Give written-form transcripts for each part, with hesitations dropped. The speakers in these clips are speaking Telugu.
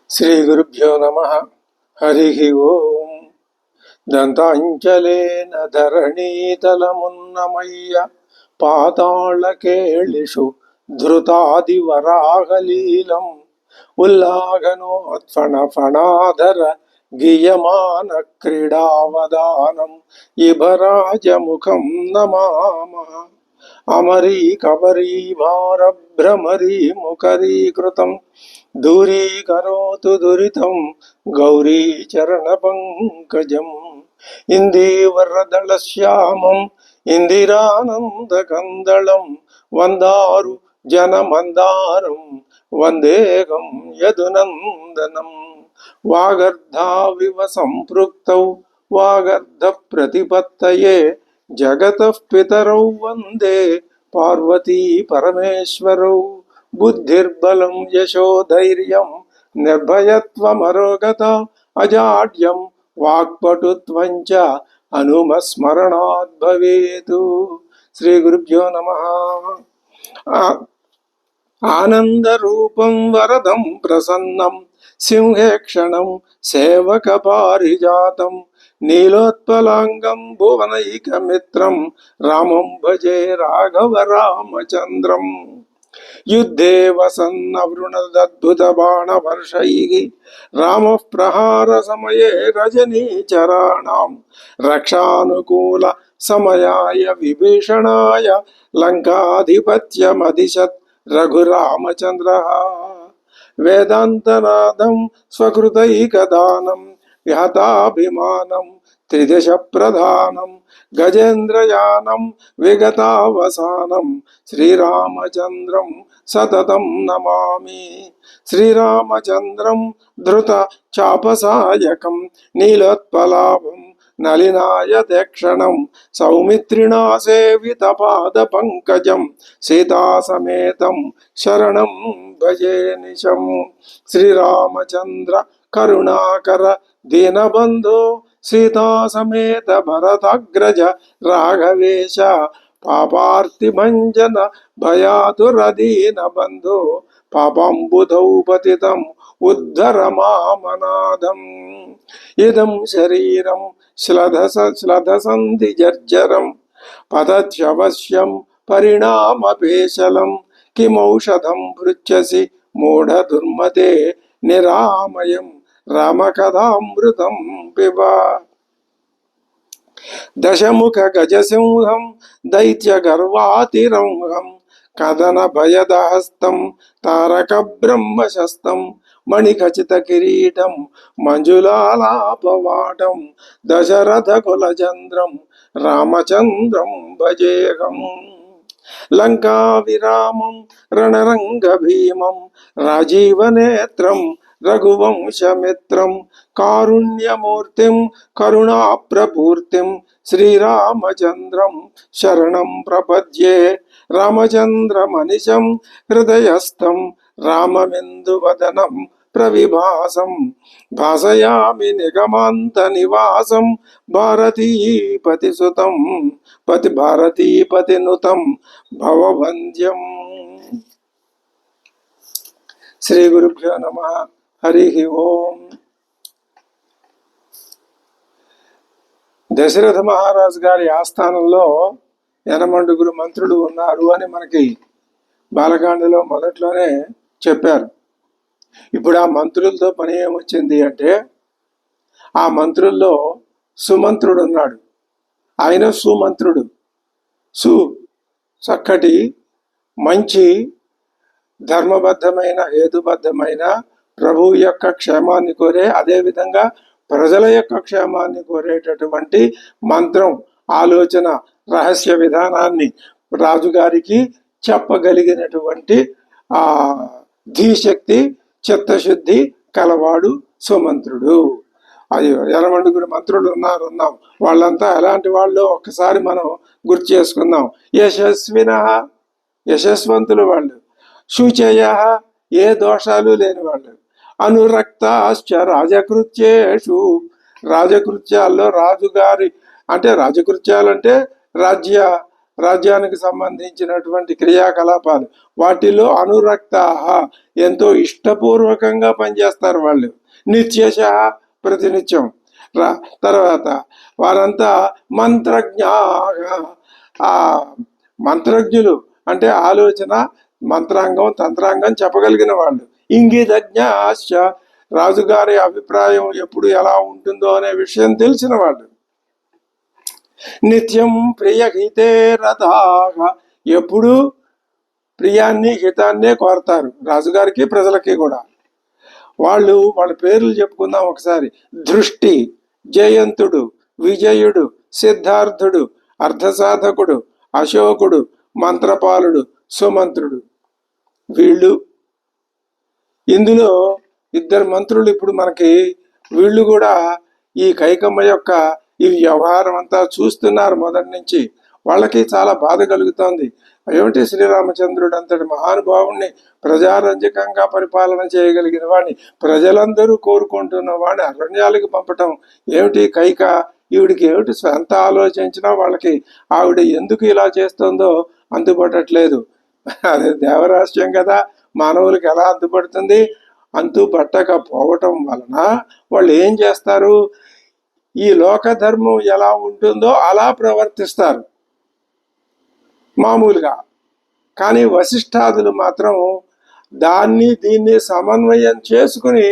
శ్రీ గురుభ్యో నమః. హరి ఓం. దంతాంచలేన ధరణీతలమున్నమయ్య పాతాళకేళిషు ధృతాదివరాహలీలం ఉల్లాఘనోత్ఫణఫణాధర గీయమాన క్రీడావదానం ఇభరాజముఖం నమామః. అమరీకబరీభారభ్రమరీ ముఖరీకృతం దూరీకరోతు దురితం గౌరీచరణ పంకజం ఇందీవరదళశ్యామం ఇందిరానందకందళం వందారు జనమందారం వందేగం యదునందనం. వాగర్ధావివ సంపృక్తౌ వాగర్ధ ప్రతిపత్తయే జగతః పితరౌ వందే పార్వతీ పరమేశ్వరౌ. బుద్ధిర్బలం యశోధైర్యం నిర్భయత్వమరోగత అజాడ్యం వాక్పటుత్వం చ హనుమస్మరణాత్ భవేతు. శ్రీ గురుభ్యో నమః. ఆనందరూపం వరదం ప్రసన్నం సింహేక్షణం సేవక పారిజాతం నీలోత్పలాంగం భువనైకమిత్రం రామం భజే రాఘవ రామచంద్రం. యుద్ధే వసన్నవృణదద్భుత బాణవర్షైః రామః ప్రహార సమయే రజనీచరాణాం రక్షానుకూల సమయాయ విభీషణాయ లంకాధిపత్యమదిశత్ రఘురామచంద్రః. వేదాంతనాదం స్వకృతైకదానం విహతాభిమానం త్రిదశ ప్రధానం గజేంద్రయానం విగతావసానం శ్రీరామచంద్రం సతతం నమామి. శ్రీరామచంద్రం ధృత చాపసాయకం నీలోత్పలాభం నలినాయతేక్షణం సౌమిత్రిణా సేవిత పాద పంకజం సీతాసమేతం శరణం భజే నిశం. శ్రీరామచంద్ర కరుణాకర దీనబంధో సీతాసమేత భరతాగ్రజ రాఘవేశ పాపార్తిభంజన భయాతురదీన బంధో పాపంబుధౌ పతితం ఉద్ధర మామనాథం. ఇదం శరీరం శ్లథసంధి జర్జరం పతత్యవశ్యం పరిణామపేశలం కిమౌషధం పృచ్ఛసి మూఢ దుర్మతే నిరామయం రామకథామృతం పిబ. దశముఖ గజసింహం దైత్య గర్వాతిరంహం కదన భయదహస్తం తారక బ్రహ్మశస్తం మణిఖచిత కిరీటం మంజులాలాపవాటం దశరథ కులచంద్రం రామచంద్రం భజేహం. లంకా విరామం రణరంగ భీమం రాజీవనేత్రం రఘువంశమిత్రం కారుణ్యమూర్తిం కరుణాప్రపూర్తిం శ్రీరామచంద్రం శరణం ప్రపద్యే. రామచంద్రమనిశం హృదయస్థం రామమిందువదనం ప్రవిభాసం భాసయామి నిగమాంత నివాసం భారతీపతిసుతం భారతీపతినుతం భవవంద్యం. శ్రీ గురుభ్యో నమః. హరి ఓం. దశరథ మహారాజు గారి ఆస్థానంలో యనమండుగురు మంత్రులు ఉన్నారు అని మనకి బాలకాండలో మొదట్లోనే చెప్పారు. ఇప్పుడు ఆ మంత్రులతో పని ఏమొచ్చింది అంటే, ఆ మంత్రుల్లో సుమంత్రుడు ఉన్నాడు. ఆయన సుమంత్రుడు. చక్కటి మంచి ధర్మబద్ధమైన హేతుబద్ధమైన ప్రభువు యొక్క క్షేమాన్ని కోరే, అదేవిధంగా ప్రజల యొక్క క్షేమాన్ని కోరేటటువంటి మంత్రం, ఆలోచన, రహస్య విధానాన్ని రాజుగారికి చెప్పగలిగినటువంటి ఆ ధీశక్తి, చిత్తశుద్ధి కలవాడు సుమంత్రుడు. అది యనమండుగురు మంత్రులు ఉన్నాం. వాళ్ళంతా ఎలాంటి వాళ్ళు ఒక్కసారి మనం గుర్తు చేసుకుందాం. యశస్వంతులు వాళ్ళు. శుచయ, ఏ దోషాలు లేని వాళ్ళు. అనురక్తాశ్చ రాజకృత్యేషు, రాజకృత్యాల్లో రాజుగారి అంటే రాజకృత్యాలంటే రాజ్య రాజ్యానికి సంబంధించినటువంటి క్రియాకలాపాలు వాటిలో అనురక్త ఎంతో ఇష్టపూర్వకంగా పనిచేస్తారు వాళ్ళు, నిత్యశ ప్రతినిత్యం. తర్వాత వారంతా మంత్రజ్ఞ, ఆ మంత్రజ్ఞులు అంటే ఆలోచన మంత్రాంగం తంత్రాంగం చెప్పగలిగిన వాళ్ళు. ఇంగితజ్ఞ రాజుగారి అభిప్రాయం ఎప్పుడు ఎలా ఉంటుందో అనే విషయం తెలిసిన వాళ్ళు. నిత్యం ప్రియహితే రథాగా, ఎప్పుడు ప్రియాన్ని హితాన్నే కోరతారు రాజుగారికి ప్రజలకి కూడా. వాళ్ళ పేర్లు చెప్పుకుందాం ఒకసారి. దృష్టి, జయంతుడు, విజయుడు, సిద్ధార్థుడు, అర్ధసాధకుడు, అశోకుడు, మంత్రపాలుడు, సుమంత్రుడు. వీళ్ళు ఇందులో ఇద్దరు మంత్రులు ఇప్పుడు మనకి, వీళ్ళు కూడా ఈ కైకమ్మ యొక్క ఈ వ్యవహారం అంతా చూస్తున్నారు మొదటి నుంచి. వాళ్ళకి చాలా బాధ కలుగుతోంది. ఏమిటి, శ్రీరామచంద్రుడు అంతటి మహానుభావుణ్ణి, ప్రజారంజకంగా పరిపాలన చేయగలిగిన వాడిని, ప్రజలందరూ కోరుకుంటున్న వాడిని అరణ్యాలకు పంపటం ఏమిటి? కైక ఈవిడికి ఏమిటి ఎంత ఆలోచించినా వాళ్ళకి ఆవిడ ఎందుకు ఇలా చేస్తుందో అంతుపట్టట్లేదు. అదే దేవరాష్ట్రం కదా, మానవులకి ఎలా అంతుపడుతుంది? అంతుపట్టకపోవటం వలన వాళ్ళు ఏం చేస్తారు? ఈ లోక ధర్మం ఎలా ఉంటుందో అలా ప్రవర్తిస్తారు మామూలుగా. కానీ వశిష్ఠాదులు మాత్రం దీన్ని సమన్వయం చేసుకుని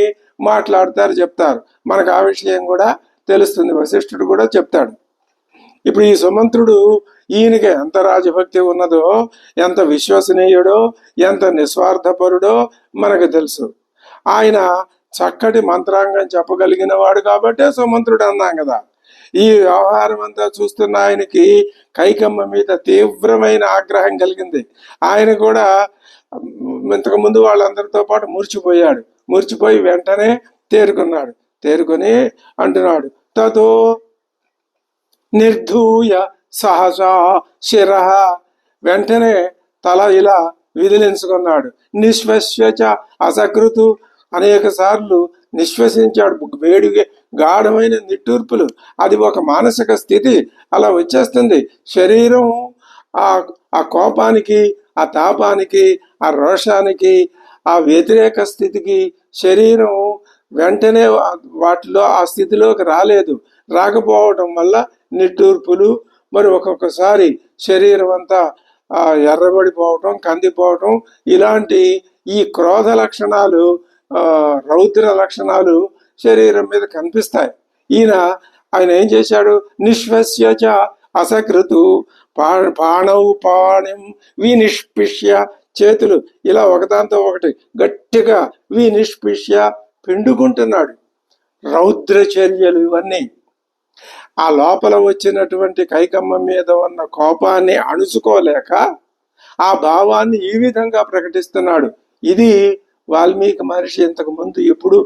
మాట్లాడతారు, చెప్తారు. మనకు ఆ విషయం కూడా తెలుస్తుంది, వశిష్ఠుడు కూడా చెప్తాడు. ఇప్పుడు ఈ సుమంత్రుడు, ఈయనకి ఎంత రాజభక్తి ఉన్నదో, ఎంత విశ్వసనీయుడో, ఎంత నిస్వార్థపరుడో మనకు తెలుసు. ఆయన చక్కటి మంత్రాంగం చెప్పగలిగిన వాడు కాబట్టే సుమంత్రుడు అన్నాం కదా. ఈ వ్యవహారం అంతా చూస్తున్న ఆయనకి కైకమ్మ మీద తీవ్రమైన ఆగ్రహం కలిగింది. ఆయన కూడా ఇంతకుముందు వాళ్ళందరితో పాటు మూర్చిపోయి వెంటనే తేరుకొని అంటున్నాడు, తతో నిర్ధూయ సహసా శిర, వెంటనే తల ఇలా విదిలించుకున్నాడు. నిశ్వస్యచ అసకృతు, అనేక సార్లు నిశ్వసించాడు. వేడిగా గాఢమైన నిట్టూర్పులు, అది ఒక మానసిక స్థితి, అలా వచ్చేస్తుంది. శరీరం ఆ కోపానికి, ఆ తాపానికి, ఆ రోషానికి, ఆ వ్యతిరేక స్థితికి శరీరం వెంటనే ఆ స్థితిలోకి రాకపోవటం వల్ల నిట్టూర్పులు, మరి ఒక్కొక్కసారి శరీరం అంతా ఎర్రబడిపోవటం, కందిపోవటం, ఇలాంటి ఈ క్రోధ లక్షణాలు, రౌద్ర లక్షణాలు శరీరం మీద కనిపిస్తాయి. ఆయన ఏం చేశాడు? నిశ్వస్యచ అసకృతు పాణిం వినిష్పిష్య, చేతులు ఇలా ఒకదాంతో ఒకటి గట్టిగా వినిష్పిష్య పిండుకుంటున్నాడు. రౌద్ర చర్యలు ఇవన్నీ. ఆ లోపల వచ్చినటువంటి కైకమ్మ మీద ఉన్న కోపాన్ని అణుచుకోలేక ఆ భావాన్ని ఈ విధంగా ప్రకటిస్తున్నాడు. ఇది వాల్మీకి మహర్షి ఇంతకు ముందు ఎప్పుడు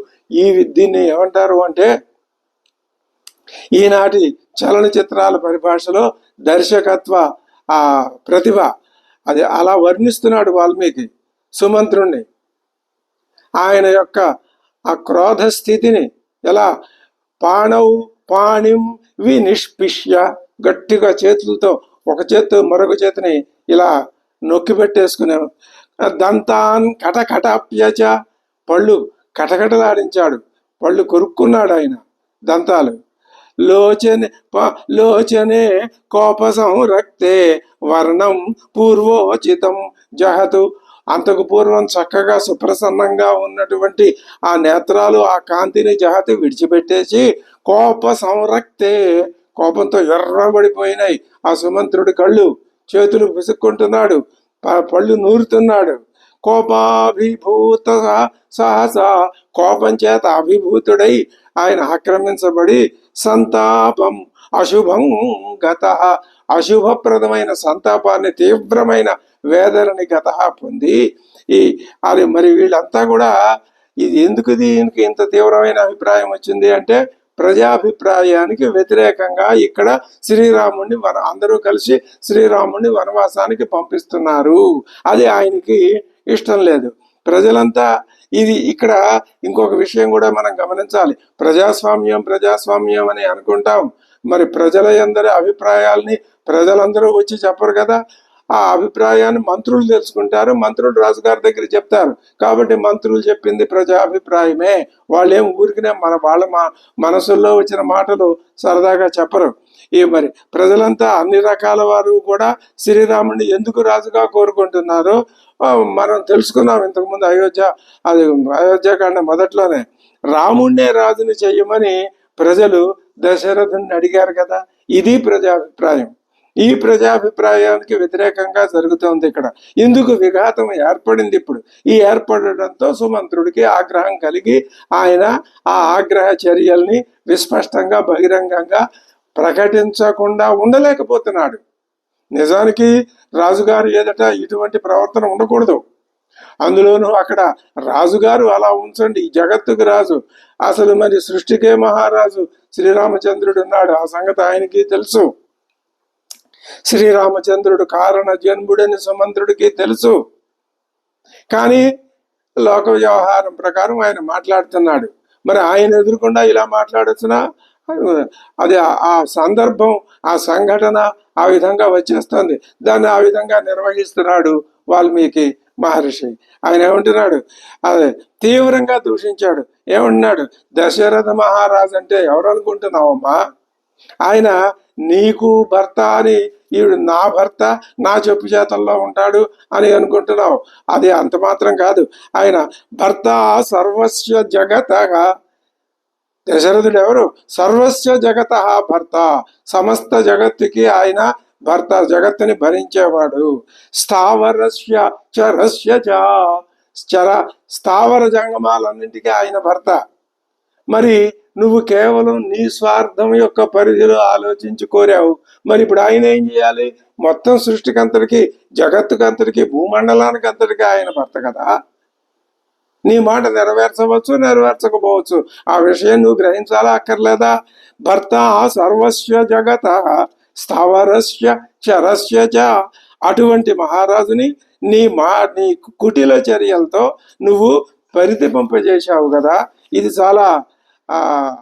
దీన్ని ఏమంటారు అంటే, ఈనాటి చలనచిత్రాల పరిభాషలో దర్శకత్వ ఆ ప్రతిభ, అది అలా వర్ణిస్తున్నాడు వాల్మీకి సుమంత్రుణ్ణి. ఆయన యొక్క ఆ క్రోధ స్థితిని ఎలా పాణిం వినిష్పిష్య, గట్టిగా చేతులతో ఒక చేత్తో మరొక చేతిని ఇలా నొక్కి పెట్టేసుకున్నాను. దంతాన్ కటకటాప్యచ, పళ్ళు కటకటలాడించాడు, పళ్ళు కొరుక్కున్నాడు ఆయన దంతాలు. లోచనే కోప సంరక్తే వర్ణం పూర్వోచితం జహతు, అంతకు పూర్వం చక్కగా సుప్రసన్నంగా ఉన్నటువంటి ఆ నేత్రాలు, ఆ కాంతిని జహతి విడిచిపెట్టేసి కోప సంరక్తే, కోపంతో ఎర్రబడిపోయినాయి ఆ సుమంత్రుడి కళ్ళు. చేతులు విసుక్కుంటున్నాడు, పళ్ళు నూరుతున్నాడు. కోపాభిభూత సహసా, కోపం చేత అభిభూతుడై ఆయన ఆక్రమించబడి సంతాపం అశుభం గత, అశుభప్రదమైన సంతాపాన్ని, తీవ్రమైన వేదనని గత పొంది అది మరి వీళ్ళంతా కూడా ఇది ఎందుకు దీనికి ఇంత తీవ్రమైన అభిప్రాయం వచ్చింది అంటే, ప్రజాభిప్రాయానికి వ్యతిరేకంగా ఇక్కడ శ్రీరాముడిని అందరూ కలిసి శ్రీరాముడిని వనవాసానికి పంపిస్తున్నారు. అది ఆయనకి ఇష్టం లేదు. ప్రజలంతా ఇక్కడ ఇంకొక విషయం కూడా మనం గమనించాలి. ప్రజాస్వామ్యం అని అనుకుంటాం, మరి ప్రజల అందరి అభిప్రాయాల్ని ప్రజలందరూ వచ్చి చెప్పరు కదా. ఆ అభిప్రాయాన్ని మంత్రులు తెలుసుకుంటారు, మంత్రులు రాజుగారి దగ్గర చెప్తారు. కాబట్టి మంత్రులు చెప్పింది ప్రజాభిప్రాయమే. వాళ్ళేం ఊరికినే వాళ్ళ మనసుల్లో వచ్చిన మాటలు సరదాగా చెప్పరు. మరి ప్రజలంతా అన్ని రకాల వారు కూడా శ్రీరాముడిని ఎందుకు రాజుగా కోరుకుంటున్నారో మనం తెలుసుకున్నాం ఇంతకుముందు. అయోధ్యకాండ మొదట్లోనే రాముడినే రాజుని చెయ్యమని ప్రజలు దశరథుని అడిగారు కదా. ఇది ప్రజాభిప్రాయం. ఈ ప్రజాభిప్రాయానికి వ్యతిరేకంగా జరుగుతోంది ఇక్కడ. ఇందుకు విఘాతం ఏర్పడింది. ఇప్పుడు ఈ ఏర్పడడంతో సుమంత్రుడికి ఆగ్రహం కలిగి ఆయన ఆ ఆగ్రహ చర్యల్ని విస్పష్టంగా బహిరంగంగా ప్రకటించకుండా ఉండలేకపోతున్నాడు. నిజానికి రాజుగారు ఎదుట ఇటువంటి ప్రవర్తన ఉండకూడదు. అందులోనూ అక్కడ రాజుగారు అలా ఉంచండి, జగత్తుకు రాజు, అసలు మరి సృష్టికే మహారాజు శ్రీరామచంద్రుడు ఉన్నాడు. ఆ సంగతి ఆయనకి తెలుసు. శ్రీరామచంద్రుడు కారణ జన్ముడని సుమంత్రుడికి తెలుసు. కానీ లోక వ్యవహారం ప్రకారం ఆయన మాట్లాడుతున్నాడు. మరి ఆయన ఎదురుకుండా ఇలా మాట్లాడొచ్చునా? అది ఆ సందర్భం, ఆ సంఘటన ఆ విధంగా వచ్చేస్తుంది. దాన్ని ఆ విధంగా నిర్వహిస్తున్నాడు వాల్మీకి మహర్షి. ఆయన ఏమంటున్నాడు? అదే తీవ్రంగా దూషించాడు. ఏమంటున్నాడు? దశరథ మహారాజు అంటే ఎవరు అనుకుంటున్నావమ్మా? ఆయన నీకు భర్త అని, ఈవిడు నా భర్త, నా చెప్పు చేతల్లో ఉంటాడు అని అనుకుంటున్నావు. అది అంత మాత్రం కాదు. ఆయన భర్త సర్వస్వ జగత. దశరథుడు ఎవరు? సర్వస్వ జగత భర్త, సమస్త జగత్తుకి ఆయన భర్త, జగత్తుని భరించేవాడు. స్థావరస్య చరస్య చర స్థావర జంగమాలన్నింటికీ ఆయన భర్త. మరి నువ్వు కేవలం నీ స్వార్థం యొక్క పరిధిలో ఆలోచించి కోరావు. మరి ఇప్పుడు ఆయన ఏం చేయాలి? మొత్తం సృష్టికంతటికి, జగత్తుకంతటికి, భూమండలానికి అంతటికి ఆయన భర్త కదా. నీ మాట నెరవేర్చవచ్చు, నెరవేర్చకపోవచ్చు. ఆ విషయం నువ్వు గ్రహించాలా అక్కర్లేదా? భర్త సర్వస్వ జగత స్థావరస్య చరస్య చ. అటువంటి మహారాజుని నీ కుటిల చర్యలతో నువ్వు పరితింపజేశావు కదా. ఇది చాలా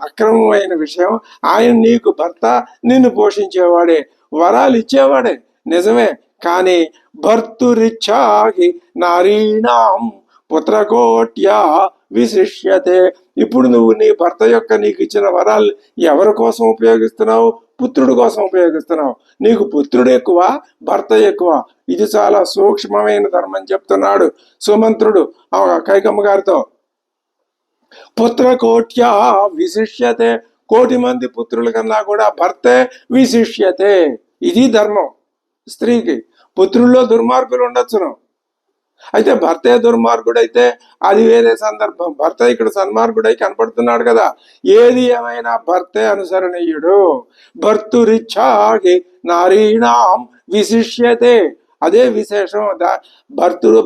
అక్రమమైన విషయం. ఆయన నీకు భర్త, నిన్ను పోషించేవాడే, వరాలు ఇచ్చేవాడే నిజమే. కానీ భర్తురిచ్చాహి నారీణాం పుత్రకోట్యా విశిష్యతే. ఇప్పుడు నువ్వు నీ భర్త యొక్క నీకు ఇచ్చిన వరాలు ఎవరి కోసం ఉపయోగిస్తున్నావు? పుత్రుడి కోసం ఉపయోగిస్తున్నావు. నీకు పుత్రుడు ఎక్కువ, భర్త ఎక్కువ. ఇది చాలా సూక్ష్మమైన ధర్మం చెప్తున్నాడు సుమంత్రుడు కైకమ్మ గారితో. పుత్రకోట్యా విశిష్యతే. 1,000,000 మంది పుత్రుల కన్నా కూడా భర్తే విశిష్యతే. ఇది ధర్మం. స్త్రీకి పుత్రుల్లో దుర్మార్గులు ఉండొచ్చును, అయితే భర్తే దుర్మార్గుడైతే అది వేరే సందర్భం. భర్త ఇక్కడ సన్మార్గుడై కనపడుతున్నాడు కదా. ఏది ఏమైనా భర్తే అనుసరణీయుడు. భర్తురిచ్చాహి నారీణాం విశిష్యతే. అదే విశేషం.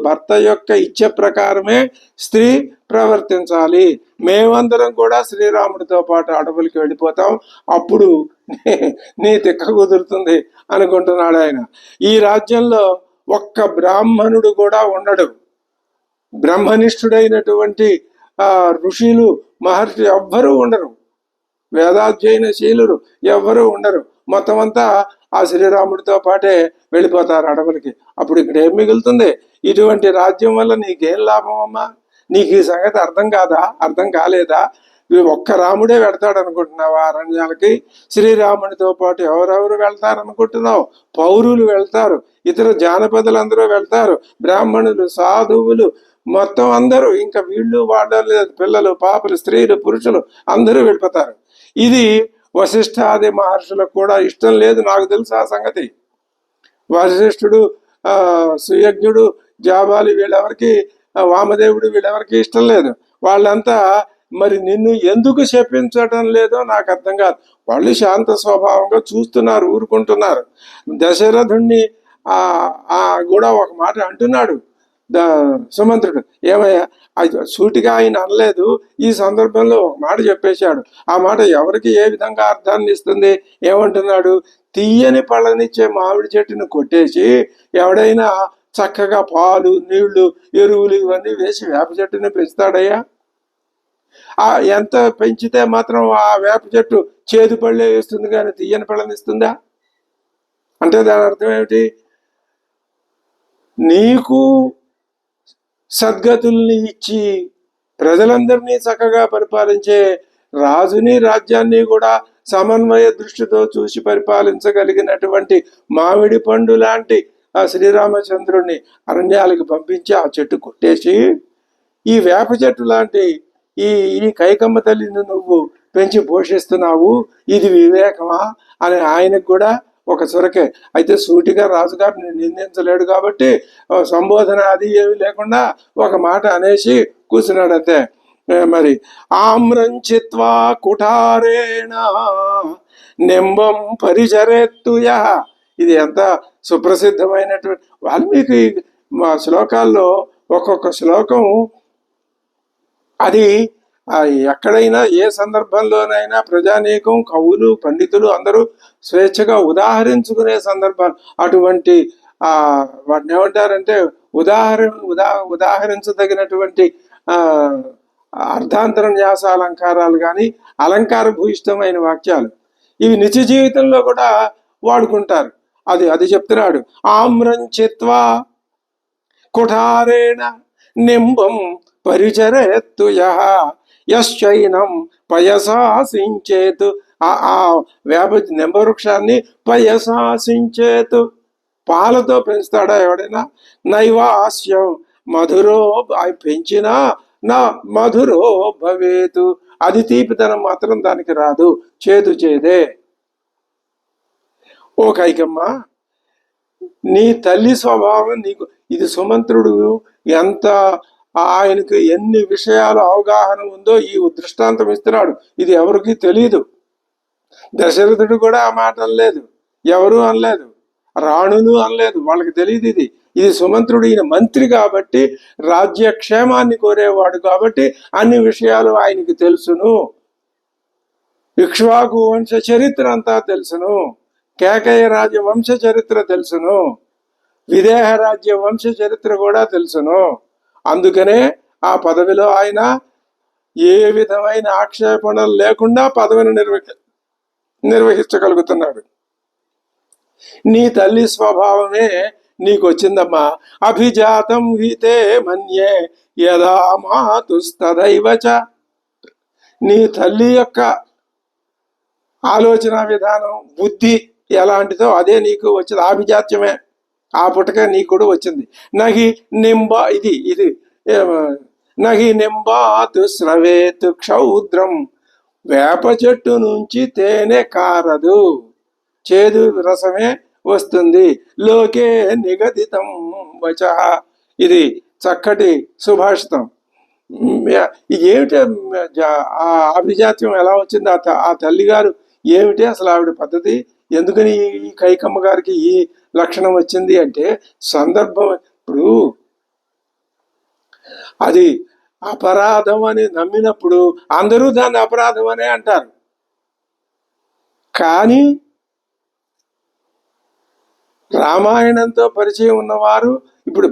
భర్త యొక్క ఇచ్చ ప్రకారమే స్త్రీ ప్రవర్తించాలి. మేమందరం కూడా శ్రీరాముడితో పాటు అడవులకి వెళ్ళిపోతాం, అప్పుడు నీ తిక్క కుదురుతుంది అనుకుంటున్నాడు ఆయన. ఈ రాజ్యంలో ఒక్క బ్రాహ్మణుడు కూడా ఉండడు. బ్రహ్మనిష్ఠుడైనటువంటి ఋషులు, మహర్షులు ఎవ్వరూ ఉండరు. వేదాధ్యయనశీలురు ఎవ్వరూ ఉండరు. మొత్తం అంతా ఆ శ్రీరాముడితో పాటే వెళ్ళిపోతారు అడవులకి. అప్పుడు ఇక్కడ ఏం మిగులుతుంది? ఇటువంటి రాజ్యం వల్ల నీకేం లాభం అమ్మా? నీకు ఈ సంగతి అర్థం కాదా? అర్థం కాలేదా? ఒక్క రాముడే వెళ్తాడు అనుకుంటున్నావా అరణ్యాలకి? శ్రీరాముడితో పాటు ఎవరెవరు వెళ్తారు అనుకుంటున్నావు? పౌరులు వెళ్తారు, ఇతర జానపదులందరూ వెళ్తారు, బ్రాహ్మణులు, సాధువులు, మొత్తం అందరూ, ఇంకా వీళ్ళు వాళ్ళు, పిల్లలు, పాపలు, స్త్రీలు, పురుషులు అందరూ వెళ్ళిపోతారు. ఇది వశిష్ఠాది మహర్షులకు కూడా ఇష్టం లేదు. నాకు తెలుసు ఆ సంగతి. వశిష్ఠుడు, సుయజ్ఞుడు, జాబాలి వీళ్ళెవరికి, వామదేవుడు వీళ్ళెవరికి ఇష్టం లేదు. వాళ్ళంతా మరి నిన్ను ఎందుకు శపించటం లేదో నాకు అర్థం కాదు. వాళ్ళు శాంత స్వభావంగా చూస్తున్నారు, ఊరుకుంటున్నారు. దశరథుణ్ణి కూడా ఒక మాట అంటున్నాడు సుమంత్రుడు. ఏమయ్యా, సూటిగా ఆయన అనలేదు. ఈ సందర్భంలో ఒక మాట చెప్పేశాడు. ఆ మాట ఎవరికి ఏ విధంగా అర్థాన్ని ఇస్తుంది? ఏమంటున్నాడు? తీయని పళ్ళనిచ్చే మామిడి చెట్టును కొట్టేసి ఎవడైనా చక్కగా పాలు, నీళ్లు, ఎరువులు ఇవన్నీ వేసి వేప చెట్టుని పెంచుతాడయ్యా? ఎంత పెంచితే మాత్రం ఆ వేప చెట్టు చేదు పళ్ళే వేస్తుంది కానీ తీయని పళ్ళని ఇస్తుందా? అంటే దాని అర్థం ఏమిటి? నీకు సద్గతుల్ని ఇచ్చి ప్రజలందరినీ చక్కగా పరిపాలించే రాజుని రాజ్యాన్ని కూడా సమన్వయ దృష్టితో చూసి పరిపాలించగలిగినటువంటి మామిడి పండు లాంటి ఆ శ్రీరామచంద్రుణ్ణి అరణ్యాలకు పంపించి ఆ చెట్టు కొట్టేసి ఈ వేప చెట్టు లాంటి ఈ ఈ కైకమ్మ తల్లిని నువ్వు పెంచి పోషిస్తున్నావు, ఇది వివేకమా అని ఆయనకు కూడా ఒక చురకే. అయితే సూటిగా రాజుగారిని నిందించలేడు కాబట్టి సంబోధన అది ఏమి లేకుండా ఒక మాట అనేసి కూర్చున్నాడు అంతే. మరి ఆమ్రంచిత్వా కుఠారేణ నింబం పరిచరెత్తుయ, ఇది ఎంత సుప్రసిద్ధమైనటువంటి వాల్మీకి మా శ్లోకాల్లో ఒక్కొక్క శ్లోకం అది ఎక్కడైనా ఏ సందర్భంలోనైనా ప్రజానీకం, కవులు, పండితులు అందరూ స్వేచ్ఛగా ఉదాహరించుకునే సందర్భాలు అటువంటి వాటిని ఏమంటారంటే ఉదాహరించదగినటువంటి అర్ధాంతర న్యాస అలంకారాలు కానీ అలంకార భూయిష్టమైన వాక్యాలు ఇవి నిత్య జీవితంలో కూడా వాడుకుంటారు. అది చెప్తున్నాడు. ఆమ్రంచిత్వా కుఠారేణ నింబం పరిచరేత్తు యశ్చైనం పయసాసించేతు, ఆ వేప నింబవృక్షాన్ని పయసాసించేతు, పాలతో పెంచుతాడా ఎవడైనా? నైవాస్యం మధురో, పెంచినా నా మధురో భవేతు, అది తీపితనం మాత్రం దానికి రాదు, చేదు చేదే. ఓ కైకమ్మ, నీ తల్లి స్వభావం నీకు, ఇది సుమంత్రుడు ఎంత ఆయనకు ఎన్ని విషయాలు అవగాహన ఉందో ఈ దృష్టాంతం ఇస్తున్నాడు. ఇది ఎవరికి తెలియదు. దశరథుడు కూడా ఆ మాట అనలేదు, ఎవరు అనలేదు, రాణులు అనలేదు, వాళ్ళకి తెలియదు. ఇది సుమంత్రుడు, ఈయన మంత్రి కాబట్టి, రాజ్యక్షేమాన్ని కోరేవాడు కాబట్టి అన్ని విషయాలు ఆయనకి తెలుసును. ఇక్ష్వాకు వంశ చరిత్ర అంతా తెలుసును, కేకయ రాజ్య వంశ చరిత్ర తెలుసును, విదేహ రాజ్య వంశ చరిత్ర కూడా తెలుసును. అందుకనే ఆ పదవిలో ఆయన ఏ విధమైన ఆక్షేపణలు లేకుండా పదవిని నిర్వహించగలుగుతున్నాడు. నీ తల్లి స్వభావమే నీకు వచ్చిందమ్మా. అభిజాతం హీతే మన్యే యదా మాతుస్తదైవచ, నీ తల్లి యొక్క ఆలోచన విధానం, బుద్ధి ఎలాంటిదో అదే నీకు వచ్చింది. ఆభిజాత్యమే, ఆ పుటక నీకు కూడా వచ్చింది. నహి నింబ, ఇది నహి నింబాతు స్రవేతు క్షౌద్రం, వేప చెట్టు నుంచి తేనె కారదు, చేదు రసమే వస్తుంది. లోకే నిగదితం వచ, ఇది చక్కటి సుభాషితం. ఏమిటి ఆ అభిజాత్యం ఎలా వచ్చింది? ఆ తల్లిగారు ఏమిటి అసలు ఆవిడ పద్ధతి? ఎందుకని ఈ కైకమ్మ గారికి ఈ లక్షణం వచ్చింది అంటే సందర్భం. ఇప్పుడు అది అపరాధం అని నమ్మినప్పుడు అందరూ దాన్ని అపరాధం అనే అంటారు. కానీ రామాయణంతో పరిచయం ఉన్నవారు, ఇప్పుడు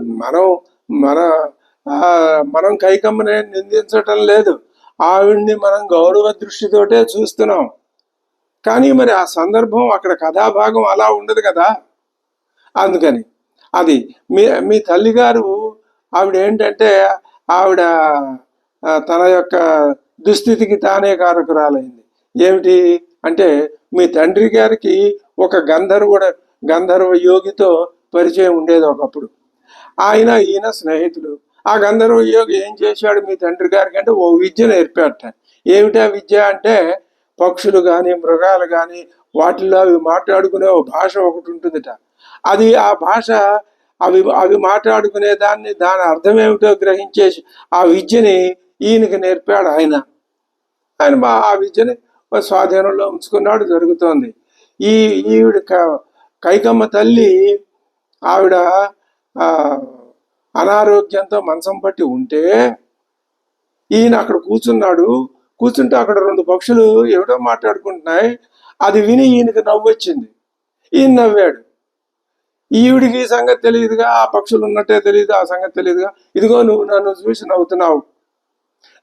మనం కైకమ్మని నిందించటం లేదు, ఆవిడ్ని మనం గౌరవ దృష్టితోటే చూస్తున్నాం. కానీ మరి ఆ సందర్భం, అక్కడ కథాభాగం అలా ఉండదు కదా. అందుకని అది మీ తల్లిగారు ఆవిడ ఏంటంటే, ఆవిడ తన యొక్క దుస్థితికి తానే కారకురాలైంది. ఏమిటి అంటే, మీ తండ్రి గారికి ఒక గంధర్వ యోగితో పరిచయం ఉండేది ఒకప్పుడు. ఈయన స్నేహితులు. ఆ గంధర్వ యోగి ఏం చేశాడు మీ తండ్రి గారికి అంటే, ఓ విద్య నేర్పాడట. ఏమిటా విద్య అంటే, పక్షులు కానీ మృగాలు కానీ వాటిల్లో అవి మాట్లాడుకునే ఓ భాష ఒకటి ఉంటుందిట. ఆ భాష అవి మాట్లాడుకునే దాని అర్థం ఏమిటో గ్రహించేసి ఆ విద్యని ఈయనకి నేర్పాడు ఆయన ఆ విద్యని స్వాధీనంలో ఉంచుకున్నాడు. జరుగుతోంది. ఈవిడ కైకమ్మ తల్లి, ఆవిడ అనారోగ్యంతో మంచం పట్టి ఉంటే ఈయన అక్కడ కూర్చుంటే అక్కడ 2 పక్షులు ఏమిటో మాట్లాడుకుంటున్నాయి. అది విని ఈయనకి నవ్వు వచ్చింది. ఈయన నవ్వాడు. ఈవిడికి ఈ సంగతి తెలియదుగా, ఆ పక్షులు ఉన్నట్టే తెలియదు, ఆ సంగతి తెలియదుగా. ఇదిగో నువ్వు నన్ను చూసి నవ్వుతున్నావు,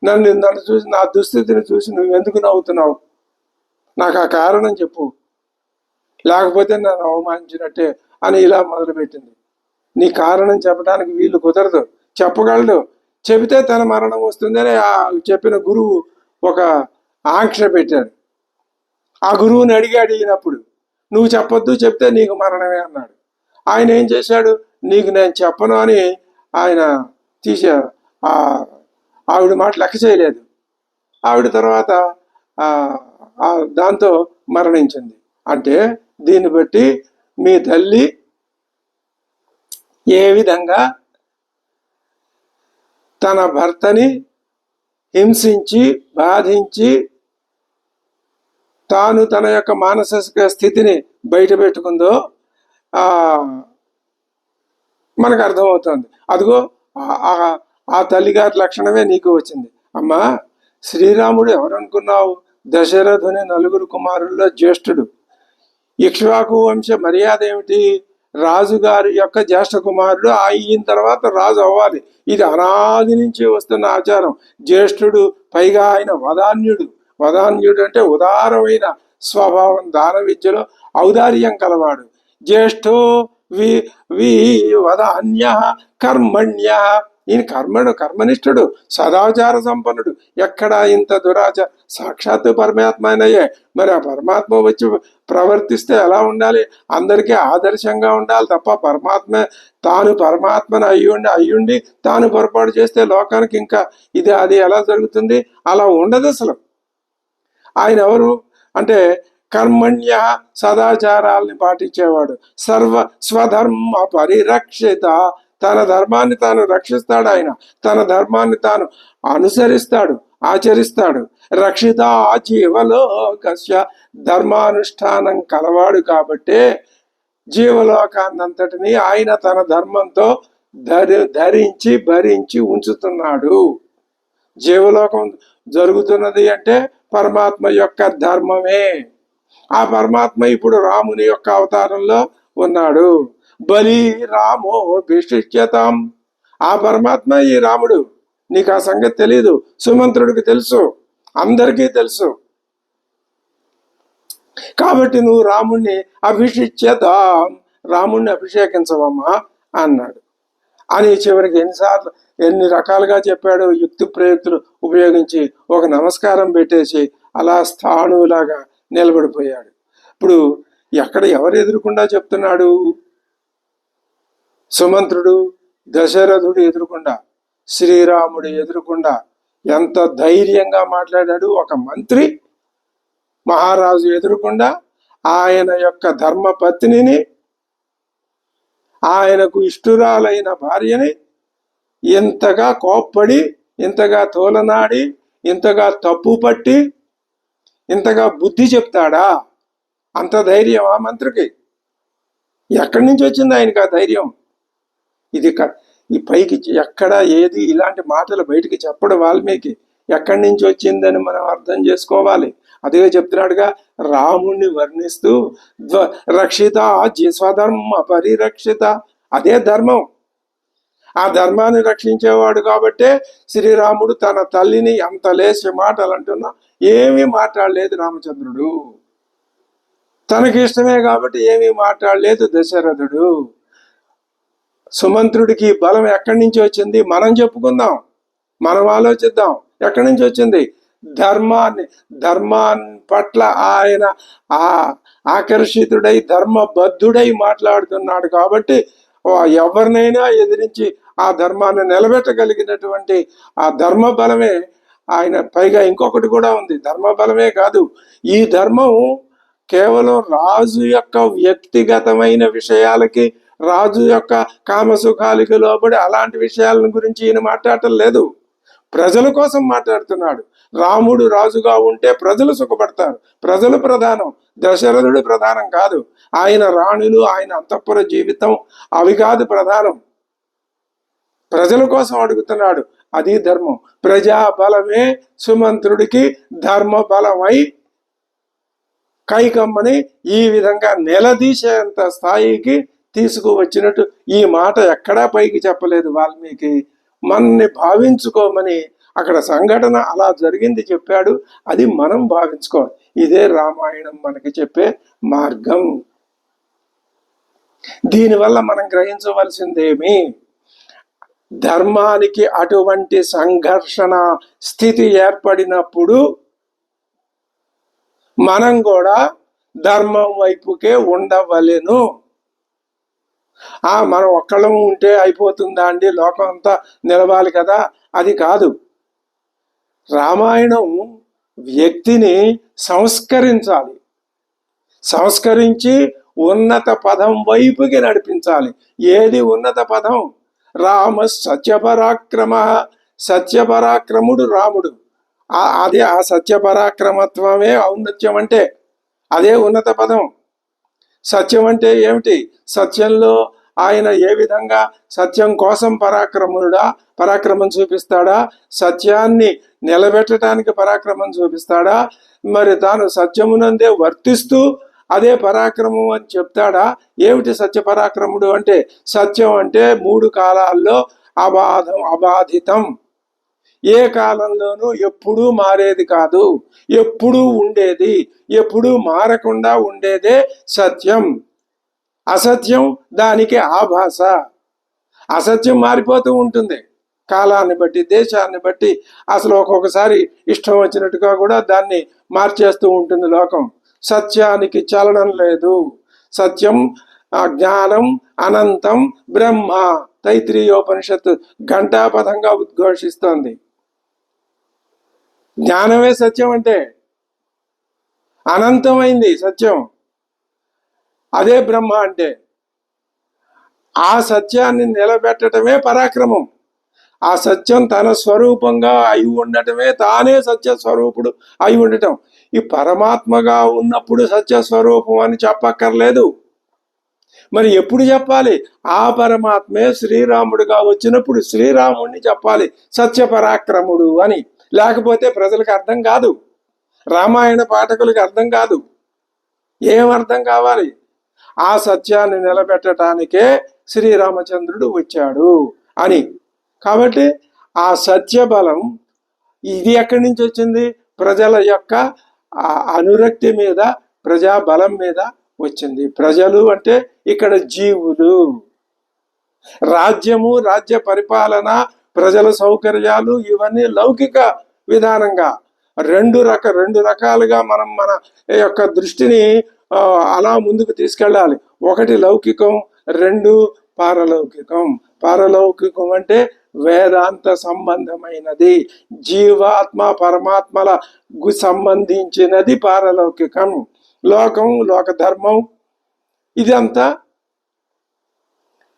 నన్ను చూసి, నా దుస్థితిని చూసి నువ్వు ఎందుకు నవ్వుతున్నావు, నాకు ఆ కారణం చెప్పు. లేకపోతే నన్ను అవమానించినట్టే అని ఇలా మొదలుపెట్టింది. నీ కారణం చెప్పడానికి వీళ్ళు కుదరదు, చెప్పగలడు, చెబితే తన మరణం వస్తుందని ఆ చెప్పిన గురువు ఒక ఆంక్ష పెట్టాడు. ఆ గురువుని అడిగినప్పుడు నువ్వు చెప్పొద్దు, చెప్తే నీకు మరణమే అన్నాడు. ఆయన ఏం చేశాడు, నీకు నేను చెప్పను అని ఆయన ఆవిడ మాట లెక్క చేయలేదు. ఆవిడ తర్వాత దాంతో మరణించింది. అంటే దీన్ని బట్టి మీ తల్లి ఏ విధంగా తన భర్తని హింసించి బాధించి తాను తన యొక్క మానసిక స్థితిని బయట పెట్టుకుందో మనకు అర్థమవుతుంది. అదిగో ఆ తల్లిగారి లక్షణమే నీకు వచ్చింది. అమ్మా, శ్రీరాముడు ఎవరనుకున్నావు? దశరథుని 4 కుమారుల్లో జ్యేష్ఠుడు. ఇక్ష్వాకు వంశ మర్యాద ఏమిటి? రాజుగారి యొక్క జ్యేష్ఠ కుమారుడు అయిన తర్వాత రాజు అవ్వాలి. ఇది అనాది నుంచి వస్తున్న ఆచారం. జ్యేష్ఠుడు, పైగా ఆయన వదాన్యుడు. వదాన్యుడు అంటే ఉదారమైన స్వభావం, దాన విద్యలో ఔదార్యం కలవాడు. జ్యేష్ఠో వదాన్య కర్మణ్య, ఈయన కర్మనిష్ఠుడు, సదాచార సంపన్నుడు. ఎక్కడ ఇంత దురాచార, సాక్షాత్తు పరమాత్మ అయినయే. మరి ఆ పరమాత్మ వచ్చి ప్రవర్తిస్తే ఎలా ఉండాలి? అందరికీ ఆదర్శంగా ఉండాలి తప్ప తాను పరమాత్మను అయ్యుండి తాను పొరపాటు చేస్తే లోకానికి ఇంకా అది ఎలా జరుగుతుంది? అలా ఉండదు అసలు. ఆయన ఎవరు అంటే కర్మణ్య, సదాచారాల్ని పాటించేవాడు. స్వధర్మ పరిరక్షిత, తన ధర్మాన్ని తాను రక్షిస్తాడు. ఆయన తన ధర్మాన్ని తాను అనుసరిస్తాడు, ఆచరిస్తాడు. రక్షిత జీవలోకస్య, ధర్మానుష్ఠానం కలవాడు కాబట్టే జీవలోకాన్నంతటినీ ఆయన తన ధర్మంతో ధరించి భరించి ఉంచుతున్నాడు. జీవలోకం జరుగుతున్నది అంటే పరమాత్మ యొక్క ధర్మమే. ఆ పరమాత్మ ఇప్పుడు రాముని యొక్క అవతారంలో ఉన్నాడు. బలి రామో విశిష్యతాం, ఆ పరమాత్మ ఈ రాముడు. నీకు ఆ సంగతి తెలీదు, సుమంత్రుడికి తెలుసు, అందరికీ తెలుసు. కాబట్టి నువ్వు రాముణ్ణి అభిషిచ్యతాం, రాముణ్ణి అభిషేకించవమ్మా అన్నాడు. అని చివరికి ఎన్ని రకాలుగా చెప్పాడు. యుక్తి ప్రయుక్తులు ఉపయోగించి ఒక నమస్కారం పెట్టేసి అలా స్థాణువులాగా నిలబడిపోయాడు. ఇప్పుడు ఎవరు ఎదురుకుండా చెప్తున్నాడు? సుమంత్రుడు, దశరథుడు ఎదురుకుండా, శ్రీరాముడు ఎదురుకుండా ఎంత ధైర్యంగా మాట్లాడాడు. ఒక మంత్రి మహారాజు ఎదురుకుండా ఆయన యొక్క ధర్మపత్నిని, ఆయనకు ఇష్టురాలైన భార్యని ఇంతగా కోప్పడి, ఇంతగా తోలనాడి, ఇంతగా తప్పు పట్టి, ఇంతగా బుద్ధి చెప్తాడా? అంత ధైర్యం ఆ మంత్రికి? ఎక్కడి నుంచి వచ్చింది ఆయనకి ఆ ధైర్యం? ఈ పైకి ఎక్కడ ఏది ఇలాంటి మాటలు బయటికి చెప్పడు వాల్మీకి. ఎక్కడి నుంచి వచ్చిందని మనం అర్థం చేసుకోవాలి. అదే చెప్తున్నాడుగా, రాముణ్ణి వర్ణిస్తూ రక్షిత స్వధర్మ పరిరక్షిత, అదే ధర్మం. ఆ ధర్మాన్ని రక్షించేవాడు కాబట్టే శ్రీరాముడు తన తల్లిని ఎంత లేచి మాటలు అంటున్నా ఏమీ మాట్లాడలేదు రామచంద్రుడు. తనకి ఇష్టమే కాబట్టి ఏమీ మాట్లాడలేదు దశరథుడు. సుమంత్రుడికి బలం ఎక్కడి నుంచి వచ్చింది? మనం చెప్పుకుందాం, మనం ఆలోచిద్దాం. ఎక్కడి నుంచి వచ్చింది? ధర్మాన్ని పట్ల ఆయన ఆకర్షితుడై ధర్మబద్ధుడై మాట్లాడుతున్నాడు కాబట్టి ఎవరినైనా ఎదిరించి ఆ ధర్మాన్ని నిలబెట్టగలిగినటువంటి ఆ ధర్మ బలమే ఆయన. పైగా ఇంకొకటి కూడా ఉంది, ధర్మ బలమే కాదు, ఈ ధర్మం కేవలం రాజు యొక్క వ్యక్తిగతమైన విషయాలకి, రాజు యొక్క కామసుఖాలకి లోబడి అలాంటి విషయాల గురించి ఈయన మాట్లాడటం లేదు. ప్రజల కోసం మాట్లాడుతున్నాడు. రాముడు రాజుగా ఉంటే ప్రజలు సుఖపడతారు, ప్రజలు ప్రధానం, దశరథుడు ప్రధానం కాదు. ఆయన రాణులు, ఆయన అంతఃపుర జీవితం అవి కాదు ప్రధానం. ప్రజల కోసం అడుగుతున్నాడు, అది ధర్మం. ప్రజా బలమే సుమంత్రుడికి ధర్మ బలమై కైకమ్మని ఈ విధంగా నిలదీసేంత స్థాయికి తీసుకువచ్చినట్టు ఈ మాట ఎక్కడా పైకి చెప్పలేదు వాల్మీకి. మనని భావించుకోమని అక్కడ సంఘటన అలా జరిగింది చెప్పాడు. అది మనం భావించుకోవాలి. ఇదే రామాయణం మనకి చెప్పే మార్గం. దీనివల్ల మనం గ్రహించవలసిందేమి, ధర్మానికి అటువంటి సంఘర్షణ స్థితి ఏర్పడినప్పుడు మనం కూడా ధర్మం వైపుకే ఉండవలెను. మనం ఒక్కళ్ళం ఉంటే అయిపోతుందా అండి, లోకం అంతా నిలవాలి కదా? అది కాదు. రామాయణం వ్యక్తిని సంస్కరించాలి, సంస్కరించి ఉన్నత పదం వైపుకి నడిపించాలి. ఏది ఉన్నత పదం? రామ సత్యపరాక్రమ, సత్యపరాక్రముడు రాముడు. అదే ఆ సత్యపరాక్రమత్వమే ఔన్నత్యం అంటే, అదే ఉన్నత పదం. సత్యం అంటే ఏమిటి? సత్యంలో ఆయన ఏ విధంగా సత్యం కోసం పరాక్రమం చూపిస్తాడా? సత్యాన్ని నిలబెట్టడానికి పరాక్రమం చూపిస్తాడా? మరి తాను సత్యమునందే వర్తిస్తూ అదే పరాక్రమం అని చెప్తాడా? ఏమిటి సత్య పరాక్రముడు అంటే? సత్యం అంటే 3 కాలాల్లో అబాధితం, ఏ కాలంలోనూ ఎప్పుడూ మారేది కాదు, ఎప్పుడూ ఉండేది, ఎప్పుడూ మారకుండా ఉండేదే సత్యం. అసత్యం దానికి ఆభాస. అసత్యం మారిపోతూ ఉంటుంది కాలాన్ని బట్టి, దేశాన్ని బట్టి. అసలు ఒక్కొక్కసారి ఇష్టం వచ్చినట్టుగా కూడా దాన్ని మార్చేస్తూ ఉంటుంది లోకం. సత్యానికి చలనం లేదు. సత్యం జ్ఞానం అనంతం బ్రహ్మ, తైత్రీయోపనిషత్తు ఘంటాపథంగా ఉద్ఘోషిస్తోంది. జ్ఞానమే సత్యం అంటే, అనంతమైంది సత్యం, అదే బ్రహ్మ అంటే. ఆ సత్యాన్ని నిలబెట్టడమే పరాక్రమం. ఆ సత్యం తన స్వరూపంగా అయి ఉండటమే, తానే సత్యస్వరూపుడు అయి ఉండటం. ఈ పరమాత్మగా ఉన్నప్పుడు సత్యస్వరూపం అని చెప్పక్కర్లేదు. మరి ఎప్పుడు చెప్పాలి? ఆ పరమాత్మే శ్రీరాముడుగా వచ్చినప్పుడు శ్రీరాముడిని చెప్పాలి సత్యపరాక్రముడు అని. లేకపోతే ప్రజలకు అర్థం కాదు, రామాయణ పాఠకులకు అర్థం కాదు. ఏం అర్థం కావాలి? ఆ సత్యాన్ని నిలబెట్టడానికే శ్రీరామచంద్రుడు వచ్చాడు అని. కాబట్టి ఆ సత్యబలం ఇది ఎక్కడి నుంచి వచ్చింది? ప్రజల యొక్క అనురక్తి మీద, ప్రజాబలం మీద వచ్చింది. ప్రజలు అంటే ఇక్కడ జీవులు. రాజ్యము, రాజ్య పరిపాలన, ప్రజల సౌకర్యాలు ఇవన్నీ లౌకిక విధానంగా రెండు రకాలుగా మనం మన యొక్క దృష్టిని అలా ముందుకు తీసుకెళ్ళాలి. ఒకటి లౌకికం, 2 పారలౌకికం. పారలౌకికం అంటే వేదాంత సంబంధమైనది, జీవాత్మ పరమాత్మల సంబంధించినది పారలౌకికం. లోకం, లోక ధర్మం ఇదంతా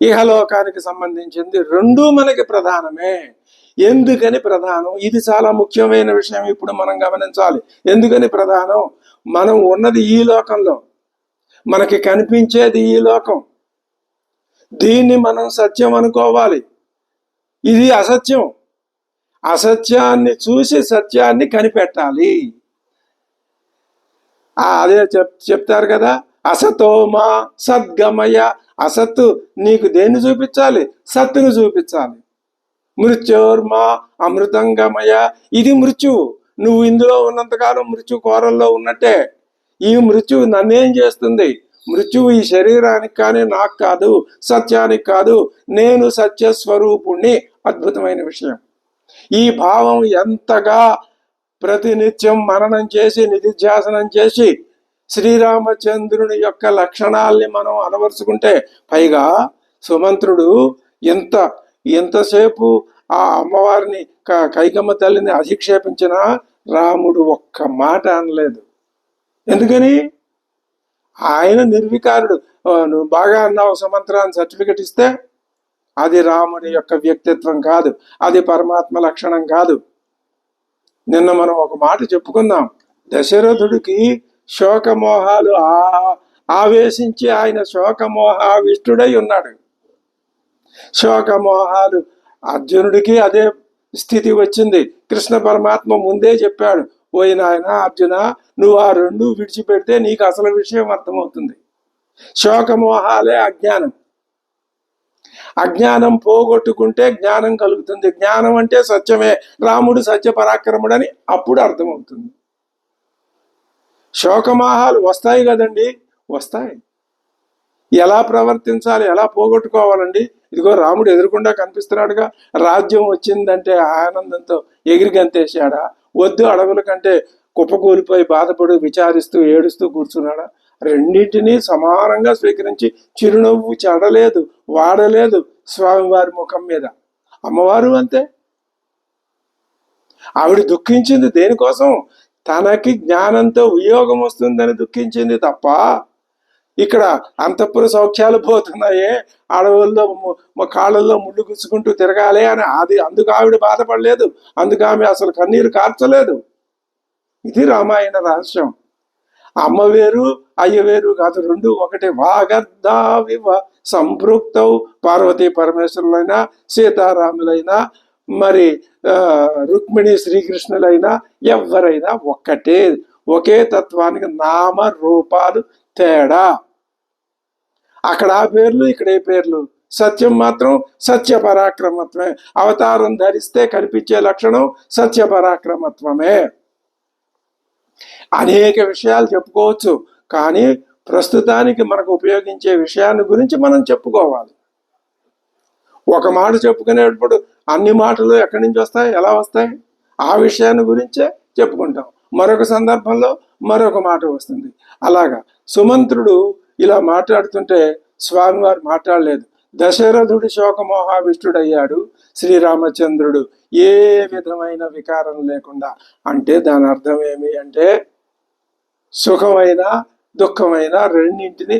ఇహలోకానికి సంబంధించింది. 2 మనకి ప్రధానమే. ఎందుకని ప్రధానం? ఇది చాలా ముఖ్యమైన విషయం. ఇప్పుడు మనం గమనించాలి. ఎందుకని ప్రధానం? మనం ఉన్నది ఈ లోకంలో, మనకి కనిపించేది ఈ లోకం. దీన్ని మనం సత్యం అనుకోవాలి. ఇది అసత్యం. అసత్యాన్ని చూసి సత్యాన్ని కనిపెట్టాలి. అదే చెప్తారు కదా, అసతోమా సద్గమయ. అసత్తు నీకు దేన్ని చూపించాలి? సత్తును చూపించాలి. మృత్యోర్మా అమృతంగమయ. ఇది మృత్యువు. నువ్వు ఇందులో ఉన్నంతకాలం మృత్యు కోరల్లో ఉన్నట్టే. ఈ మృత్యువు నన్నేం చేస్తుంది? మృత్యువు ఈ శరీరానికి కానీ, నాకు కాదు, సత్యానికి కాదు. నేను సత్యస్వరూపుణ్ణి. అద్భుతమైన విషయం. ఈ భావం ఎంతగా ప్రతినిత్యం మననం చేసి, నిధిధ్యాసనం చేసి, శ్రీరామచంద్రుని యొక్క లక్షణాల్ని మనం అలవరుచుకుంటే, పైగా సుమంత్రుడు ఎంతసేపు ఆ అమ్మవారిని, కైకమ్మ తల్లిని అధిక్షేపించిన రాముడు ఒక్క మాట అనలేదు. ఎందుకని? ఆయన నిర్వికారుడు. నువ్వు బాగా అన్నావు సుమంత్రాన్ని సర్టిఫికెట్ ఇస్తే, అది రాముడి యొక్క వ్యక్తిత్వం కాదు, అది పరమాత్మ లక్షణం కాదు. నిన్న మనం ఒక మాట చెప్పుకుందాం. దశరథుడికి శోకమోహాలు ఆవేశించి ఆయన శోకమోహావిష్టుడై ఉన్నాడు. శోకమోహాలు అర్జునుడికి అదే స్థితి వచ్చింది. కృష్ణ పరమాత్మ ముందే చెప్పాడు, ఓయి నాయన అర్జున, నువ్వు ఆ 2 విడిచిపెడితే నీకు అసలు విషయం అర్థమవుతుంది. శోకమోహాలే అజ్ఞానం. అజ్ఞానం పోగొట్టుకుంటే జ్ఞానం కలుగుతుంది. జ్ఞానం అంటే సత్యమే, రాముడు సత్య పరాక్రముడని అప్పుడు అర్థమవుతుంది. శోకమోహాలు వస్తాయి కదండి, వస్తాయి. ఎలా ప్రవర్తించాలి, ఎలా పోగొట్టుకోవాలండి? ఇదిగో రాముడు ఎదురుకుండా కనిపిస్తున్నాడుగా. రాజ్యం వచ్చిందంటే ఆనందంతో ఎగిరి గంతేశాడా? వద్దు అడవుల కంటే కుప్పకూలిపోయి బాధపడు విచారిస్తూ ఏడుస్తూ కూర్చున్నాడా? రెండింటినీ సమానంగా స్వీకరించి చిరునవ్వు చెడలేదు, వాడలేదు స్వామివారి ముఖం మీద. అమ్మవారు అంతే. ఆవిడ దుఃఖించింది దేనికోసం? తనకి జ్ఞానంతో వియోగం వస్తుందని దుఃఖించింది తప్ప, ఇక్కడ అంతఃపుర సౌఖ్యాలు పోతున్నాయే, అడవుల్లో కాళ్ళల్లో ముళ్ళు గుచ్చుకుంటూ తిరగాలి అని అందుకు ఆవిడ బాధపడలేదు. అందుకు ఆమె అసలు కన్నీరు కార్చలేదు. ఇది రామాయణ రహస్యం. అమ్మ వేరు అయ్య వేరు కాదు, రెండు ఒకటే. వాగర్ధావివ సంపృక్తౌ, పార్వతీ పరమేశ్వరులైనా సీతారాములైనా మరి రుక్మిణి శ్రీకృష్ణులైనా ఎవరైనా ఒక్కటే. ఒకే తత్వానికి నామ రూపాలు తేడా. అక్కడ ఆ పేర్లు, ఇక్కడ ఏ పేర్లు. సత్యం మాత్రం సత్య పరాక్రమత్వమే. అవతారం ధరిస్తే కనిపించే లక్షణం సత్య పరాక్రమత్వమే. అనేక విషయాలు చెప్పుకోవచ్చు, కానీ ప్రస్తుతానికి మనకు ఉపయోగించే విషయాన్ని గురించి మనం చెప్పుకోవాలి. ఒక మాట చెప్పుకునేటప్పుడు అన్ని మాటలు ఎక్కడి నుంచి వస్తాయి, ఎలా వస్తాయి? ఆ విషయాన్ని గురించే చెప్పుకుంటాం. మరొక సందర్భంలో మరొక మాట వస్తుంది. అలాగా సుమంత్రుడు ఇలా మాట్లాడుతుంటే స్వామివారు మాట్లాడలేదు. దశరథుడి శోకమోహావిష్టుడయ్యాడు శ్రీరామచంద్రుడు ఏ విధమైన వికారం లేకుండా. అంటే దాని అర్థం ఏమి అంటే, సుఖమైన దుఃఖమైన రెండింటిని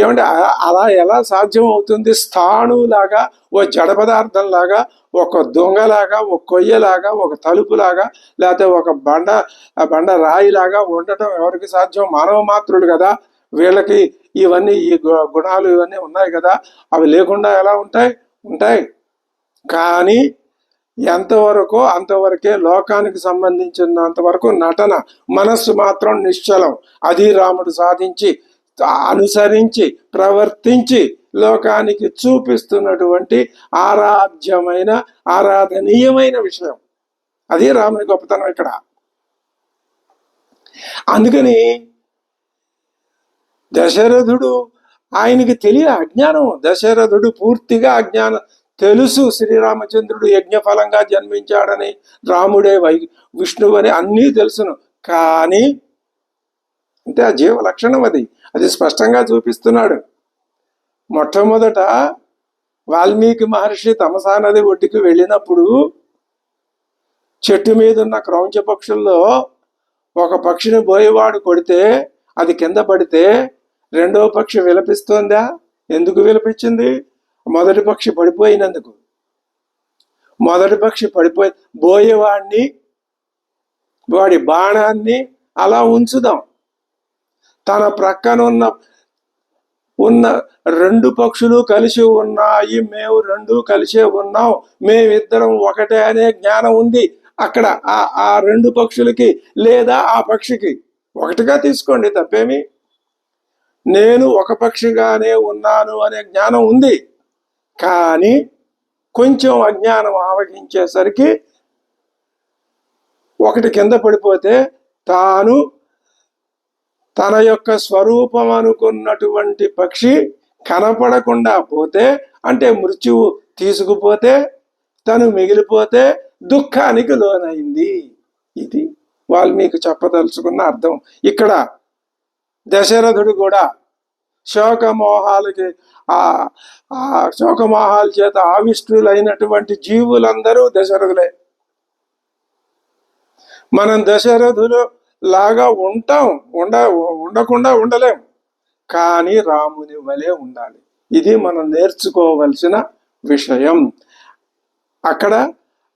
ఏమంటే అలా ఎలా సాధ్యం అవుతుంది? స్థాణులాగా, ఓ జడ పదార్థం లాగా, ఒక దొంగలాగా, ఒక కొయ్యలాగా, ఒక తలుపులాగా, లేకపోతే ఒక బండ రాయిలాగా ఉండటం ఎవరికి సాధ్యం? మానవ మాత్రులు కదా వీళ్ళకి. ఇవన్నీ ఈ గుణాలు ఇవన్నీ ఉన్నాయి కదా, అవి లేకుండా ఎలా ఉంటాయి? ఉంటాయి. కానీ ఎంతవరకు అంతవరకే. లోకానికి సంబంధించినంత వరకు నటన. మనస్సు మాత్రం నిశ్చలం. అది రాముడు సాధించి, అనుసరించి, ప్రవర్తించి లోకానికి చూపిస్తున్నటువంటి ఆరాధ్యమైన, ఆరాధనీయమైన విషయం. అది రాముని గొప్పతనం ఇక్కడ. అందుకని దశరథుడు, ఆయనకి తెలియ అజ్ఞానం. దశరథుడు పూర్తిగా అజ్ఞానం. తెలుసు శ్రీరామచంద్రుడు యజ్ఞఫలంగా జన్మించాడని, రాముడే విష్ణువు అని అన్నీ తెలుసును. కానీ అంటే ఆ జీవ లక్షణం అది స్పష్టంగా చూపిస్తున్నాడు. మొట్టమొదట వాల్మీకి మహర్షి తమసా నది ఒడ్డుకి వెళ్ళినప్పుడు చెట్టు మీద ఉన్న క్రౌంచ పక్షుల్లో ఒక పక్షిని బోయేవాడు కొడితే అది కింద పడితే రెండవ పక్షి విలపిస్తోందా? ఎందుకు విలపించింది? మొదటి పక్షి పడిపోయినందుకు. మొదటి పక్షి పడిపోయి బోయేవాడిని, వాడి బాణాన్ని అలా ఉంచుదాం. తన ప్రక్కన ఉన్న రెండు పక్షులు కలిసి ఉన్నాయి, మేము రెండు కలిసే ఉన్నాం, మేమిద్దరం ఒకటే అనే జ్ఞానం ఉంది అక్కడ ఆ రెండు పక్షులకి, లేదా ఆ పక్షికి. ఒకటిగా తీసుకోండి, తప్పేమి. నేను ఒక పక్షిగానే ఉన్నాను అనే జ్ఞానం ఉంది. కానీ కొంచెం అజ్ఞానం ఆవగించేసరికి ఒకటి కింద పడిపోతే తాను తన యొక్క స్వరూపం అనుకున్నటువంటి పక్షి కనపడకుండా పోతే, అంటే మృత్యువు తీసుకుపోతే, తను మిగిలిపోతే దుఃఖానికి లోనైంది. ఇది వాల్మీకి చెప్పదలుచుకున్న అర్థం. ఇక్కడ దశరథుడు కూడా శోకమోహాలకి శోకమోహాల చేత ఆవిష్టులైనటువంటి జీవులందరూ దశరథులే. మనం దశరథులు లాగా ఉండకుండా ఉండలేం, కానీ రాముని వలె ఉండాలి. ఇది మనం నేర్చుకోవలసిన విషయం. అక్కడ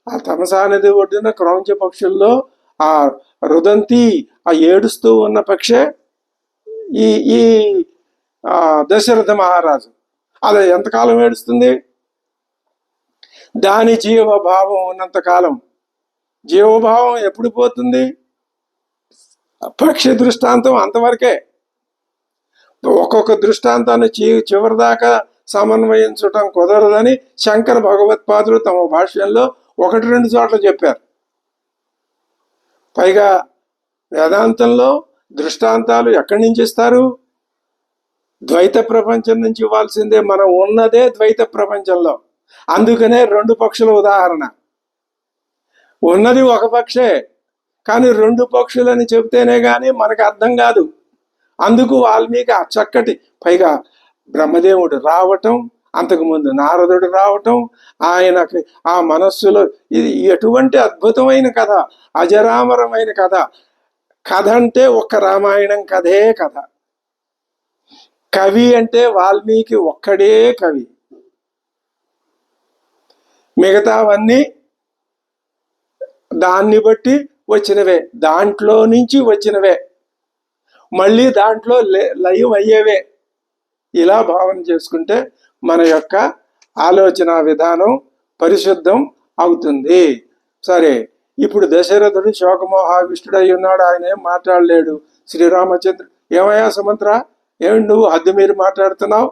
ఆ తమసా నది ఒడ్డున క్రౌంచ పక్షుల్లో ఆ రుదంతి, ఆ ఏడుస్తూ ఉన్న పక్షే ఈ దశరథ మహారాజు. అది ఎంతకాలం ఏడుస్తుంది? దాని జీవభావం ఉన్నంతకాలం. జీవభావం ఎప్పుడు పోతుంది? పక్షి దృష్టాంతం అంతవరకే. ఒక్కొక్క దృష్టాంతాన్ని చివరిదాకా సమన్వయించటం కుదరదని శంకర భగవత్పాదులు తమ భాష్యంలో 1-2 చోట్ల చెప్పారు. పైగా వేదాంతంలో దృష్టాంతాలు ఎక్కడి నుంచి ఇస్తారు? ద్వైత ప్రపంచం నుంచి ఇవ్వాల్సిందే. మనం ఉన్నదే ద్వైత ప్రపంచంలో. అందుకనే రెండు పక్షుల ఉదాహరణ. ఉన్నది ఒక పక్షే, కానీ రెండు పక్షులని చెబితేనే కానీ మనకు అర్థం కాదు. అందుకు వాల్మీకి ఆ చక్కటి, పైగా బ్రహ్మదేవుడు రావటం, అంతకుముందు నారదుడు రావటం, ఆయనకి ఆ మనస్సులో ఇది ఎటువంటి అద్భుతమైన కథ, అజరామరమైన కథ. కథ అంటే ఒక్క రామాయణం కథే కథ. కవి అంటే వాల్మీకి ఒక్కడే కవి, మిగతావన్నీ దాన్ని బట్టి వచ్చినవే, దాంట్లో నుంచి వచ్చినవే, మళ్ళీ దాంట్లో లయం అయ్యేవే. ఇలా భావన చేసుకుంటే మన యొక్క ఆలోచన విధానం పరిశుద్ధం అవుతుంది. సరే, ఇప్పుడు దశరథుడు శోకమోహావిష్టుడై ఉన్నాడు, ఆయన ఏం మాట్లాడలేడు. శ్రీరామచంద్ర, ఏమయ్యా సుమంత్ర, ఏమి నువ్వు హద్దు మీరు మాట్లాడుతున్నావు?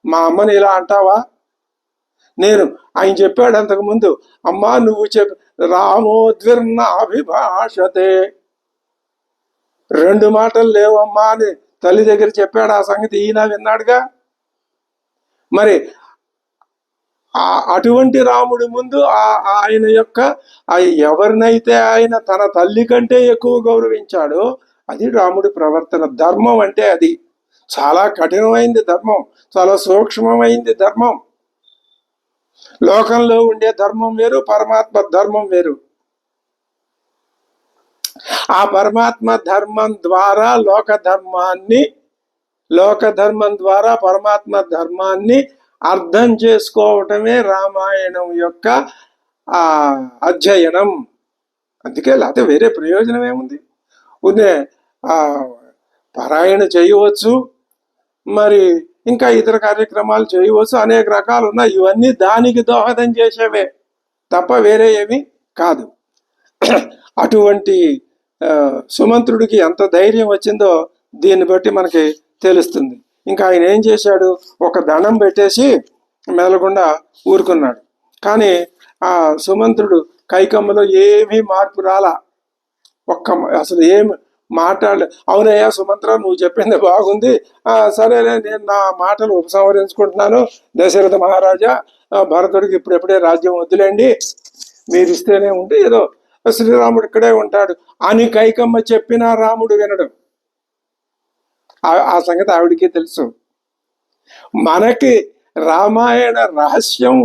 మా అమ్మని ఇలా అంటావా? నేను ఆయన చెప్పాడు అంతకుముందు, అమ్మా నువ్వు రామోద్విర్ణ అభిభాషతే, రెండు మాటలు లేవమ్మా అని తల్లి దగ్గర చెప్పాడు. ఆ సంగతి ఈయన విన్నాడుగా. మరి అటువంటి రాముడి ముందు ఆయన యొక్క ఎవరినైతే ఆయన తన తల్లి కంటే ఎక్కువ గౌరవించాడో అది రాముడి ప్రవర్తన. ధర్మం అంటే అది చాలా కఠినమైంది ధర్మం, చాలా సూక్ష్మమైంది ధర్మం. లోకంలో ఉండే ధర్మం వేరు, పరమాత్మ ధర్మం వేరు. ఆ పరమాత్మ ధర్మం ద్వారా లోక ధర్మం ద్వారా పరమాత్మ ధర్మాన్ని అర్థం చేసుకోవటమే రామాయణం యొక్క అధ్యయనం. అందుకే లేకపోతే వేరే ప్రయోజనం ఏముంది? ఉనే పారాయణ చేయవచ్చు, మరి ఇంకా ఇతర కార్యక్రమాలు చేయవచ్చు, అనేక రకాలు ఉన్నాయి. ఇవన్నీ దానికి దోహదం చేసేవే తప్ప వేరే ఏమీ కాదు. అటువంటి సుమంత్రుడికి ఎంత ధైర్యం వచ్చిందో దీన్ని బట్టి మనకి తెలుస్తుంది. ఇంకా ఆయన ఏం చేశాడు? ఒక దండం పెట్టేసి మెదలకుండా ఊరుకున్నాడు. కానీ ఆ సుమంత్రుడు కైకమ్మలో ఏమీ మార్పు రాలా. అసలు ఏమి మాట్లాడలే. అవునయ్యా సుమంత్ర, నువ్వు చెప్పింది బాగుంది, సరేలే, నేను నా మాటలు ఉపసంహరించుకుంటున్నాను. దశరథ మహారాజా, భరతుడికి ఇప్పుడెప్పుడే రాజ్యం వద్దులేండి, మీరు ఇస్తేనే ఉంటే ఏదో శ్రీరాముడు ఇక్కడే ఉంటాడు అని కైకమ్మ చెప్పినా రాముడు వినడు. ఆ సంగతి ఆవిడికి తెలుసు. మనకి రామాయణ రహస్యం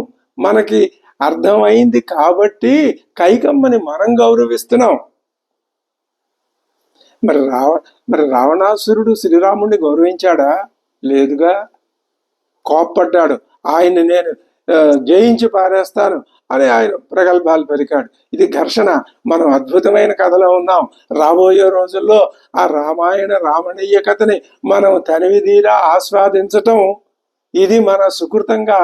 మనకి అర్థమైంది కాబట్టి కైకమ్మని మనం గౌరవిస్తున్నాం. మరి రావణాసురుడు శ్రీరాముడిని గౌరవించాడా? లేదుగా. కోప్పడ్డాడు. ఆయన్ని నేను జయించి పారేస్తాను అని ఆయన ప్రగల్భాలు పలికాడు. ఇది ఘర్షణ. మనం అద్భుతమైన కథలో ఉన్నాం. రాబోయే రోజుల్లో ఆ రామాయణ రామణీయ కథని మనం తనివిదీరా ఆస్వాదించటం, ఇది మన సుకృతంగా,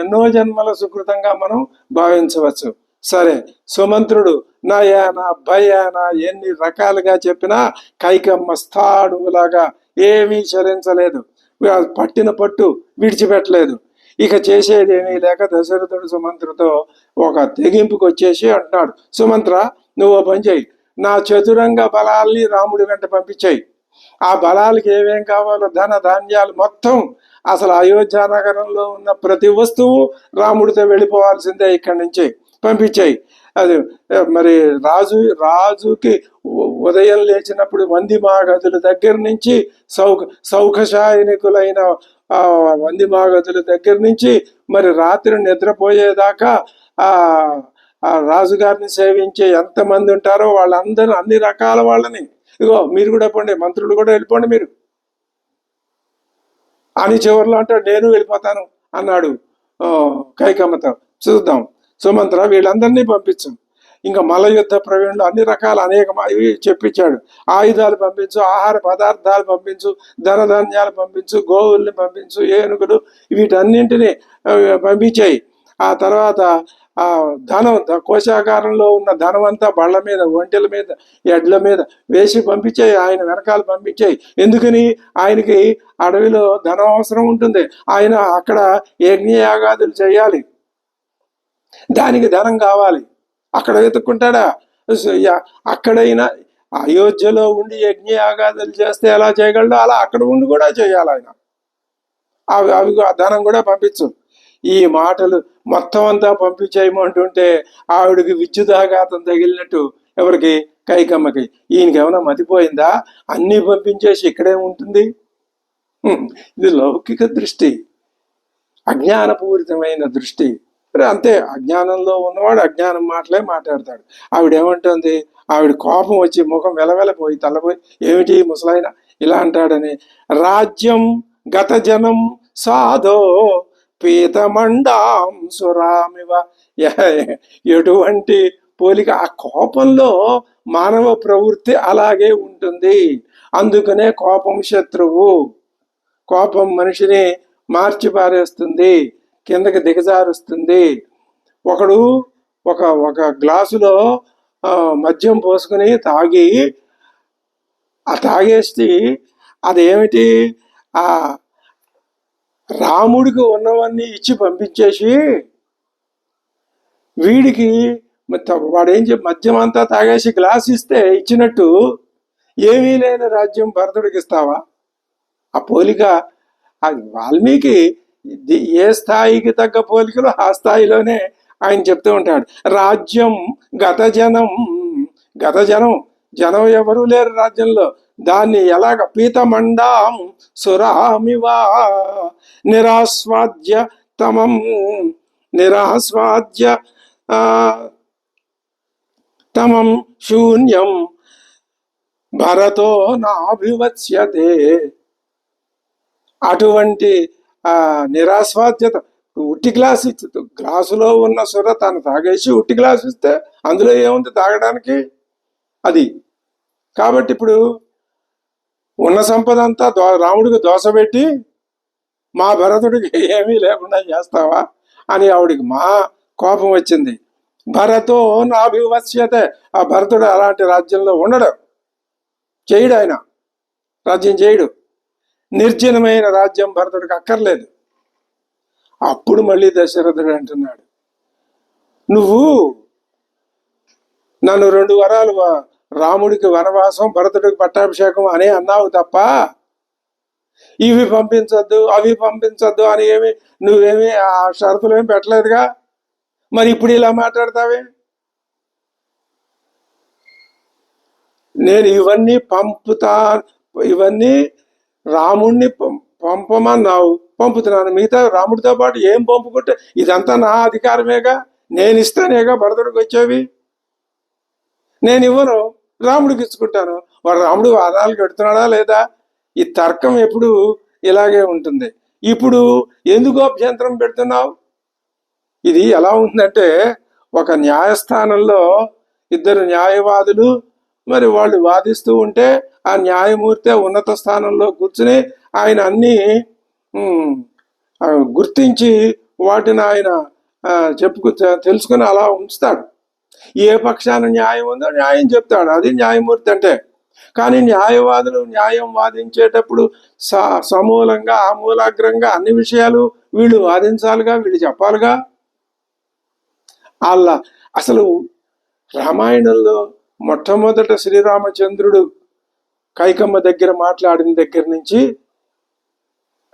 ఎన్నో జన్మల సుకృతంగా మనం భావించవచ్చు. సరే, సుమంత్రుడు నయానా భయానా ఎన్ని రకాలుగా చెప్పినా కైకమ్మ స్థాడులాగా ఏమీ చలించలేదు, పట్టిన పట్టు విడిచిపెట్టలేదు. ఇక చేసేది ఏమీ లేక దశరథుడు సుమంత్రతో ఒక తెగింపుకి వచ్చేసి అంటున్నాడు, సుమంత్ర, నువ్వు పని చేయి, నా చతురంగ బలాల్ని రాముడి వెంట పంపించాయి. ఆ బలాలకి ఏమేం కావాలో ధన ధాన్యాలు మొత్తం, అసలు అయోధ్య నగరంలో ఉన్న ప్రతి వస్తువు రాముడితో వెళ్ళిపోవాల్సిందే, ఇక్కడి నుంచి పంపించాయి. అది మరి రాజుకి ఉదయం లేచినప్పుడు వందిమాగదుల దగ్గర నుంచి సౌఖశాయనికులైన వందిమాగదుల దగ్గర నుంచి మరి రాత్రి నిద్రపోయేదాకా ఆ రాజుగారిని సేవించే ఎంతమంది ఉంటారో వాళ్ళందరూ, అన్ని రకాల వాళ్ళని, ఇగో మీరు కూడా పోండి, మంత్రులు కూడా వెళ్ళిపోండి మీరు అని చివరిలో అంటాడు, నేను వెళ్ళిపోతాను అన్నాడు కైకమ్మతో. చూద్దాం సుమంత్ర, వీళ్ళందరినీ పంపించు, ఇంకా మల్ల యుద్ధ ప్రవీణులు అన్ని రకాల అనేక ఇవి చెప్పించాడు. ఆయుధాలు పంపించు, ఆహార పదార్థాలు పంపించు, ధనధాన్యాలు పంపించు, గోవుల్ని పంపించు, ఏనుగులు, వీటన్నింటినీ పంపించాయి. ఆ తర్వాత ఆ ధనం, కోశాగారంలో ఉన్న ధనం అంతా బళ్ళ మీద, ఒంటెల మీద, ఎడ్ల మీద వేసి పంపించాయి. ఆయన వెనకాల పంపించాయి. ఎందుకని? ఆయనకి అడవిలో ధనం అవసరం ఉంటుంది. ఆయన అక్కడ యజ్ఞయాగాదులు చేయాలి, దానికి ధనం కావాలి. అక్కడ వెతుక్కుంటాడా? అక్కడైనా అయోధ్యలో ఉండి యజ్ఞయాగాదులు చేస్తే ఎలా చేయగలడో అలా అక్కడ ఉండి కూడా చేయాలి ఆయన. అవి ఆ ధనం కూడా పంపించు. ఈ మాటలు మొత్తం అంతా పంపించేయమంటుంటే ఆవిడికి విద్యుదాఘాతం తగిలినట్టు. ఎవరికి? కైకమ్మకి. ఈయనకి ఏమైనా మతిపోయిందా? అన్నీ పంపించేసి ఇక్కడే ఉంటుంది. ఇది లౌకిక దృష్టి, అజ్ఞానపూరితమైన దృష్టి. అంతే, అజ్ఞానంలో ఉన్నవాడు అజ్ఞానం మాటలే మాట్లాడతాడు. ఆవిడేమంటుంది? ఆవిడ కోపం వచ్చి ముఖం వెలవెలపోయి తల్లపోయి, ఏమిటి ముసలాయన ఇలా అంటాడని. రాజ్యం గత జనం సాధో పీతమండాం సురామివ. ఎటువంటి పోలిక! ఆ కోపంలో మానవ ప్రవృత్తి అలాగే ఉంటుంది. అందుకనే కోపం శత్రువు. కోపం మనిషిని మార్చి పారేస్తుంది, కిందకి దిగజారుస్తుంది. ఒకడు ఒక గ్లాసులో మద్యం పోసుకుని తాగి, ఆ తాగేసి అదేమిటి, ఆ రాముడికి ఉన్నవన్నీ ఇచ్చి పంపించేసి వీడికి వాడేం మద్యం అంతా తాగేసి గ్లాస్ ఇస్తే ఇచ్చినట్టు ఏమీ లేని రాజ్యం భరతుడికి ఇస్తావా? ఆ పోలిక అది వాల్మీకి ఏ స్థాయికి తగ్గ పోలికలు ఆ స్థాయిలోనే ఆయన చెప్తూ ఉంటాడు. రాజ్యం గత జనం జనం ఎవరూ లేరు రాజ్యంలో. దాన్ని ఎలాగ? పీతమండాం సురామివా నిరాస్వాద్య తమం శూన్యం భరతో నాభివత్స్యతే. అటువంటి నిరాస్వాద్యత. ఉట్టి గ్లాస్ ఇచ్చి, గ్లాసులో ఉన్న సుర తను తాగేసి ఉట్టి గ్లాస్ ఇస్తే అందులో ఏముంది తాగడానికి? అది కాబట్టి ఇప్పుడు ఉన్న సంపద అంతా రాముడికి దోసపెట్టి మా భరతుడికి ఏమీ లేకుండా చేస్తావా అని ఆవిడికి మా కోపం వచ్చింది. భరతో నాభివత్స్యతే. ఆ భరతుడు అలాంటి రాజ్యంలో ఉండడు, చేయడు, ఆయన రాజ్యం చేయడు. నిర్జనమైన రాజ్యం భరతుడికి అక్కర్లేదు. అప్పుడు మళ్ళీ దశరథుడు అంటున్నాడు, నువ్వు నన్ను 2 వరాలు, రాముడికి వనవాసం, భరతుడికి పట్టాభిషేకం అనే అన్నావు తప్ప ఇవి పంపించద్దు అవి పంపించద్దు అని నువ్వేమి ఆ షరతులు ఏమి పెట్టలేదుగా. మరి ఇప్పుడు ఇలా మాట్లాడతావే? నేను ఇవన్నీ పంపుతా, ఇవన్నీ రాముణ్ణి పంపమన్నావు, పంపుతున్నాను. మిగతా రాముడితో పాటు ఏం పంపుకుంటే ఇదంతా నా అధికారమేగా, నేను ఇస్తానేగా భరతుడికి వచ్చేవి. నేను ఇవ్వను, రాముడికి ఇచ్చుకుంటాను. వాడు రాముడు వాదాలు పెడుతున్నాడా లేదా? ఈ తర్కం ఎప్పుడు ఇలాగే ఉంటుంది. ఇప్పుడు ఎందుకు అభ్యంతరం పెడుతున్నావు? ఇది ఎలా ఉందంటే, ఒక న్యాయస్థానంలో 2 న్యాయవాదులు మరి వాళ్ళు వాదిస్తూ ఉంటే ఆ న్యాయమూర్తి ఉన్నత స్థానంలో కూర్చుని ఆయన అన్నీ గుర్తించి వాటిని ఆయన తెలుసుకుని అలా ఉంచుతాడు. ఏ పక్షాన న్యాయం ఉందో న్యాయం చెప్తాడు, అది న్యాయమూర్తి అంటే. కానీ న్యాయవాదులు న్యాయం వాదించేటప్పుడు సమూలంగా ఆమూలాగ్రంగా అన్ని విషయాలు వీళ్ళు వాదించాలిగా, వీళ్ళు చెప్పాలిగా. అలా అసలు రామాయణంలో మొట్టమొదట శ్రీరామచంద్రుడు కైకమ్మ దగ్గర మాట్లాడిన దగ్గర నుంచి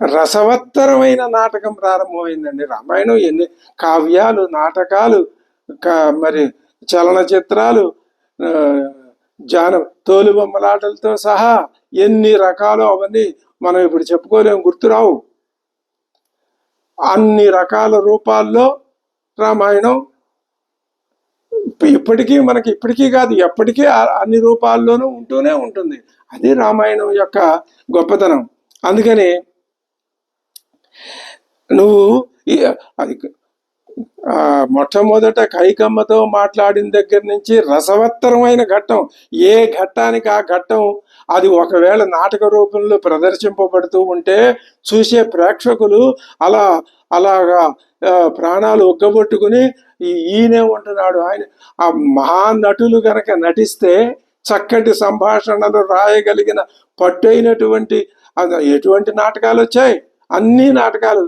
రసవత్తరమైన నాటకం ప్రారంభమైందండి. రామాయణం ఎన్ని కావ్యాలు, నాటకాలు, మరి చలనచిత్రాలు, తోలుబొమ్మలాటలతో సహా ఎన్ని రకాలు, అవన్నీ మనం ఇప్పుడు చెప్పుకోలేము, గుర్తురావు. అన్ని రకాల రూపాల్లో రామాయణం ఇప్పటికీ కాదు, ఎప్పటికీ అన్ని రూపాల్లోనూ ఉంటూనే ఉంటుంది. అది రామాయణం యొక్క గొప్పతనం. అందుకని నువ్వు అది మొట్టమొదట కైకమ్మతో మాట్లాడిన దగ్గర నుంచి రసవత్తరమైన ఘట్టం, ఏ ఘట్టానికి ఆ ఘట్టం అది ఒకవేళ నాటక రూపంలో ప్రదర్శింపబడుతూ ఉంటే చూసే ప్రేక్షకులు అలాగా ప్రాణాలు ఒగ్గబొట్టుకుని ఈయనే ఉంటున్నాడు ఆయన. ఆ మహానటులు గనక నటిస్తే చక్కటి సంభాషణలు రాయగలిగిన పట్టైనటువంటి ఎటువంటి నాటకాలు వచ్చాయి, అన్ని నాటకాలు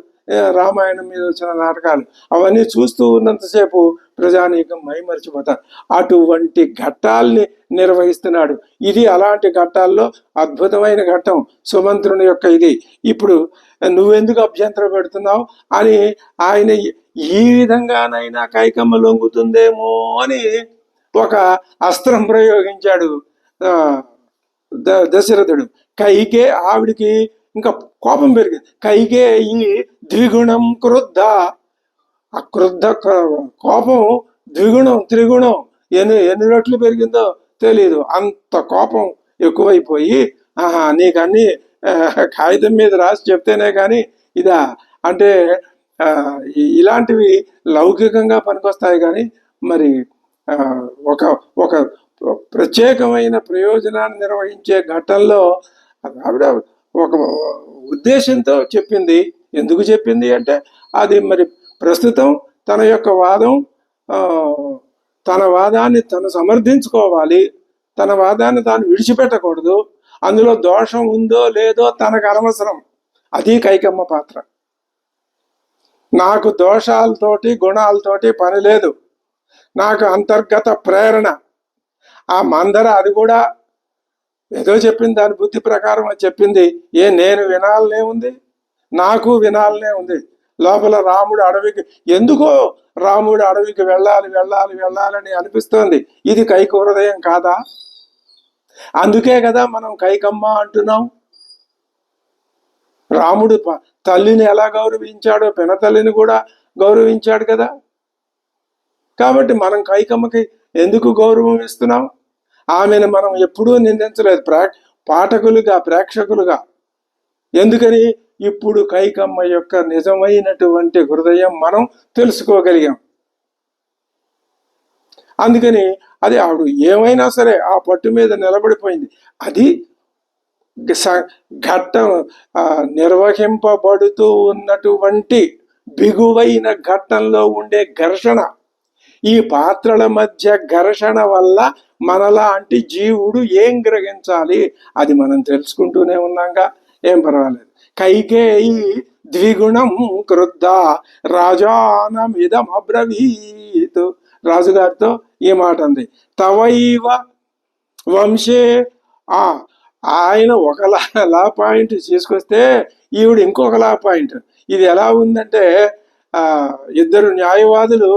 రామాయణం మీద వచ్చిన నాటకాలు అవన్నీ చూస్తూ ఉన్నంతసేపు ప్రజానీకం మైమరిచిపోతారు. అటువంటి ఘట్టాల్ని నిర్వహిస్తున్నాడు. ఇది అలాంటి ఘట్టాల్లో అద్భుతమైన ఘట్టం సుమంత్రుని యొక్క ఇది. ఇప్పుడు నువ్వెందుకు అభ్యంతరం పెడుతున్నావు అని ఆయన ఈ విధంగానైనా కైకమ్మ లొంగుతుందేమో అని ఒక అస్త్రం ప్రయోగించాడు దశరథుడు. కైకే ఆవిడికి ఇంకా కోపం పెరిగింది. కైకే ఈ ద్విగుణం క్రుద్ధ, ఆ క్రుద్ధ కోపం ద్విగుణం త్రిగుణం ఎన్ని రెట్లు పెరిగిందో తెలియదు. అంత కోపం ఎక్కువైపోయి నీకన్నీ కాగితం మీద రాసి చెప్తేనే కానీ ఇదా అంటే ఇలాంటివి లౌకికంగా పనికొస్తాయి కానీ మరి ఒక ఒక ప్రత్యేకమైన ప్రయోజనాన్ని నిర్వహించే ఘట్టంలో ఆవిడ ఒక ఉద్దేశంతో చెప్పింది. ఎందుకు చెప్పింది అంటే అది మరి ప్రస్తుతం తన యొక్క వాదం, తన వాదాన్ని తను సమర్థించుకోవాలి, తన వాదాన్ని తాను విడిచిపెట్టకూడదు. అందులో దోషం ఉందో లేదో తనకు అనవసరం. అది కైకమ్మ పాత్ర. నాకు దోషాలతోటి గుణాలతోటి పని లేదు, నాకు అంతర్గత ప్రేరణ. ఆ మందర అది కూడా ఏదో చెప్పింది, దాని బుద్ధి ప్రకారం అది చెప్పింది. నేను వినాలనే ఉంది, నాకు వినాలనే ఉంది. లోపల రాముడు అడవికి ఎందుకో రాముడు అడవికి వెళ్ళాలని అనిపిస్తోంది. ఇది కైక హృదయం కాదా? అందుకే కదా మనం కైకమ్మ అంటున్నాం. రాముడు తల్లిని ఎలా గౌరవించాడో పినతల్లిని కూడా గౌరవించాడు కదా. కాబట్టి మనం కైకమ్మకి ఎందుకు గౌరవం ఇస్తున్నాం? ఆమెను మనం ఎప్పుడూ నిందించలేదు, పాఠకులుగా ప్రేక్షకులుగా. ఎందుకని? ఇప్పుడు కైకమ్మ యొక్క నిజమైనటువంటి హృదయం మనం తెలుసుకోగలిగాం. అందుకని అది ఆవిడ ఏమైనా సరే ఆ పట్టు మీద నిలబడిపోయింది. అది ఘట్టం నిర్వహింపబడుతూ ఉన్నటువంటి బిగువైన ఘట్టంలో ఉండే ఘర్షణ. ఈ పాత్రల మధ్య ఘర్షణ వల్ల మనలాంటి జీవుడు ఏం గ్రహించాలి అది మనం తెలుసుకుంటూనే ఉన్నాగా, ఏం పర్వాలేదు. కైకేయి ద్విగుణం క్రుద్ధ రాజానమిదం అబ్రవీత్. రాజుగారితో ఈ మాట అంది. తవైవ వంశే ఆయన ఒకలా పాయింట్ తీసుకొస్తే ఈవిడ ఇంకొక లా పాయింట్. ఇది ఎలా ఉందంటే ఇద్దరు న్యాయవాదులు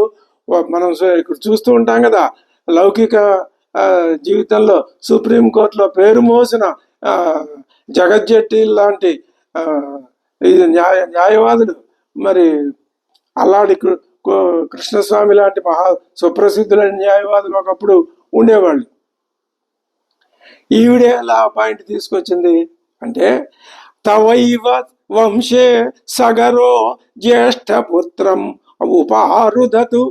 మనం ఇక్కడ చూస్తూ ఉంటాం కదా, లౌకిక జీవితంలో సుప్రీంకోర్టులో పేరు మోసిన జగజ్జెట్టి లాంటి న్యాయవాదులు, మరి అల్లాడి కృష్ణస్వామి లాంటి మహా సుప్రసిద్ధులైన న్యాయవాదులు ఒకప్పుడు ఉండేవాళ్ళు. ఈవిడే ఎలా పాయింట్ తీసుకొచ్చింది అంటే తవైవ వంశే సగరో జ్యేష్ఠ పుత్రం ఉపారుదతు.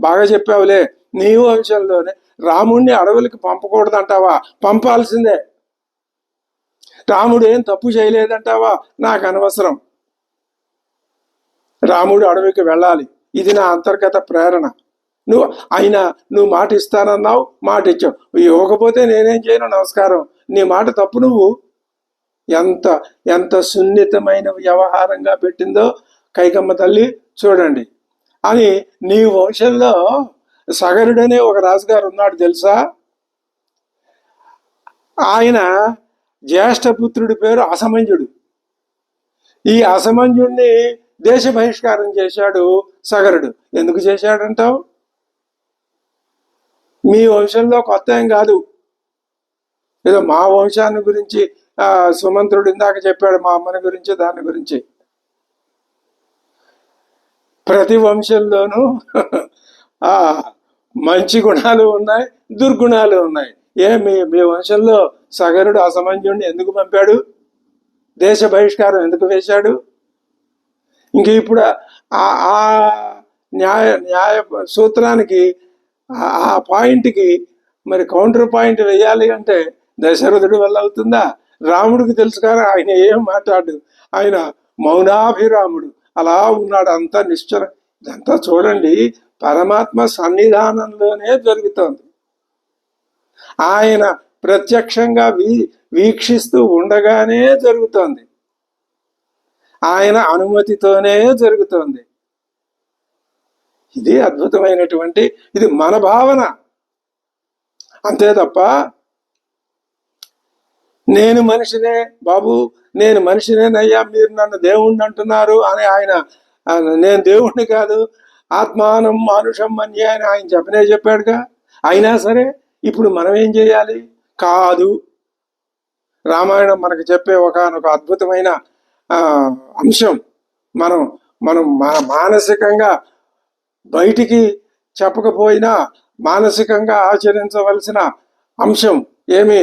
బాగా చెప్పావులే, నీ వంశంలోనే రాముణ్ణి అడవులకి పంపకూడదంటావా? పంపాల్సిందే. రాముడు ఏం తప్పు చేయలేదంటావా? నాకు అనవసరం. రాముడు అడవికి వెళ్ళాలి, ఇది నా అంతర్గత ప్రేరణ. నువ్వు మాట ఇస్తానన్నావు, మాట ఇచ్చావు, ఇవ్వకపోతే నేనేం చేయను, నమస్కారం. నీ మాట తప్పు. నువ్వు ఎంత సున్నితమైన వ్యవహారంగా పెట్టిందో కైకమ్మ తల్లి చూడండి. అని నీ వంశంలో సగరుడనే ఒక రాజుగారు ఉన్నాడు తెలుసా? ఆయన జ్యేష్ఠపుత్రుడి పేరు అసమంజుడు. ఈ అసమంజుడిని దేశ బహిష్కారం చేశాడు సగరుడు. ఎందుకు చేశాడంటావు? మీ వంశంలో కొత్త ఏం కాదు, ఏదో మా వంశాన్ని గురించి సుమంత్రుడు ఇందాక చెప్పాడు, మా అమ్మని గురించి, దాని గురించి. ప్రతి వంశంలోనూ మంచి గుణాలు ఉన్నాయి, దుర్గుణాలు ఉన్నాయి. మీ వంశంలో సగరుడు అసమంజుడిని ఎందుకు పంపాడు? దేశ బహిష్కారం ఎందుకు వేశాడు? ఇంక ఇప్పుడు ఆ న్యాయ సూత్రానికి, ఆ పాయింట్కి మరి కౌంటర్ పాయింట్ వేయాలి అంటే దశరథుడి వల్ల అవుతుందా? రాముడికి తెలుసు కానీ ఆయన ఏం మాట్లాడు, ఆయన మౌనాభిరాముడు అలా ఉన్నాడు, అంతా నిశ్చల. ఇదంతా చూడండి, పరమాత్మ సన్నిధానంలోనే జరుగుతోంది. ఆయన ప్రత్యక్షంగా వీక్షిస్తూ ఉండగానే జరుగుతోంది. ఆయన అనుమతితోనే జరుగుతోంది. ఇది అద్భుతమైనటువంటి, ఇది మన భావన అంతే తప్ప నేను మనిషినే బాబు, నేను మనిషినేనయ్యా, మీరు నన్ను దేవుణ్ణి అంటున్నారు అని ఆయన, నేను దేవుణ్ణి కాదు, ఆత్మానం మానుషం మన్య అని ఆయన చెప్పాడుగా. అయినా సరే ఇప్పుడు మనం ఏం చేయాలి? కాదు, రామాయణం మనకు చెప్పే ఒకనొక అద్భుతమైన అంశం. మనం మనం మానసికంగా బయటికి చెప్పకపోయినా మానసికంగా ఆచరించవలసిన అంశం ఏమి?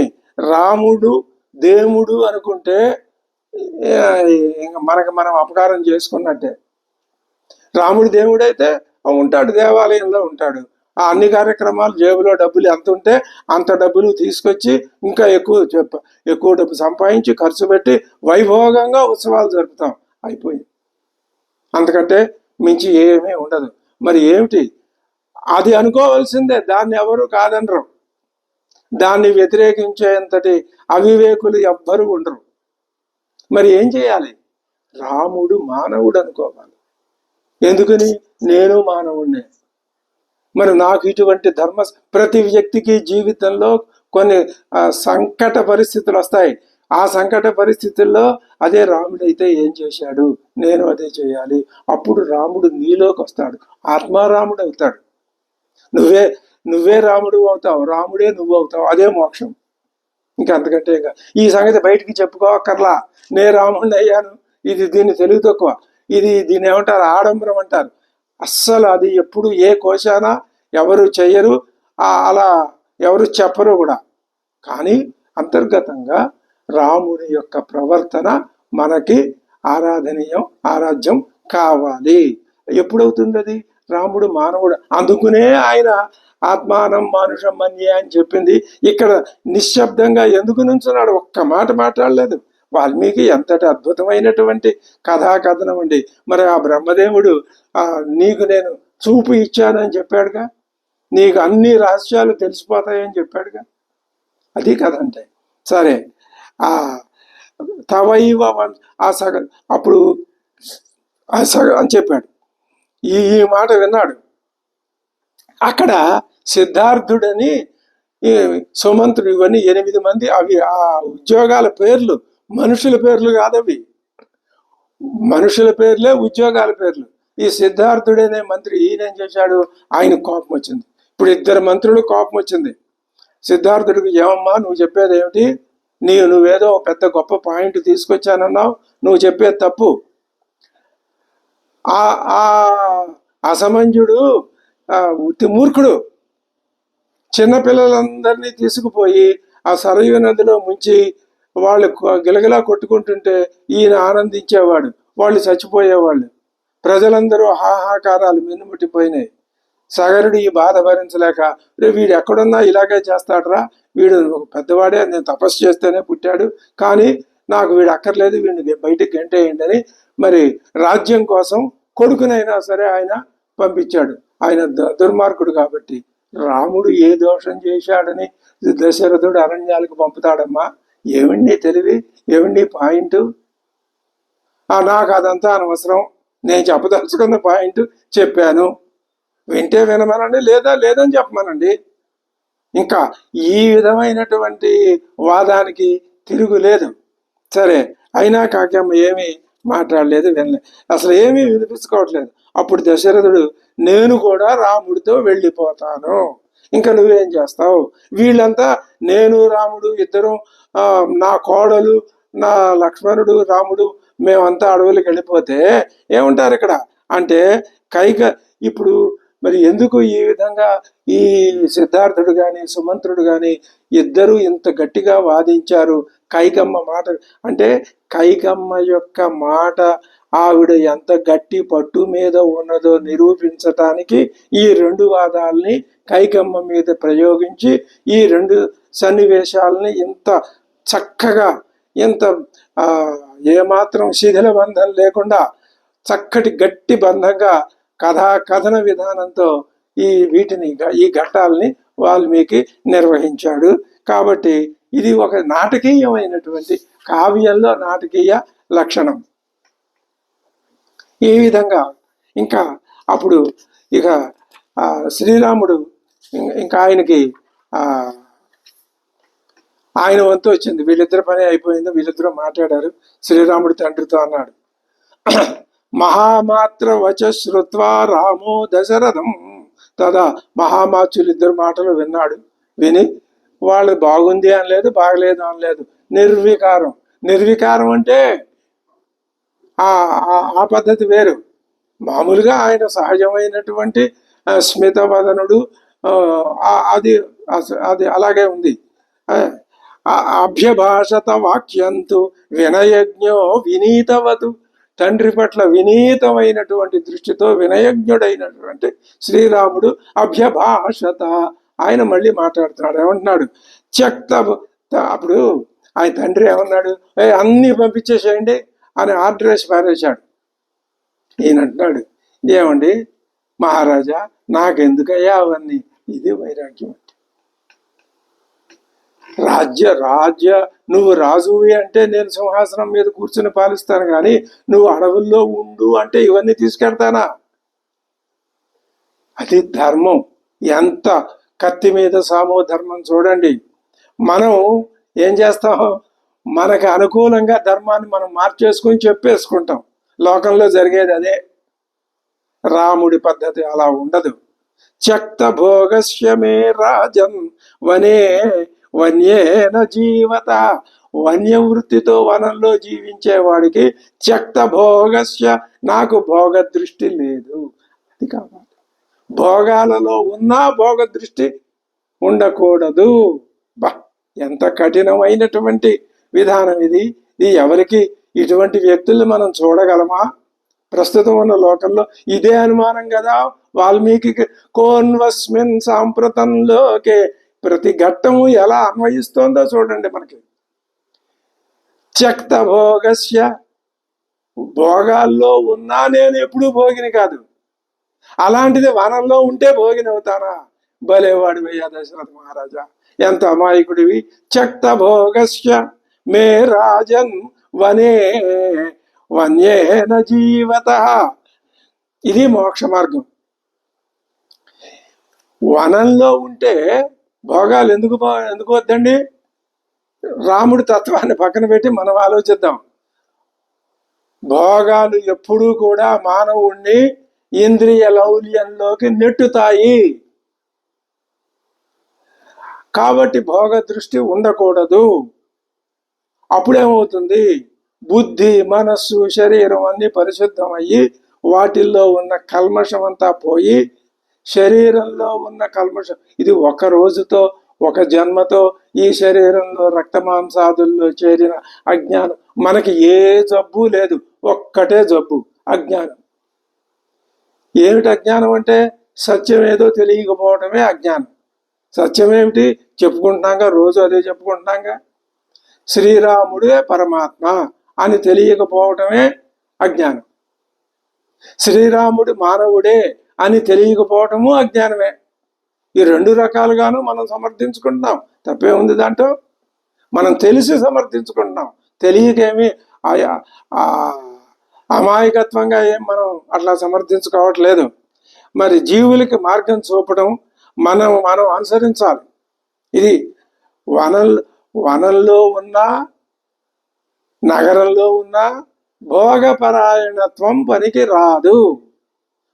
రాముడు దేవుడు అనుకుంటే మనకు మనం అపకారం చేసుకున్నట్టే. రాముడు దేవుడైతే ఉంటాడు, దేవాలయంలో ఉంటాడు, ఆ అన్ని కార్యక్రమాలు, జేబులో డబ్బులు ఎంత ఉంటే అంత డబ్బులు తీసుకొచ్చి ఇంకా ఎక్కువ డబ్బు సంపాదించి ఖర్చు పెట్టి వైభోగంగా ఉత్సవాలు జరుపుతాం. అయిపోయింది, అంతకంటే మించి ఏమీ ఉండదు. మరి ఏమిటి అది? అనుకోవాల్సిందే, దాన్ని ఎవరు కాదనరు. దాన్ని వ్యతిరేకించేంతటి అవివేకులు ఎవ్వరు ఉండరు. మరి ఏం చేయాలి? రాముడు మానవుడు అనుకోవాలి. ఎందుకని? నేను మానవుడినే. మరి నాకు ఇటువంటి ప్రతి వ్యక్తికి జీవితంలో కొన్ని సంకట పరిస్థితులు వస్తాయి. ఆ సంకట పరిస్థితుల్లో అదే రాముడైతే ఏం చేశాడు, నేను అదే చేయాలి. అప్పుడు రాముడు నీలోకి వస్తాడు, ఆత్మారాముడు అవుతాడు. నువ్వే రాముడు అవుతావు, రాముడే నువ్వు అవుతావు, అదే మోక్షం. ఇంకా అంతకంటే ఇంకా ఈ సంగతి బయటికి చెప్పుకోకర్లా. నే రాముడిని అయ్యాను, దీన్ని తెలివి తక్కువ, దీన్ని ఏమంటారు, ఆడంబరం అంటారు. అస్సలు అది ఎప్పుడు ఏ కోశాన ఎవరు చెయ్యరు, అలా ఎవరు చెప్పరు కూడా. కానీ అంతర్గతంగా రాముడి యొక్క ప్రవర్తన మనకి ఆరాధ్యం కావాలి. ఎప్పుడవుతుంది అది? రాముడు మానవుడు, అందుకునే ఆయన ఆత్మానం మానుషం మన్యే అని చెప్పింది. ఇక్కడ నిశ్శబ్దంగా ఎందుకు నుంచున్నాడు? ఒక్క మాట మాట్లాడలేదు. వాల్మీకి ఎంతటి అద్భుతమైనటువంటి కథనం అండి. మరి ఆ బ్రహ్మదేవుడు నీకు నేను చూపు ఇచ్చానని చెప్పాడుగా, నీకు అన్ని రహస్యాలు తెలిసిపోతాయని చెప్పాడుగా. అది కథ అంటే. సరే, ఆ తవైవ ఆ సగం అప్పుడు ఆ సగం అని చెప్పాడు. ఈ మాట విన్నాడు. అక్కడ సిద్ధార్థుడని సుమంత్రుడు, ఇవన్నీ 8 మంది. అవి ఆ ఉద్యోగాల పేర్లు, మనుషుల పేర్లు కాదవి, మనుషుల పేర్లే ఉద్యోగాల పేర్లు. ఈ సిద్ధార్థుడనే మంత్రి ఈయనేం చేశాడు? ఆయన కోపం వచ్చింది. ఇప్పుడు 2 మంత్రులు కోపం వచ్చింది. సిద్ధార్థుడికి, ఏమమ్మా నువ్వు చెప్పేది ఏమిటి? నువ్వేదో పెద్ద గొప్ప పాయింట్ తీసుకొచ్చానన్నావు, నువ్వు చెప్పేది తప్పు. ఆ అసమంజుడు మూర్ఖుడు చిన్నపిల్లలందరినీ తీసుకుపోయి ఆ సరయూ నదిలో ముంచి వాళ్ళు గిలగిలా కొట్టుకుంటుంటే ఈయన ఆనందించేవాడు, వాళ్ళు చచ్చిపోయేవాళ్ళు. ప్రజలందరూ హాహాకారాలు మిన్నుముట్టిపోయినాయి. సగరుడు ఈ బాధ భరించలేక, వీడు ఎక్కడున్నా ఇలాగే చేస్తాడరా, వీడు ఒక పెద్దవాడే, నేను తపస్సు చేస్తేనే పుట్టాడు, కానీ నాకు వీడు అక్కర్లేదు, వీడిని బయటికి గంటేయండి అని మరి రాజ్యం కోసం కొడుకునైనా సరే ఆయన పంపించాడు. ఆయన దుర్మార్గుడు కాబట్టి. రాముడు ఏ దోషం చేశాడని దశరథుడు అరణ్యాలకు పంపుతాడమ్మా? ఏమండి తెలివి, ఏమండి పాయింట్? నాకు అదంతా అనవసరం, నేను చెప్పదలుచుకున్న పాయింట్ చెప్పాను, వింటే వినమనండి, లేదని చెప్పమనండి. ఇంకా ఈ విధమైనటువంటి వాదానికి తిరుగులేదు. సరే, అయినా కాకమ్మ ఏమీ మాట్లాడలేదు, వినలేదు, అసలు ఏమీ వినిపించుకోవట్లేదు. అప్పుడు దశరథుడు, నేను కూడా రాముడితో వెళ్ళిపోతాను, ఇంకా నువ్వేం చేస్తావు? వీళ్ళంతా నేను రాముడు ఇద్దరం, నా కోడలు, నా లక్ష్మణుడు, రాముడు, మేమంతా అడవులకు వెళ్ళిపోతే ఏముంటారు ఇక్కడ అంటే ఇప్పుడు మరి ఎందుకు ఈ విధంగా ఈ సిద్ధార్థుడు కానీ సుమంత్రుడు కానీ ఇద్దరు ఇంత గట్టిగా వాదించారు? కైకమ్మ మాట అంటే, కైకమ్మ యొక్క మాట ఆవిడ ఎంత గట్టి పట్టు మీద ఉన్నదో నిరూపించటానికి ఈ 2 వాదాలని కైకమ్మ మీద ప్రయోగించి ఈ 2 సన్నివేశాలని ఇంత చక్కగా, ఇంత ఏమాత్రం శిథిల బంధం లేకుండా చక్కటి గట్టి బంధంగా కథన విధానంతో ఈ ఘట్టాలని వాల్మీకి నిర్వహించాడు. కాబట్టి ఇది ఒక నాటకీయమైనటువంటి, కావ్యంలో నాటకీయ లక్షణం. ఈ విధంగా ఇంకా అప్పుడు ఇక శ్రీరాముడు ఇంకా ఆయనకి ఆయన వంతు వచ్చింది. వీళ్ళిద్దరి పని అయిపోయింది, వీళ్ళిద్దరూ మాట్లాడారు. శ్రీరాముడి తండ్రితో అన్నాడు, మహామాత్ర వచ శ్రుత్వా రామో దశరథం తదా. మహామాచులు ఇద్దరు మాటలు విన్నాడు. విని వాళ్ళు బాగుంది అనలేదు, బాగలేదు అనలేదు, నిర్వికారం. నిర్వికారం అంటే ఆ పద్ధతి వేరు. మామూలుగా ఆయన సహజమైనటువంటి స్మితవదనుడు, అది అది అలాగే ఉంది. అభ్యభాషత వాక్యంతు వినయజ్ఞో వినీతవతు. తండ్రి పట్ల వినీతమైనటువంటి దృష్టితో వినయజ్ఞుడైనటువంటి శ్రీరాముడు అభ్యభాషత. ఆయన మళ్ళీ మాట్లాడుతున్నాడు. ఏమంటున్నాడు? త్యక్త. అప్పుడు ఆయన తండ్రి ఏమన్నాడు? అన్నీ పంపించేసేయండి అని ఆర్డర్ వేసి పారేశాడు. ఈయన అంటున్నాడు, ఏమండి మహారాజా, నాకెందుకయ్యా అవన్నీ? ఇది వైరాగ్యం అంటే. రాజ్య నువ్వు రాజువి అంటే నేను సింహాసనం మీద కూర్చుని పాలిస్తాను, కానీ నువ్వు అడవుల్లో ఉండు అంటే ఇవన్నీ తీసుకెడతానా? అది ధర్మం. ఎంత కత్తి మీద సామో ధర్మం చూడండి. మనం ఏం చేస్తాం? మనకు అనుకూలంగా ధర్మాన్ని మనం మార్చేసుకుని చెప్పేసుకుంటాం. లోకంలో జరిగేది అదే. రాముడి పద్ధతి అలా ఉండదు. త్యక్త భోగస్య మే రాజన్ వనే వన్యేన జీవత. వన్యవృత్తితో వనంలో జీవించేవాడికి త్యక్త భోగస్య, నాకు భోగ దృష్టి లేదు. అది కావాలి. భోగాలలో ఉన్నా భోగ దృష్టి ఉండకూడదు. బా, ఎంత కఠినమైనటువంటి విధానం ఇది! ఇది ఎవరికి? ఇటువంటి వ్యక్తుల్ని మనం చూడగలమా? ప్రస్తుతం ఉన్న లోకంలో ఇదే అనుమానం కదా వాల్మీకి. కోన్వస్మిన్ సాంప్రతంలోకే ప్రతి ఘట్టము ఎలా అన్వయిస్తోందో చూడండి మనకి. త్యక్త భోగస్య, భోగాల్లో ఉన్నా నేను ఎప్పుడూ భోగిని కాదు. అలాంటిది వనంలో ఉంటే భోగిని అవుతానా? భలేవాడి వయ్యా దశరథ మహారాజా, ఎంత అమాయకుడివి. త్యక్త భోగస్య మే రాజన్ వనే వన్యేన జీవత. ఇది మోక్ష మార్గం. వనంలో ఉంటే భోగాలు ఎందుకు వద్దండి? రాముడి తత్వాన్ని పక్కన పెట్టి మనం ఆలోచిద్దాం. భోగాలు ఎప్పుడూ కూడా మానవుణ్ణి ఇంద్రియ లౌల్యంలోకి నెట్టుతాయి. కాబట్టి భోగ దృష్టి ఉండకూడదు. అప్పుడేమవుతుంది? బుద్ధి, మనస్సు, శరీరం అన్నీ పరిశుద్ధమయ్యి వాటిల్లో ఉన్న కల్మషం అంతా పోయి, శరీరంలో ఉన్న కల్మషం, ఇది ఒక రోజుతో ఒక జన్మతో ఈ శరీరంలో రక్తమాంసాదుల్లో చేరిన అజ్ఞానం. మనకి ఏ జబ్బు లేదు, ఒక్కటే జబ్బు, అజ్ఞానం. ఏమిటి అజ్ఞానం అంటే? సత్యం ఏదో తెలియకపోవడమే అజ్ఞానం. సత్యం ఏమిటి? చెప్పుకుంటున్నాగా, రోజు అదే చెప్పుకుంటున్నాగా. శ్రీరాముడే పరమాత్మ అని తెలియకపోవటమే అజ్ఞానం. శ్రీరాముడు మానవుడే అని తెలియకపోవటము అజ్ఞానమే. ఈ రెండు రకాలుగాను మనం సమర్థించుకుంటున్నాం. తప్పే ఉంది దాంట్లో? మనం తెలిసి సమర్థించుకుంటున్నాం, తెలియకేమి అమాయకత్వంగా ఏం మనం అట్లా సమర్థించుకోవట్లేదు. మరి జీవులకి మార్గం చూపడం మనం అనుసరించాలి. ఇది వనంలో ఉన్నా నగరంలో ఉన్నా భోగపరాయణత్వం పనికి రాదు,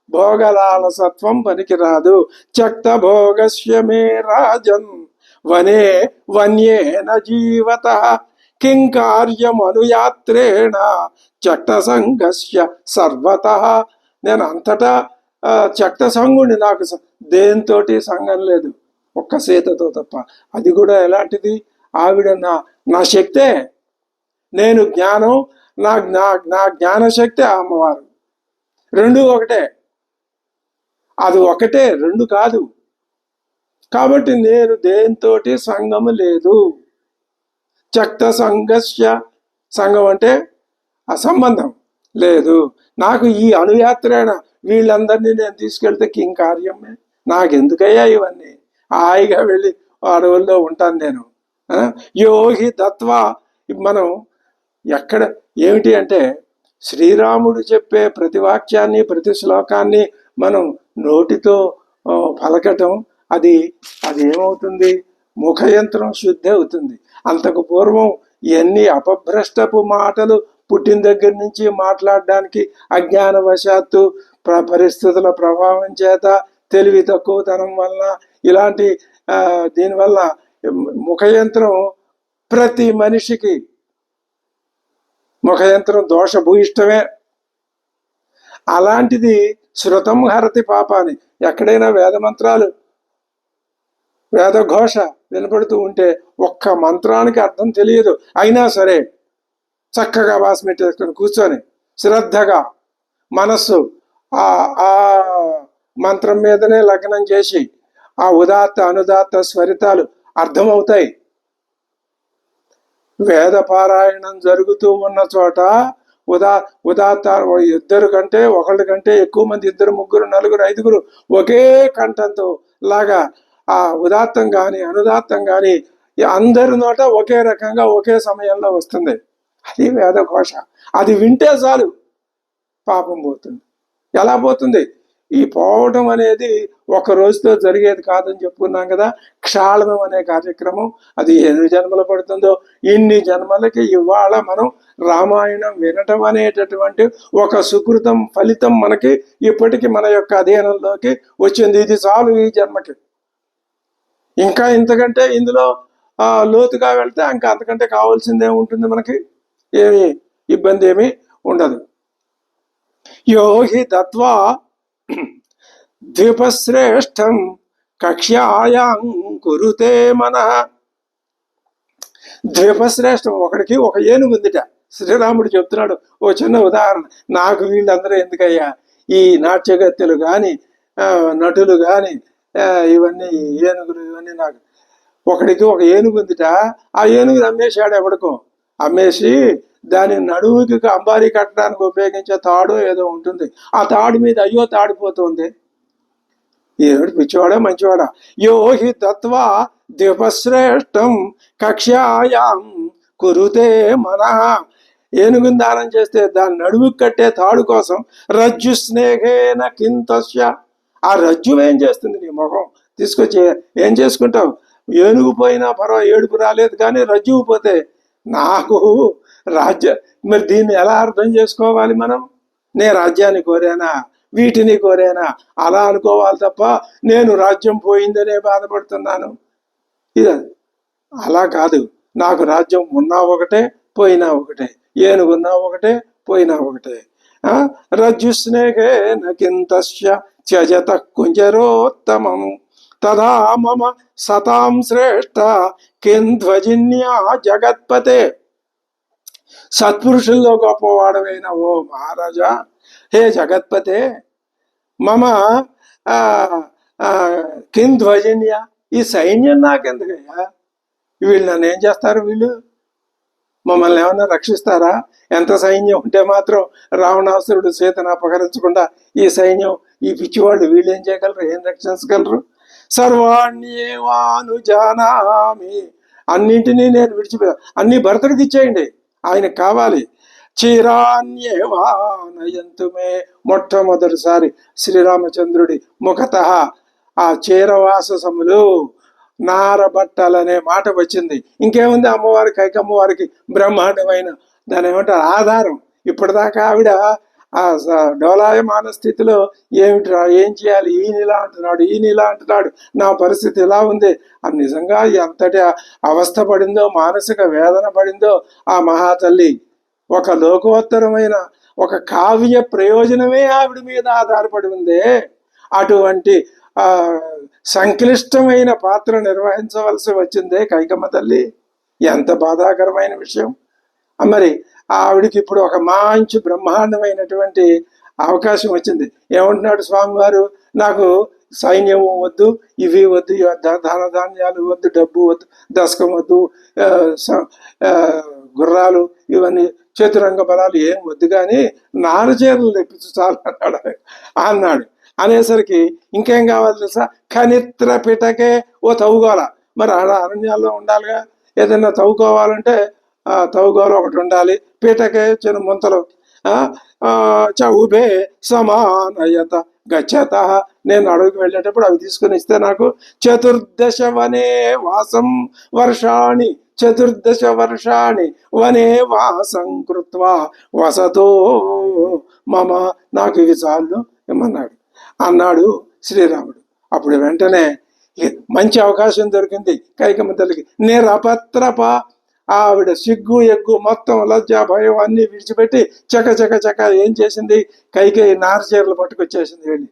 భోగలాలసత్వం పనికి రాదు. త్యక్త భోగస్య మే రాజన్ వనే వన్యేన జీవత కిం కార్యం అనుయాత్రేణ త్యక్త సంఘస్య సర్వత. నేను అంతటా త్యక్త సంగుని, నాకు దేంతోటి సంఘం లేదు, ఒక్క సీతతో తప్ప. అది కూడా ఎలాంటిది? ఆవిడ నా శక్తే. నేను జ్ఞానం, నా జ్ఞానశక్తి అమ్మవారు. రెండు ఒకటే. అది ఒకటే, రెండు కాదు. కాబట్టి నేను దేంతోటి సంఘము లేదు. త్యక్త సంఘస్య, సంఘం అంటే అసంబంధం లేదు. నాకు ఈ అనుయాత్రేణ వీళ్ళందరినీ నేను తీసుకెళ్తే కిం కార్యమే, నాకెందుకయ్యా ఇవన్నీ? హాయిగా వెళ్ళి అడవుల్లో ఉంటాను నేను. యోగి తత్వ. మనం ఎక్కడ ఏమిటి అంటే శ్రీరాముడు చెప్పే ప్రతి వాక్యాన్ని ప్రతి శ్లోకాన్ని మనం నోటితో పలకటం అది అది ఏమవుతుంది, ముఖయంత్రం శుద్ధి అవుతుంది. అంతకు పూర్వం ఎన్ని అపభ్రష్టపు మాటలు పుట్టిన దగ్గర నుంచి మాట్లాడడానికి అజ్ఞానవశాత్తు పరిస్థితుల ప్రభావం చేత తెలివి తక్కువతనం వలన ఇలాంటి దీనివల్ల ముఖయంత్రం ప్రతి మనిషికి ముఖయంత్రం దోషభూయిష్టమే. అలాంటిది శృతం హరతి పాపాని. ఎక్కడైనా వేదమంత్రాలు వేదఘోష వినపడుతూ ఉంటే ఒక్క మంత్రానికి అర్థం తెలియదు, అయినా సరే చక్కగా వాసమెట్టేసుకొని కూర్చొని శ్రద్ధగా మనస్సు ఆ మంత్రం మీదనే లగ్నం చేసి ఆ ఉదాత్త అనుదాత్త స్వరితాలు అర్థమవుతాయి. వేద పారాయణం జరుగుతూ ఉన్న చోట ఉదాత్త ఇద్దరు కంటే ఒకళ్ళ కంటే ఎక్కువ మంది, ఇద్దరు ముగ్గురు నలుగురు ఐదుగురు ఒకే కంఠంతో లాగా ఆ ఉదాత్తం కానీ అనుదాత్తం కానీ అందరి నోట ఒకే రకంగా ఒకే సమయంలో వస్తుంది. అది వేదఘోష. అది వింటే చాలు పాపం పోతుంది. ఎలా పోతుంది? ఈ పోవటం అనేది ఒక రోజుతో జరిగేది కాదని చెప్పుకున్నాం కదా. క్షాళనం అనే కార్యక్రమం అది ఎన్ని జన్మలు పడుతుందో, ఇన్ని జన్మలకి ఇవాళ మనం రామాయణం వినటం అనేటటువంటి ఒక సుకృతం ఫలితం మనకి ఇప్పటికి మన యొక్క అధీనంలోకి వచ్చింది. ఇది చాలు ఈ జన్మకి. ఇంకా ఇంతకంటే ఇందులో లోతుగా వెళ్తే ఇంకా అంతకంటే కావాల్సిందే ఉంటుంది. మనకి ఏమి ఇబ్బంది ఏమి ఉండదు. యోహి దత్వా ద్విపశ్రేష్టం కక్ష్యాయాం కురుతే మనః. ద్విపశ్రేష్టం, ఒకడికి ఒక ఏనుగు ఉందిట. శ్రీరాముడు చెప్తున్నాడు ఓ చిన్న ఉదాహరణ. నాకు వీళ్ళందరూ ఎందుకయ్యా, ఈ నాట్యగత్తెలు కానీ నటులు కానీ ఇవన్నీ ఏనుగులు ఇవన్నీ నాకు. ఒకడికి ఒక ఏనుగు ఉందిట. ఆ ఏనుగుని అమ్మేశాడు ఎవడికో. అమ్మేసి దాని నడువుకి అంబారీ కట్టడానికి ఉపయోగించే తాడు ఏదో ఉంటుంది. ఆ తాడు మీద అయ్యో తాడిపోతుంది. ఏమిటి పిచ్చివాడా మంచివాడా? యోహి తత్వా ద్విపశ్రేష్టం కక్ష్యాయాం కురుతే మనః. ఏనుగుని దానం చేస్తే దాని నడువుకి కట్టే తాడు కోసం రజ్జు స్నేహేన కింతస్య. ఆ రజ్జు ఏం చేస్తుంది? నీ ముఖం తీసుకొచ్చి ఏం చేసుకుంటావు? ఏనుగు పోయినా పర్వాలేదు, ఏడుపు రాలేదు, కానీ రజ్జువు పోతే నాకు మరి దీన్ని ఎలా అర్థం చేసుకోవాలి మనం? నే రాజ్యాన్ని కోరానా, వీటిని కోరానా, అలా అనుకోవాలి తప్ప నేను రాజ్యం పోయిందనే బాధపడుతున్నాను. ఇది అలా కాదు. నాకు రాజ్యం ఉన్నా ఒకటే పోయినా ఒకటే, ఏనుగున్నా ఒకటే పోయినా ఒకటే. రజ్జు స్నేహేన కింతస్య త్యజత కుంజరోత్తమం తదా మమ సతాం శ్రేష్ఠ కింధ్వజిన్యా జగత్పతే. సత్పురుషుల్లో గొప్పవాడవైన ఓ మహారాజా, హే జగత్పతే, మమ కింధ్వజిన్య, ఈ సైన్యం నాకెందుకయ్యా? వీళ్ళు నన్ను ఏం చేస్తారు? వీళ్ళు మమ్మల్ని ఏమన్నా రక్షిస్తారా? ఎంత సైన్యం ఉంటే మాత్రం రావణాసురుడు సీతను అపహరించకుండా ఈ సైన్యం, ఈ పిచ్చివాళ్ళు వీళ్ళు ఏం చేయగలరు? ఏం రక్షించగలరు? సర్వాణ్యేవాను జానామి, అన్నింటినీ నేను విడిచిపోయా. అన్ని భరతుడికి ఇచ్చేయండి, ఆయనకు కావాలి. చీరాన్యేవానయంతుమే, మొట్టమొదటిసారి శ్రీరామచంద్రుడి ముఖత ఆ చీరవాసములు నారబట్టలనే మాట వచ్చింది. ఇంకేముంది? అమ్మవారికి కైకమ్మవారికి బ్రహ్మాండమైన దాని ఏమంటారు ఆధారం. ఇప్పటిదాకా ఆవిడ ఆ డోలాయమాన స్థితిలో ఏమిట్రా, ఏం చేయాలి, ఈయన ఇలా అంటున్నాడు, ఈయన ఇలా అంటున్నాడు, నా పరిస్థితి ఇలా ఉంది అని నిజంగా ఎంతటి అవస్థ పడిందో, మానసిక వేదన పడిందో ఆ మహాతల్లి. ఒక లోకోత్తరమైన ఒక కావ్య ప్రయోజనమే ఆవిడ మీద ఆధారపడి ఉందే. అటువంటి సంక్లిష్టమైన పాత్ర నిర్వహించవలసి వచ్చిందే కైకమ్మ తల్లి. ఎంత బాధాకరమైన విషయం. మరి ఆవిడికి ఇప్పుడు ఒక మంచి బ్రహ్మాండమైనటువంటి అవకాశం వచ్చింది. ఏమంటున్నాడు స్వామివారు? నాకు సైన్యము వద్దు, ఇవి వద్దు, ధన ధాన్యాలు వద్దు, డబ్బు వద్దు, దశకం వద్దు, గుర్రాలు ఇవన్నీ చతురంగ బలాలు ఏం వద్దు, కానీ నారచీరలు తెప్పించు చాలు అన్నాడు. అనేసరికి ఇంకేం కావాలి తెలుసా? కనిత్ర పిటకే ఓ తవ్వుగోల. మరి అరణ్యాల్లో ఉండాలిగా, ఏదైనా తవ్వుకోవాలంటే తవ్వుగోల ఒకటి ఉండాలి, పీటకే చిన్న ముంతలు చౌభే సమానయత గచ్చత, నేను అడవికి వెళ్ళేటప్పుడు అవి తీసుకుని ఇస్తే నాకు 14 వనే వాసం వర్షాణి 14 వర్షాణి వనే వాసం కృత్వా వసతో మమ, నాకు ఇవి చాలు ఏమన్నాడు అన్నాడు శ్రీరాముడు. అప్పుడు వెంటనే మంచి అవకాశం దొరికింది కైకమ్మ తల్లికి. నిరపత్రప, ఆవిడ సిగ్గు ఎగ్గు మొత్తం లజ్జ భయం అన్ని విడిచిపెట్టి చక చక చక ఏం చేసింది, కైకేయి నారచీరలు పట్టుకొచ్చేసింది వెళ్ళి.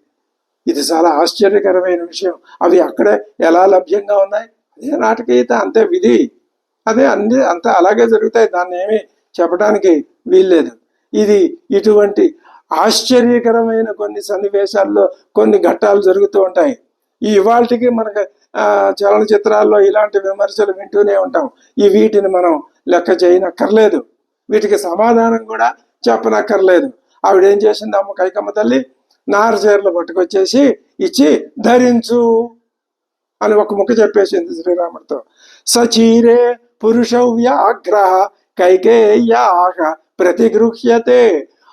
ఇది చాలా ఆశ్చర్యకరమైన విషయం. అవి అక్కడే ఎలా లభ్యంగా ఉన్నాయి, అదే నాటకీయత, అంతే విధి, అదే అన్ని అంతా అలాగే జరుగుతాయి, దాన్ని ఏమీ చెప్పడానికి వీల్లేదు. ఇది ఇటువంటి ఆశ్చర్యకరమైన కొన్ని సన్నివేశాల్లో కొన్ని ఘట్టాలు జరుగుతూ ఉంటాయి. ఈ ఇవాళకి మనకు చలనచిత్రాల్లో ఇలాంటి విమర్శలు వింటూనే ఉంటాం. వీటిని మనం లెక్క చేయనక్కర్లేదు, వీటికి సమాధానం కూడా చెప్పనక్కర్లేదు. ఆవిడేం చేసింది అమ్మ కైకమ్మ తల్లి, నారచీరలు పట్టుకొచ్చేసి ఇచ్చి ధరించు అని ఒక ముక్క చెప్పేసింది శ్రీరాముడితో. సచీరే పురుషౌ వ్యాఘ్ర కైకేయ్యాహ ప్రతిగృహ్యతే,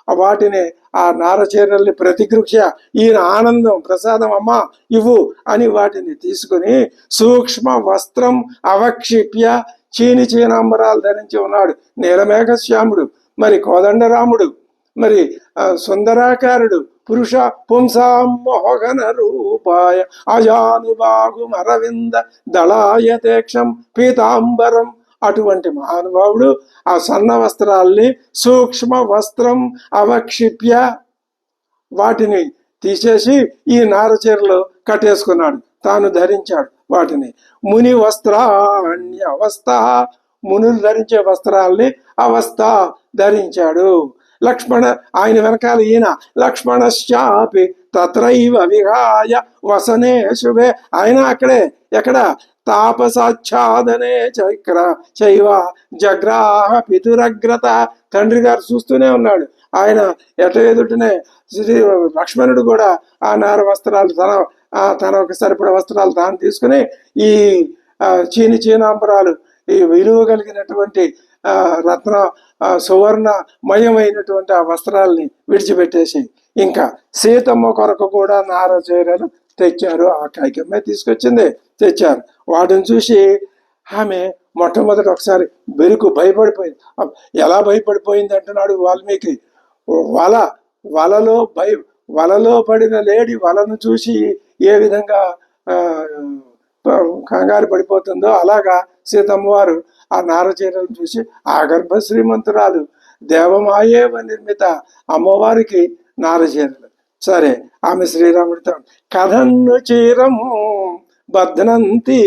వాటిని ఆ నారచీరల్ని ప్రతిగృహ్య, ఈయన ఆనందం ప్రసాదం అమ్మ ఇవ్వు అని వాటిని తీసుకుని సూక్ష్మ వస్త్రం అవక్షిప్య, చీని చీనాంబరాలు ధరించి ఉన్నాడు నీలమేఘశ్యాముడు, మరి కోదండరాముడు, మరి సుందరాకారుడు, పురుష పుంసామోహన రూపాయ అజానుబాహుం అరవింద దళాయతేక్షం పీతాంబరం, అటువంటి మహానుభావుడు ఆ సన్న వస్త్రాల్ని సూక్ష్మ వస్త్రం అవక్షిప్య, వాటిని తీసేసి ఈ నారచీరలు కట్టేసుకున్నాడు, తాను ధరించాడు వాటిని. ముని వస్త్రాణ్య అవస్థ, మునులు ధరించే వస్త్రాల్ని అవస్థ ధరించాడు. లక్ష్మణ, ఆయన వెనకాల ఈయన లక్ష్మణశ్చాపి తత్రైవ విహాయ వసనే శుభే, ఆయన అక్కడే ఎక్కడ తాపసాచ్ఛాదనే చక్ర చైవ జగ్రాహ పితురగ్రత, తండ్రి గారు చూస్తూనే ఉన్నాడు. ఆయన ఎదుటనే శ్రీ లక్ష్మణుడు కూడా ఆ నార వస్త్రాలు తనకు సరిపడ వస్త్రాలు తాను తీసుకుని ఈ చీని చీనాంబరాలు, ఈ విలువ కలిగినటువంటి రత్న సువర్ణమయమైనటువంటి ఆ వస్త్రాల్ని విడిచిపెట్టేసి ఇంకా సీతమ్మ కొరకు కూడా నారచీరలు తెచ్చారు. ఆ కైకమ్మే తీసుకొచ్చింది, తెచ్చారు. వాటిని చూసి ఆమె మొట్టమొదటి ఒకసారి భయపడిపోయింది. ఎలా భయపడిపోయింది అంటున్నాడు వాల్మీకి. వలలో పడిన లేడి వలను చూసి ఏ విధంగా కంగారు పడిపోతుందో అలాగా సీతమ్మ వారు ఆ నారచీరలను చూసి, ఆ గర్భ శ్రీమంతురాలు దేవమాయేవ నిర్మిత అమ్మవారికి నారచీరలు. సరే, ఆమె శ్రీరాముడితో కథన్ను చీరము బధ్నంతి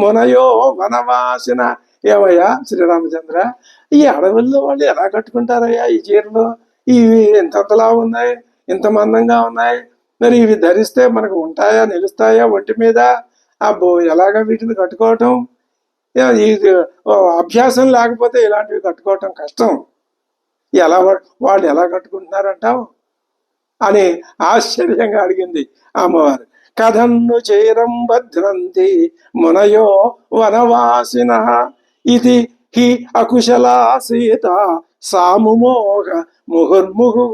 మునయో వనవాసిన, ఏమయ్యా శ్రీరామచంద్ర, ఈ అడవుల్లో వాళ్ళు ఎలా కట్టుకుంటారయ్యా ఈ చీరలు, ఇవి ఎంతలా ఉన్నాయి, ఇంత మందంగా ఉన్నాయి, మరి ఇవి ధరిస్తే మనకు ఉంటాయా నిలుస్తాయా ఒంటి మీద, అబ్బో ఎలాగా వీటిని కట్టుకోవటం, ఇది అభ్యాసం లేకపోతే ఇలాంటివి కట్టుకోవటం కష్టం, వాళ్ళు ఎలా కట్టుకుంటున్నారంటావు అని ఆశ్చర్యంగా అడిగింది అమ్మవారు. కథన్ను చీరం భద్రంతి మునయో వనవాసిన ఇది హి అకుశలా సీత సాముమోహ ముహుర్ముహు,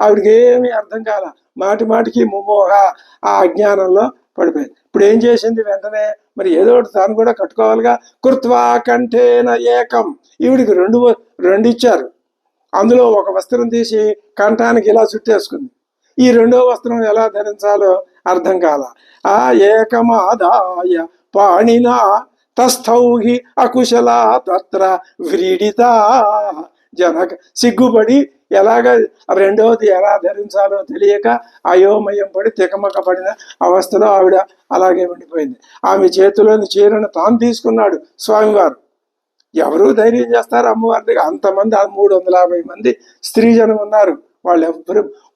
ఆవిడికి ఏమీ అర్థం కాల, మాటి మాటికి ముమోహ, ఆ అజ్ఞానంలో పడిపోయింది. ఇప్పుడు ఏం చేసింది వెంటనే, మరి ఏదో ఒకటి తాను కూడా కట్టుకోవాలిగా. కృత్వా కంఠేన ఏకం, ఈవిడికి రెండు ఇచ్చారు, అందులో ఒక వస్త్రం తీసి కంఠానికి ఇలా చుట్టేసుకుంది. ఈ రెండో వస్త్రం ఎలా ధరించాలో అర్థం కాల. ఆ ఏకమాదాయ పాణినా తస్థౌహి అకుశల తత్ర వ్రీడిత జనక, సిగ్గుపడి ఎలాగ రెండవది ఎలా ధరించాలో తెలియక అయోమయం పడి తికమక పడిన అవస్థలో ఆవిడ అలాగే ఉండిపోయింది. ఆమె చేతిలోని చీరను తాను తీసుకున్నాడు స్వామివారు. ఎవరు ధైర్యం చేస్తారు అమ్మవారి దగ్గర, అంతమంది 350 మంది స్త్రీజనం ఉన్నారు.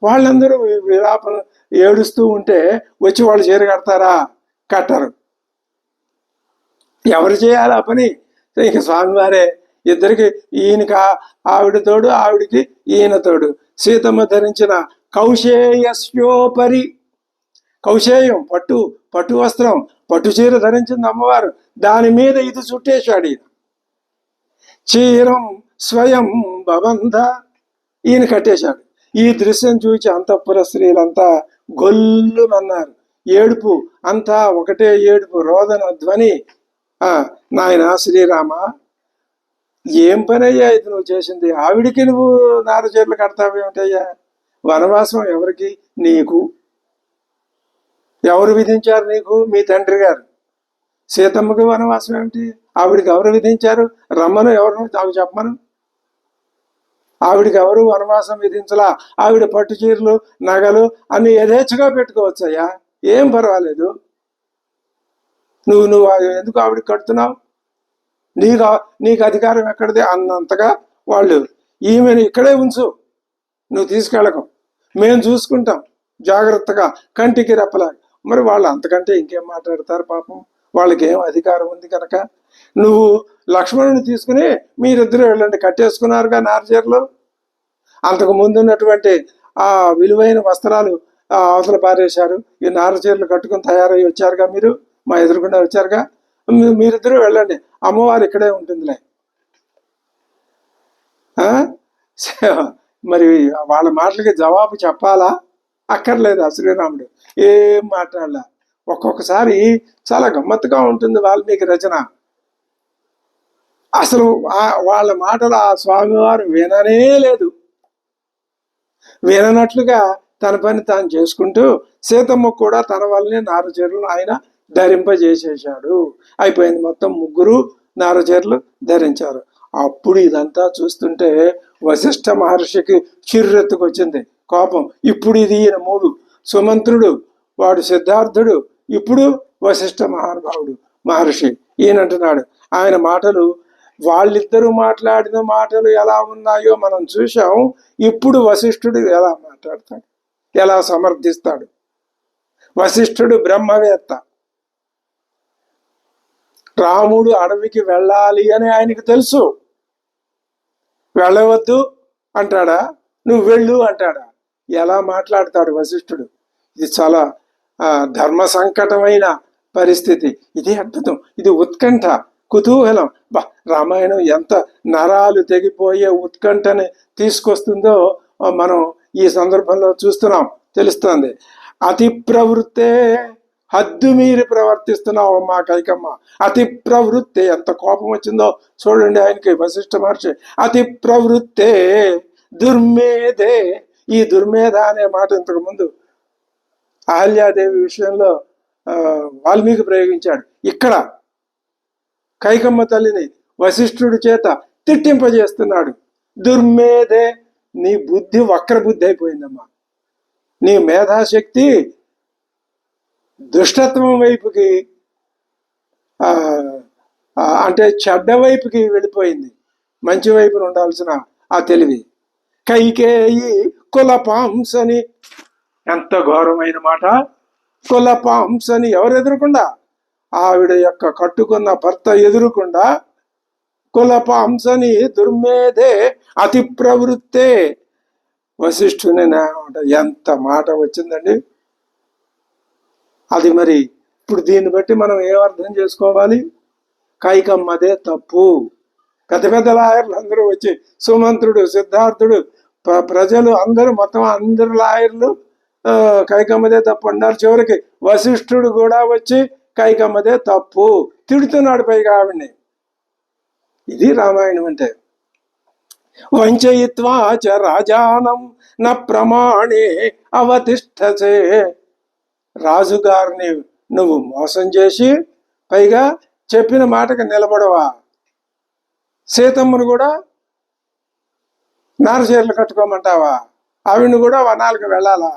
వాళ్ళందరూ విలాపం ఏడుస్తూ ఉంటే వచ్చి వాళ్ళు చీర కడతారా, కట్టరు. ఎవరు చేయాలి ఆ పని, ఇక స్వామివారే. ఇద్దరికి, ఈయనకి ఆవిడ తోడు, ఆవిడికి ఈయన తోడు. సీతమ్మ ధరించిన కౌశేయస్యోపరి, కౌశేయం పట్టు వస్త్రం, పట్టు చీర ధరించింది అమ్మవారు, దాని మీద ఇది చుట్టేశాడు ఈయన. చీరం స్వయం భవంధ, ఈయన కట్టేశాడు. ఈ దృశ్యం చూచి అంతఃపుర స్త్రీలంతా గొల్లుమన్నారు. ఏడుపు, అంతా ఒకటే ఏడుపు, రోదన ధ్వని. నాయన శ్రీరామ, ఏం పని అయ్యా ఇది నువ్వు చేసింది? ఆవిడికి నువ్వు నారచీరలు కడతావేమిటయ్యా? వనవాసం ఎవరికి? నీకు. ఎవరు విధించారు నీకు? మీ తండ్రి గారు. సీతమ్మకి వనవాసం ఏమిటి? ఆవిడికి ఎవరు విధించారు? రమ్మను, ఎవరు నాకు చెప్పమను. ఆవిడికి ఎవరు వనవాసం విధించలా. ఆవిడ పట్టు చీరలు, నగలు అన్ని యథేచ్ఛగా పెట్టుకోవచ్చయ్యా, ఏం పర్వాలేదు. నువ్వు ఎందుకు ఆవిడికి కడుతున్నావు? నీకు అధికారం ఎక్కడిది? అన్నంతగా వాళ్ళు ఈమెను ఇక్కడే ఉంచు, నువ్వు తీసుకెళ్ళకు, మేము చూసుకుంటాం జాగ్రత్తగా, కంటికి రెప్పలా. మరి వాళ్ళు అంతకంటే ఇంకేం మాట్లాడతారు పాపం, వాళ్ళకి ఏం అధికారం ఉంది కనుక. నువ్వు లక్ష్మణుని తీసుకుని మీరిద్దరూ వెళ్ళండి, కట్టేసుకున్నారుగా నారచీరలు. అంతకు ముందు ఉన్నటువంటి ఆ విలువైన వస్త్రాలు అవతల పారేశారు. ఈ నారచీరలు కట్టుకుని తయారై వచ్చారుగా, మీరు మా ఎదురుకుండా వచ్చారుగా, మీరిద్దరూ వెళ్ళండి, అమ్మవారు ఇక్కడే ఉంటుందిలే. మరి వాళ్ళ మాటలకి జవాబు చెప్పాలా? అక్కర్లేదు. శ్రీరాముడు ఏం మాట్లాడలా. ఒక్కొక్కసారి చాలా గమ్మత్తుగా ఉంటుంది వాల్మీకి రచన. అసలు వాళ్ళ మాటలు ఆ స్వామివారు విననే లేదు. విననట్లుగా తన పని తాను చేసుకుంటూ, సీతమ్మ కూడా తన వల్లనే నారచీరలు ఆయన ధరింపజేసేశాడు. అయిపోయింది, మొత్తం ముగ్గురు నారచీరలు ధరించారు. అప్పుడు ఇదంతా చూస్తుంటే వశిష్ఠ మహర్షికి చిర్రెత్తుకొచ్చింది కోపం. ఇప్పుడు ఇది ఈయన మూడు, సుమంత్రుడు, వాడు సిద్ధార్థుడు, ఇప్పుడు వశిష్ఠ మహర్షి. ఈయనంటున్నాడు, ఆయన మాటలు, వాళ్ళిద్దరూ మాట్లాడిన మాటలు ఎలా ఉన్నాయో మనం చూసాం. ఇప్పుడు వశిష్ఠుడు ఎలా మాట్లాడతాడు, ఎలా సమర్థిస్తాడు? వశిష్ఠుడు బ్రహ్మవేత్త. రాముడు అడవికి వెళ్ళాలి అని ఆయనకి తెలుసు. వెళ్ళవద్దు అంటాడా? నువ్వు వెళ్ళు అంటాడా? ఎలా మాట్లాడతాడు వశిష్ఠుడు? ఇది చాలా ధర్మ సంకటమైన పరిస్థితి. ఇది అద్భుతం, ఇది ఉత్కంఠ, కుతూహలం. రామాయణం ఎంత నరాలు తెగిపోయే ఉత్కంఠని తీసుకొస్తుందో మనం ఈ సందర్భంలో చూస్తున్నాం, తెలుస్తుంది. అతి ప్రవృత్తే, హద్దు మీరి ప్రవర్తిస్తున్నావు అమ్మా కైకమ్మ. అతి ప్రవృత్తే, ఎంత కోపం వచ్చిందో చూడండి ఆయనకి వశిష్ఠ మహర్షి. అతి ప్రవృత్తే దుర్మేధే. ఈ దుర్మేధ అనే మాట ఇంతకు ముందు అహల్యాదేవి విషయంలో వాల్మీకి ప్రయోగించాడు. ఇక్కడ కైకమ్మ తల్లిని వశిష్ఠుడి చేత తిట్టింపజేస్తున్నాడు. దుర్మేధే, నీ బుద్ధి వక్ర బుద్ధి అయిపోయిందమ్మా. నీ మేధాశక్తి దుష్టత్వం వైపుకి, అంటే చెడ్డ వైపుకి వెళ్ళిపోయింది. మంచి వైపున ఉండాల్సిన ఆ తెలివి. కైకేయి కులపాంసని, ఎంత ఘోరమైన మాట. కులపాంసని ఎవరు ఎదురుకుండా? ఆవిడ యొక్క కట్టుకున్న భర్త ఎదురుకుండా కులపాంసని దుర్మేధే అతి ప్రవృత్తే. వశిష్ఠుని ఎంత మాట వచ్చిందండి. అది మరి ఇప్పుడు దీన్ని బట్టి మనం ఏం అర్థం చేసుకోవాలి? కైకమ్మదే తప్పు. పెద్ద పెద్ద లాయర్లు అందరూ వచ్చి, సుమంత్రుడు, సిద్ధార్థుడు, ప్రజలు అందరూ, మొత్తం అందరు లాయర్లు కైకమ్మదే తప్పు అన్నారు. చివరికి వశిష్ఠుడు కూడా వచ్చి కైకమ్మదే తప్పు తిడుతున్నాడు పైగా ఆవిడ్ని. ఇది రామాయణం అంటే. వంచయిత్వా చ రాజానం న ప్రమాణే అవతిష్ఠసే. రాజుగారిని నువ్వు మోసం చేసి పైగా చెప్పిన మాటకు నిలబడవా? సీతమ్మను కూడా నారచీరలు కట్టుకోమంటావా? ఆవిడ్ని కూడా వనాలకు వెళ్ళాలా?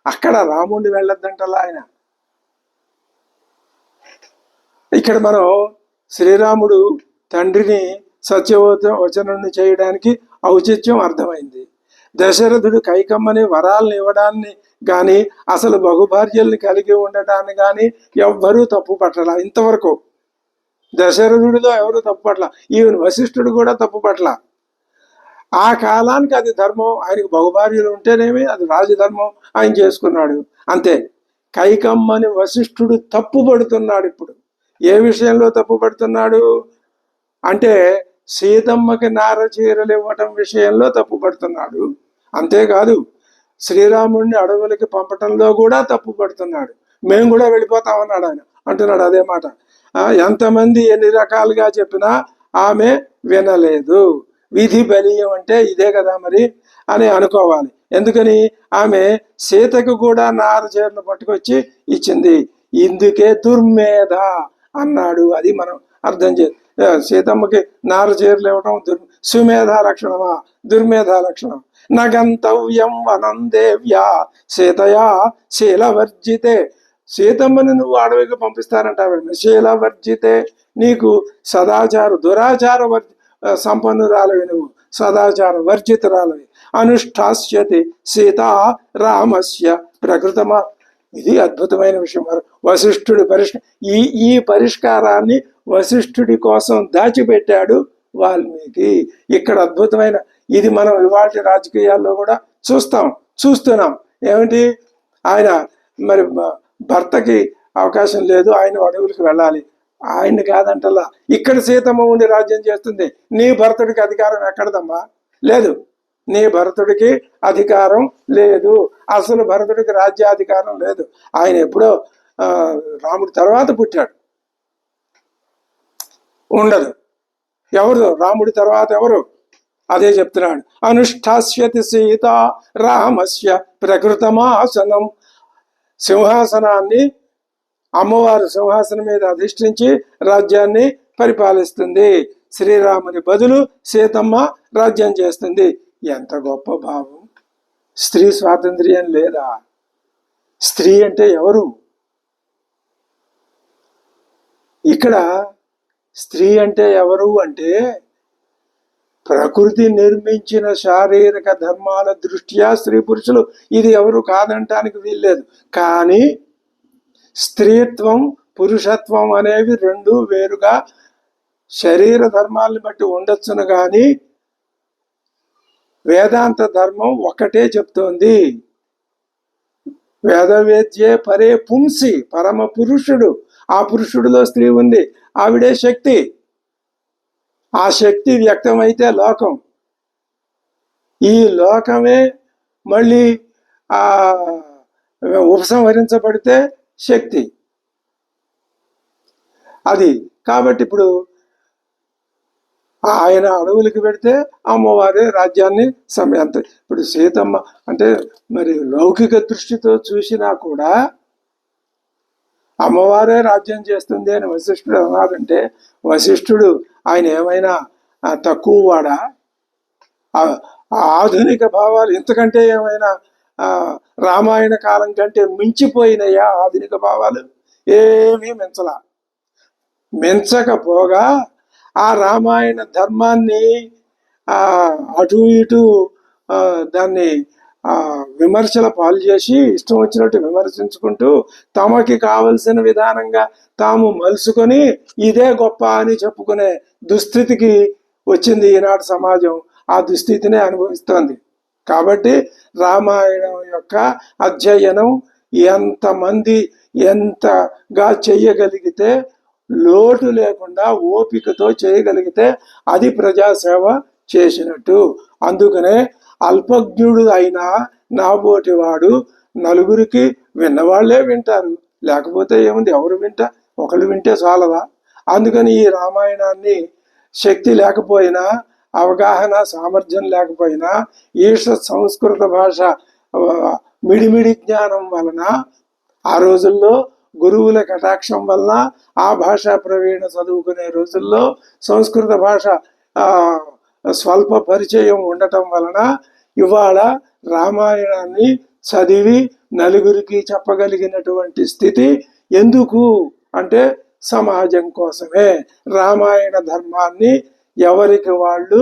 అక్కడ రాముడిని వెళ్ళొద్దంటలా ఆయన. ఇక్కడ మనం శ్రీరాముడు తండ్రిని సత్యవచనుని చేయడానికి ఔచిత్యం అర్థమైంది. దశరథుడు కైకమ్మని వరాలను ఇవ్వడాన్ని కానీ, అసలు బహుభార్యల్ని కలిగి ఉండటాన్ని కానీ ఎవ్వరూ తప్పు పట్టల. ఇంతవరకు దశరథుడిలో ఎవరు తప్పు పట్ల, ఈవెన్ వశిష్ఠుడు కూడా తప్పు పట్ల. ఆ కాలానికి అది ధర్మం. ఆయనకు బహుభార్యలు ఉంటేనేమి అది రాజధర్మం, ఆయన చేసుకున్నాడు అంతే. కైకమ్మని వశిష్ఠుడు తప్పు పడుతున్నాడు. ఇప్పుడు ఏ విషయంలో తప్పు పడుతున్నాడు అంటే, సీతమ్మకి నారచీరలు ఇవ్వటం విషయంలో తప్పు పడుతున్నాడు. అంతేకాదు శ్రీరాముడిని అడవులకి పంపటంలో కూడా తప్పు పడుతున్నాడు. మేము కూడా వెళ్ళిపోతామన్నాడు ఆయన, అంటున్నాడు అదే మాట. ఎంతమంది ఎన్ని రకాలుగా చెప్పినా ఆమె వినలేదు. విధి బలీయం అంటే ఇదే కదా మరి అని అనుకోవాలి. ఎందుకని ఆమె సీతకు కూడా నార చీరలు పట్టుకొచ్చి ఇచ్చింది. ఇందుకే దుర్మేధ అన్నాడు. అది మనం అర్థం సీతమ్మకి నార చీరలు ఇవ్వడం సుమేధ లక్షణమా, దుర్మేధ లక్షణం? నగంతవ్యం వనం దేవ్యా సీతయా శీలవర్జితే. సీతమ్మని నువ్వు అడవికి పంపిస్తానంటావేమి? శీలవర్జితే, నీకు దురాచార సంపన్నురాలవి, నువ్వు సదాచార వర్జితురాలవి. అనుష్ఠాస్యతి సీతా రామస్య ప్రకృతమా. ఇది అద్భుతమైన విషయం. వశిష్ఠుడి ఈ పరిష్కారాన్ని వశిష్ఠుడి కోసం దాచిపెట్టాడు వాల్మీకి. ఇక్కడ అద్భుతమైన ఇది మనం ఇవాళ రాజకీయాల్లో కూడా చూస్తున్నాం. ఏమిటి, ఆయన మరి భర్తకి అవకాశం లేదు, ఆయన అడవులకు వెళ్ళాలి. ఆయన్ని కాదంటల్లా, ఇక్కడ సీతమ్మ ఉండి రాజ్యం చేస్తుంది. నీ భర్తుడికి అధికారం ఎక్కడదమ్మా? లేదు, నీ భరతుడికి అధికారం లేదు. అసలు భరతుడికి రాజ్యాధికారం లేదు. ఆయన ఎప్పుడో రాముడి తర్వాత పుట్టాడు, ఉండదు. ఎవరు రాముడి తర్వాత ఎవరు? అదే చెప్తున్నాడు. అనుష్ఠాస్యతి సీత రామస్య ప్రకృతమాసనం. సింహాసనాన్ని అమ్మవారు సింహాసనం మీద అధిష్ఠించి రాజ్యాన్ని పరిపాలిస్తుంది. శ్రీరాముని బదులు సీతమ్మ రాజ్యం చేస్తుంది. ఎంత గొప్ప భావం! స్త్రీ స్వాతంత్ర్యం లేదా? స్త్రీ అంటే ఎవరు? ఇక్కడ స్త్రీ అంటే ఎవరు అంటే, ప్రకృతి నిర్మించిన శారీరక ధర్మాల దృష్ట్యా స్త్రీ పురుషులు ఇది ఎవరు కాదంటానికి వీల్లేదు. కానీ స్త్రీత్వం పురుషత్వం అనేవి రెండు వేరుగా శరీర ధర్మాలను బట్టి ఉండొచ్చును, కానీ వేదాంత ధర్మం ఒకటే చెప్తోంది. వేదవేద్యే పరే పుంసి, పరమ పురుషుడు. ఆ పురుషుడిలో స్త్రీ ఉంది, ఆవిడే శక్తి. ఆ శక్తి వ్యక్తమైతే లోకం. ఈ లోకమే మళ్ళీ ఉపసంహరించబడితే శక్తి. అది కాబట్టి ఇప్పుడు ఆయన అడవులకి పెడితే అమ్మవారి రాజ్యాన్ని సమయంత. ఇప్పుడు సీతమ్మ అంటే మరి లౌకిక దృష్టితో చూసినా కూడా అమ్మవారే రాజ్యం చేస్తుంది అని వశిష్ఠుడు అన్నాడంటే, వశిష్ఠుడు ఆయన ఏమైనా తక్కువ వాడా? ఆధునిక భావాలు ఇంతకంటే ఏమైనా రామాయణ కాలం కంటే మించిపోయినాయా ఆధునిక భావాలు? ఏమీ మించకపోగా ఆ రామాయణ ధర్మాన్ని అటు ఇటు దాన్ని విమర్శల పాలు చేసి ఇష్టం వచ్చినట్టు విమర్శించుకుంటూ తమకి కావలసిన విధానంగా తాము మలుసుకొని ఇదే గొప్ప అని చెప్పుకునే దుస్థితికి వచ్చింది ఈనాటి సమాజం. ఆ దుస్థితినే అనుభవిస్తోంది. కాబట్టి రామాయణం యొక్క అధ్యయనం ఎంతమంది ఎంతగా చెయ్యగలిగితే, లోటు లేకుండా ఓపికతో చేయగలిగితే అది ప్రజాసేవ చేసినట్టు. అందుకనే అల్పజ్ఞుడు అయినా నాబోటి వాడు నలుగురికి విన్నవాళ్లే వింటారు, లేకపోతే ఏముంది, ఎవరు ఒకళ్ళు వింటే చాలదా? అందుకని ఈ రామాయణాన్ని శక్తి లేకపోయినా, అవగాహన సామర్థ్యం లేకపోయినా, ఈష సంస్కృత భాష మిడిమిడి జ్ఞానం వలన, ఆ రోజుల్లో గురువుల కటాక్షం వలన, ఆ భాషా ప్రవీణ చదువుకునే రోజుల్లో సంస్కృత భాష స్వల్ప పరిచయం ఉండటం వలన ఇవాళ రామాయణాన్ని చదివి నలుగురికి చెప్పగలిగినటువంటి స్థితి ఎందుకు అంటే సమాజం కోసమే. రామాయణ ధర్మాన్ని ఎవరికి వాళ్ళు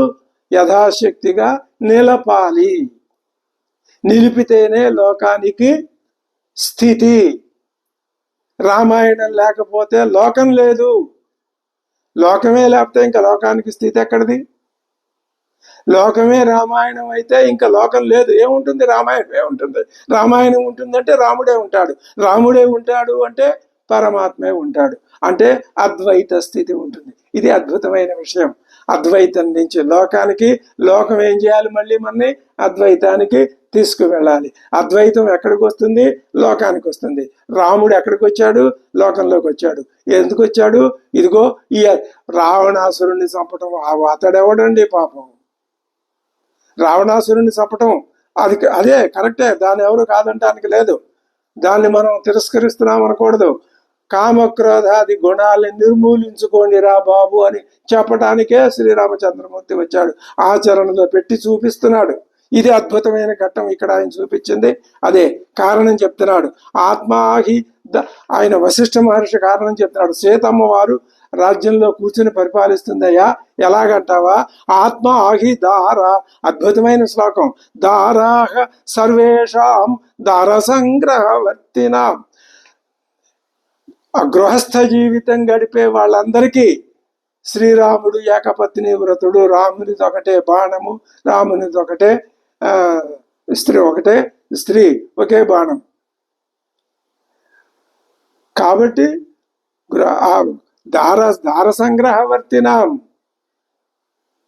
యథాశక్తిగా నిలపాలి. నిలిపితేనే లోకానికి స్థితి. రామాయణం లేకపోతే లోకం లేదు. లోకమే లేకపోతే ఇంకా లోకానికి స్థితి ఎక్కడిది? లోకమే రామాయణం అయితే ఇంకా లోకం లేదు. ఏముంటుంది? రామాయణం ఏముంటుంది? రామాయణం ఉంటుందంటే రాముడే ఉంటాడు. రాముడే ఉంటాడు అంటే పరమాత్మే ఉంటాడు. అంటే అద్వైత స్థితి ఉంటుంది. ఇది అద్భుతమైన విషయం. అద్వైతం నుంచి లోకానికి, లోకం ఏం చేయాలి, మళ్ళీ మనని అద్వైతానికి తీసుకువెళ్ళాలి. అద్వైతం ఎక్కడికి వస్తుంది? లోకానికి వస్తుంది. రాముడు ఎక్కడికి వచ్చాడు? లోకంలోకి వచ్చాడు. ఎందుకు వచ్చాడు? ఇదిగో ఈ రావణాసురుణ్ణి చంపటం. అతడెవడండి పాపం? రావణాసురుణ్ణి చంపటం అదే కరెక్టే, దాన్ని ఎవరు కాదంటానికి లేదు. దాన్ని మనం తిరస్కరిస్తున్నాం అనకూడదు. కామక్రోధాది గుణాలని నిర్మూలించుకోండి రా బాబు అని చెప్పడానికే శ్రీరామచంద్రమూర్తి వచ్చాడు. ఆచరణలో పెట్టి చూపిస్తున్నాడు. ఇది అద్భుతమైన ఘట్టం ఇక్కడ ఆయన చూపించింది. అదే కారణం చెప్తున్నాడు. ఆత్మాహి ఆయన వశిష్ఠ మహర్షి కారణం చెప్తున్నాడు. సీతమ్మ వారు రాజ్యంలో కూర్చుని పరిపాలిస్తుందయ్యా. ఎలాగంటావా? ఆత్మ ఆహి దార, అద్భుతమైన శ్లోకం. దారాహ సర్వేషాం దార సంగ్రహవర్తినాం. గృహస్థ జీవితం గడిపే వాళ్ళందరికీ శ్రీరాముడు ఏకపత్ని వ్రతుడు. రామునిది ఒకటే బాణము, రామునిది ఒకటే స్త్రీ ఒకే బాణం. కాబట్టి దార సంగ్రహవర్తినాం,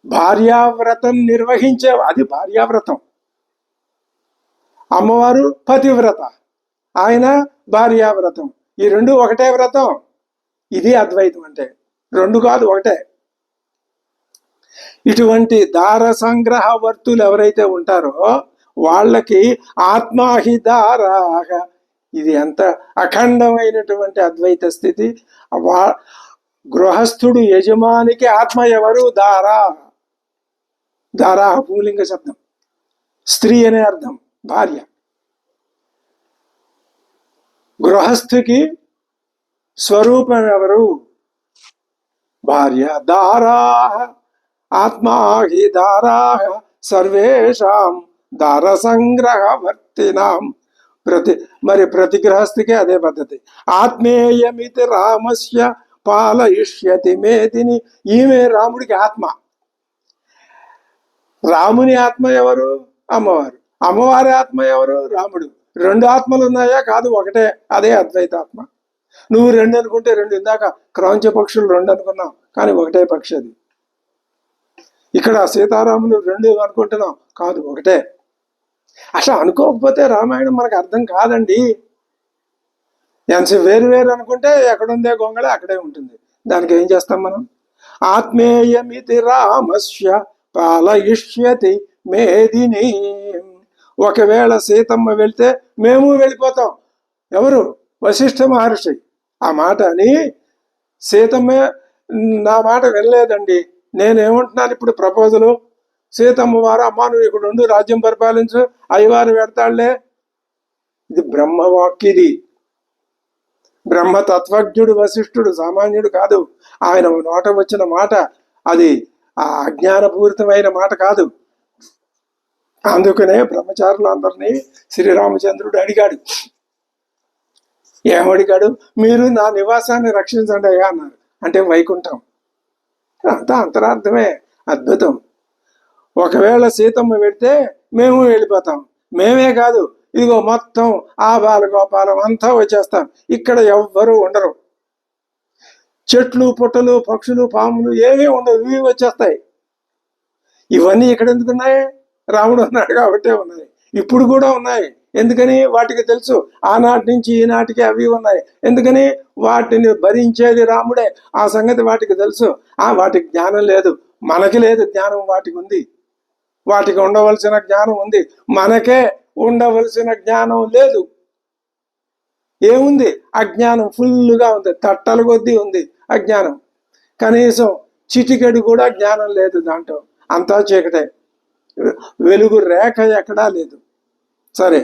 భార్యావ్రతం నిర్వహించే, అది భార్యావ్రతం. అమ్మవారు పతివ్రత, ఆయన భార్యావ్రతం. ఈ రెండు ఒకటే వ్రతం. ఇది అద్వైతం అంటే. రెండు కాదు, ఒకటే. ఇటువంటి దార సంగ్రహవర్తులు ఎవరైతే ఉంటారో వాళ్ళకి ఆత్మాహిదారాహ, ఇది ఎంత అఖండమైనటువంటి అద్వైత స్థితి. గృహస్థుడు యజమానికి ఆత్మ ఎవరు? దారా. దారా పూలింగ శబ్దం, స్త్రీ అనే అర్థం, భార్య. గృహస్థుకి స్వరూపం ఎవరు? భార్య. దారాహ ఆత్మాహి దారాహ సర్వేషాం దార సంగ్రహవర్తినాం. ప్రతి గృహస్థికి అదే పద్ధతి. ఆత్మేయమితి రామస్య పాలయిష్యతి మేదిని. ఈమె రాముడికి ఆత్మ. రాముని ఆత్మ ఎవరు? అమ్మవారు. అమ్మవారి ఆత్మ ఎవరు? రాముడు. రెండు ఆత్మలు ఉన్నాయా? కాదు, ఒకటే. అదే అద్వైతాత్మ. నువ్వు రెండు అనుకుంటే రెండు. ఇందాక క్రౌంచ పక్షులు రెండు అనుకున్నావు, కానీ ఒకటే పక్షి అది. ఇక్కడ సీతారాములు రెండు అనుకుంటున్నాం, కాదు, ఒకటే. అసలు అనుకోకపోతే రామాయణం మనకు అర్థం కాదండి. ఎంత వేరు అనుకుంటే ఎక్కడుందే గొంగళి అక్కడే ఉంటుంది. దానికి ఏం చేస్తాం మనం? ఆత్మేయమితి రామస్య పాలయిష్యతి మేదిని. ఒకవేళ సీతమ్మ వెళ్తే మేము వెళ్ళిపోతాం. ఎవరు? వశిష్ఠ మహర్షి ఆ మాట అని. సీతమ్మ నా మాట వినలేదండి, నేనేమంటున్నాను ఇప్పుడు ప్రపోజలు. సీతమ్మ వారు, అమ్మా నువ్వు ఇక్కడ ఉండు, రాజ్యం పరిపాలించు, అయ్యవారు పెడతాళ్లే. ఇది బ్రహ్మవాక్యది. బ్రహ్మతత్వజ్ఞుడు వశిష్ఠుడు, సామాన్యుడు కాదు. ఆయన నోట వచ్చిన మాట అది ఆ అజ్ఞానపూరితమైన మాట కాదు. అందుకనే బ్రహ్మచారులందరినీ శ్రీరామచంద్రుడు అడిగాడు. ఏమడిగాడు? మీరు నా నివాసాన్ని రక్షించండి అయ్యా అన్నారు. అంటే వైకుంఠం. అంతా అంతరార్థమే. అద్భుతం. ఒకవేళ సీతమ్మ పెడితే మేము వెళ్ళిపోతాం. మేమే కాదు, ఇదిగో మొత్తం ఆ బాలగోపాలం అంతా వచ్చేస్తాం. ఇక్కడ ఎవ్వరూ ఉండరు. చెట్లు పుట్టలు పక్షులు పాములు ఏమీ ఉండవు, ఇవి వచ్చేస్తాయి. ఇవన్నీ ఇక్కడ ఎందుకున్నాయి? రాముడు ఉన్నాడు కాబట్టే ఉన్నాయి. ఇప్పుడు కూడా ఉన్నాయి. ఎందుకని? వాటికి తెలుసు. ఆనాటి నుంచి ఈనాటికి అవి ఉన్నాయి. ఎందుకని? వాటిని భరించేది రాముడే. ఆ సంగతి వాటికి తెలుసు. వాటికి జ్ఞానం లేదు, మనకి లేదు జ్ఞానం. వాటికి ఉంది. వాటికి ఉండవలసిన జ్ఞానం ఉంది, మనకే ఉండవలసిన జ్ఞానం లేదు. ఏముంది? అజ్ఞానం ఫుల్గా ఉంది, తట్టల కొద్దీ ఉంది అజ్ఞానం. కనీసం చిటికెడు కూడా జ్ఞానం లేదు దాంట్లో. అంతా చీకటే, వెలుగు రేఖ ఎక్కడా లేదు. సరే,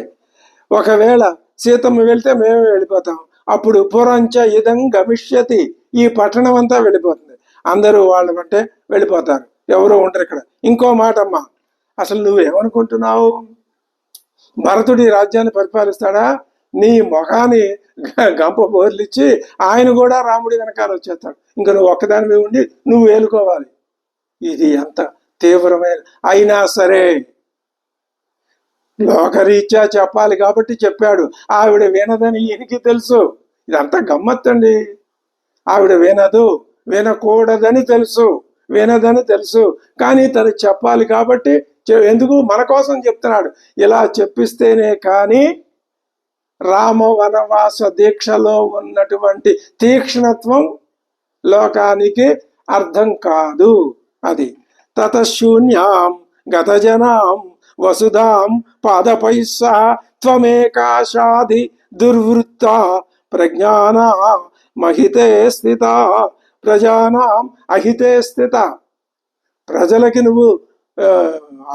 ఒకవేళ సీతమ్మ వెళ్తే మేము వెళ్ళిపోతాం. అప్పుడు పురంచ ఇదం గమిష్యతి, ఈ పట్టణం అంతా వెళ్ళిపోతుంది. అందరూ వాళ్ళ బట్టే వెళ్ళిపోతారు, ఎవరో ఉండరు ఇక్కడ. ఇంకో మాట అమ్మా, అసలు నువ్వేమనుకుంటున్నావు? భరతుడి రాజ్యాన్ని పరిపాలిస్తాడా? నీ మొఖాన్ని గంప బోర్లిచ్చి ఆయన కూడా రాముడి వెనకాల వచ్చేస్తాడు. ఇంకా నువ్వు ఒక్కదానివి ఉండి నువ్వు ఏలుకోవాలి. ఇది ఎంత తీవ్రమైన అయినా సరే లోకరీత్యా చెప్పాలి కాబట్టి చెప్పాడు. ఆవిడ వినదని ఈయనకి తెలుసు. ఇదంతా గమ్మత్తండి. ఆవిడ వినదు, వినకూడదని తెలుసు. వినదని తెలుసు, కానీ తను చెప్పాలి కాబట్టి ఎందుకు మన కోసం చెప్తున్నాడు. ఇలా చెప్పిస్తేనే కానీ రామ వనవాస దీక్షలో ఉన్నటువంటి తీక్ష్ణత్వం లోకానికి అర్థం కాదు. అది తతశూన్యాం గతజనాం వసుధాం పాదపై సహ త్వమేకాశాది దుర్వృత్త ప్రజ్ఞానా మహితే స్థిత ప్రజానాం అహితే స్థిత. ప్రజలకి నువ్వు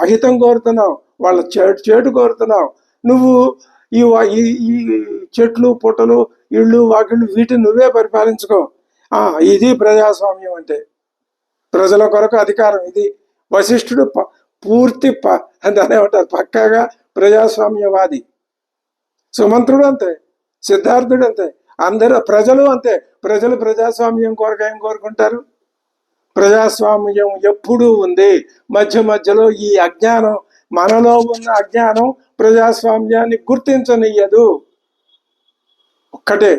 అహితం కోరుతున్నావు, వాళ్ళ చేటు కోరుతున్నావు. నువ్వు ఈ ఈ చెట్లు పుట్టలు ఇళ్ళు వాకిళ్ళు వీటిని నువ్వే పరిపాలించుకో. ఇది ప్రజాస్వామ్యం అంటే, ప్రజల కొరకు అధికారం. ఇది వశిష్ఠుడు పూర్తి దాన్ని ఏమంటారు, పక్కాగా ప్రజాస్వామ్యవాది. సుమంత్రుడు అంతే, సిద్ధార్థుడు అంతే, అందరూ ప్రజలు అంతే. ప్రజలు ప్రజాస్వామ్యం కొరకు ఏం కోరుకుంటారు? ప్రజాస్వామ్యం ఎప్పుడూ ఉంది. మధ్య మధ్యలో ఈ అజ్ఞానం, మనలో ఉన్న అజ్ఞానం ప్రజాస్వామ్యాన్ని గుర్తించనియ్యదు. ఒక్కటే,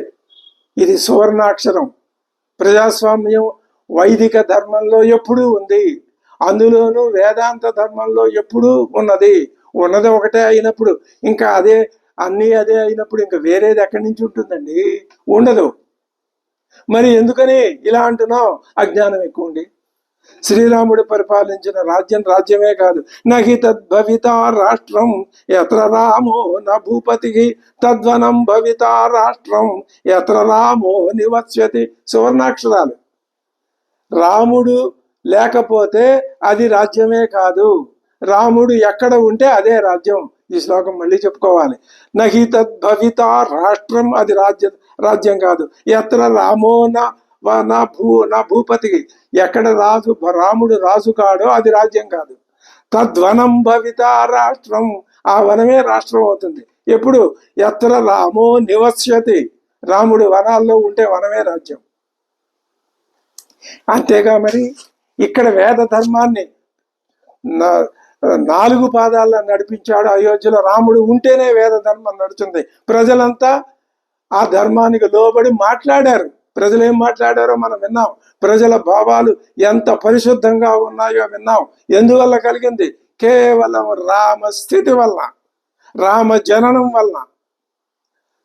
ఇది సువర్ణాక్షరం. ప్రజాస్వామ్యం వైదిక ధర్మంలో ఎప్పుడూ ఉంది, అందులోనూ వేదాంత ధర్మంలో ఎప్పుడూ ఉన్నది. ఉన్నది ఒకటే అయినప్పుడు ఇంకా అదే అన్నీ అదే అయినప్పుడు ఇంకా వేరేది ఎక్కడి నుంచి ఉంటుందండి? ఉండదు. మరి ఎందుకని ఇలా అంటున్నావు? అజ్ఞానం ఎక్కువ ఉండి. శ్రీరాముడు పరిపాలించిన రాజ్యం రాజ్యమే కాదు. నహి తద్భవితా రాష్ట్రం ఎత్ర రామో న భూపతికి తద్వనం భవితా రాష్ట్రం ఎత్ర రామో నివస్యతి. సువర్ణాక్షరాలు. రాముడు లేకపోతే అది రాజ్యమే కాదు. రాముడు ఎక్కడ ఉంటే అదే రాజ్యం. ఈ శ్లోకం మళ్ళీ చెప్పుకోవాలి. నహి తద్భవితా రాష్ట్రం, అది రాజ్యం కాదు. ఎత్ర రామో నా భూపతికి, ఎక్కడ రాముడు రాజు కాడో అది రాజ్యం కాదు. తద్వనం భవిత రాష్ట్రం, ఆ వనమే రాష్ట్రం అవుతుంది. ఎప్పుడు? ఎత్ర రామో నివస్యతి, రాముడు వనాల్లో ఉంటే వనమే రాజ్యం. అంతేగా మరి ఇక్కడ వేద ధర్మాన్ని 4 పాదాల్లో నడిపించాడు అయోధ్యలో. రాముడు ఉంటేనే వేద ధర్మం నడుచుంది. ప్రజలంతా ఆ ధర్మానికి లోబడి మాట్లాడారు. ప్రజలు ఏం మాట్లాడారో మనం విన్నాం. ప్రజల భావాలు ఎంత పరిశుద్ధంగా ఉన్నాయో విన్నాం. ఎందువల్ల కలిగింది? కేవలం రామ స్థితి వల్ల, రామ జననం వల్ల.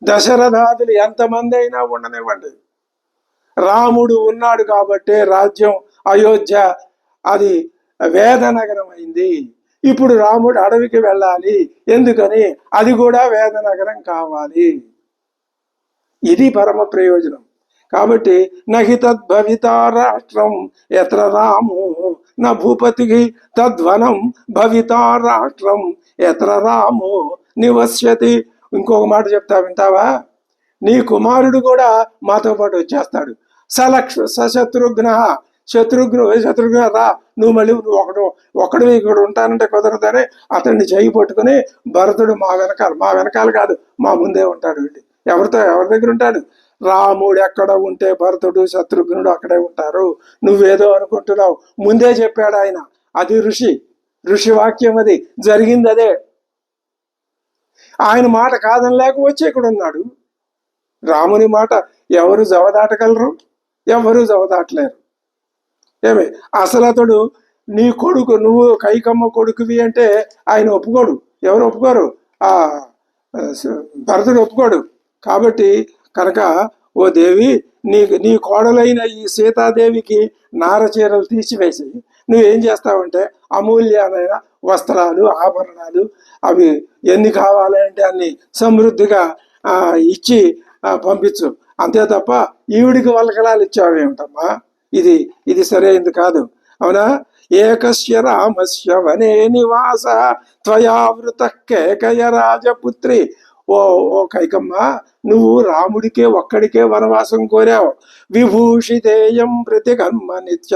దశరథాదులు ఎంతమంది అయినా ఉండనివ్వండి, రాముడు ఉన్నాడు కాబట్టే రాజ్యం అయోధ్య అది వేద నగరం అయింది. ఇప్పుడు రాముడు అడవికి వెళ్ళాలి, ఎందుకని? అది కూడా వేద నగరం కావాలి. ఇది పరమ ప్రయోజనం. కాబట్టి నహి తద్భవితా రాష్ట్రం ఎత్ర రామో న భూపతికి తద్వనం భవితా రాష్ట్రం ఎత్ర రామో నివస్యతి. ఇంకొక మాట చెప్తా, వింటావా? నీ కుమారుడు కూడా మాతో పాటు వచ్చేస్తాడు. సశత్రుఘ్న, శత్రుఘ్న రా, నువ్వు మళ్ళీ ఒకడు ఇక్కడ ఉంటానంటే కుదరదని అతన్ని చేయి పట్టుకుని భరతుడు మా వెనకాల కాదు మా ముందే ఉంటాడు. ఎవరి దగ్గర ఉంటాడు? రాముడు ఎక్కడ ఉంటే భరతుడు శత్రుఘ్నుడు అక్కడే ఉంటారు. నువ్వేదో అనుకుంటున్నావు, ముందే చెప్పాడు ఆయన. అది ఋషి వాక్యం, అది జరిగింది అదే. ఆయన మాట కాదని లేక వచ్చి ఇక్కడ ఉన్నాడు. రాముని మాట ఎవరు జవదాటగలరు? ఎవరు జవదాటలేరు. ఏమి అసలు అతడు నీ కొడుకు, నువ్వు కైకమ్మ కొడుకువి అంటే ఆయన ఒప్పుకోడు. ఎవరు ఒప్పుకోరు? భరతుడు ఒప్పుకోడు. కాబట్టి కనుక ఓ దేవి, నీ కోడలైన ఈ సీతాదేవికి నారచీరలు తీసివేసి నువ్వేం చేస్తావంటే అమూల్యమైన వస్త్రాలు, ఆభరణాలు అవి ఎన్ని కావాలంటే అన్ని సమృద్ధిగా ఇచ్చి పంపించు. అంతే తప్ప ఈవిడికి వల్కలాలు ఇచ్చావేమిటమ్మా? ఇది సరైనది కాదు. అవునా? ఏకస్య రామస్య వనే నివాస త్వయావృత కేకయ రాజపుత్రి. ఓ కైకమ్మ, నువ్వు రాముడికే ఒక్కడికే వనవాసం కోరావు. విభూషితేయం ప్రతికర్మ నిత్య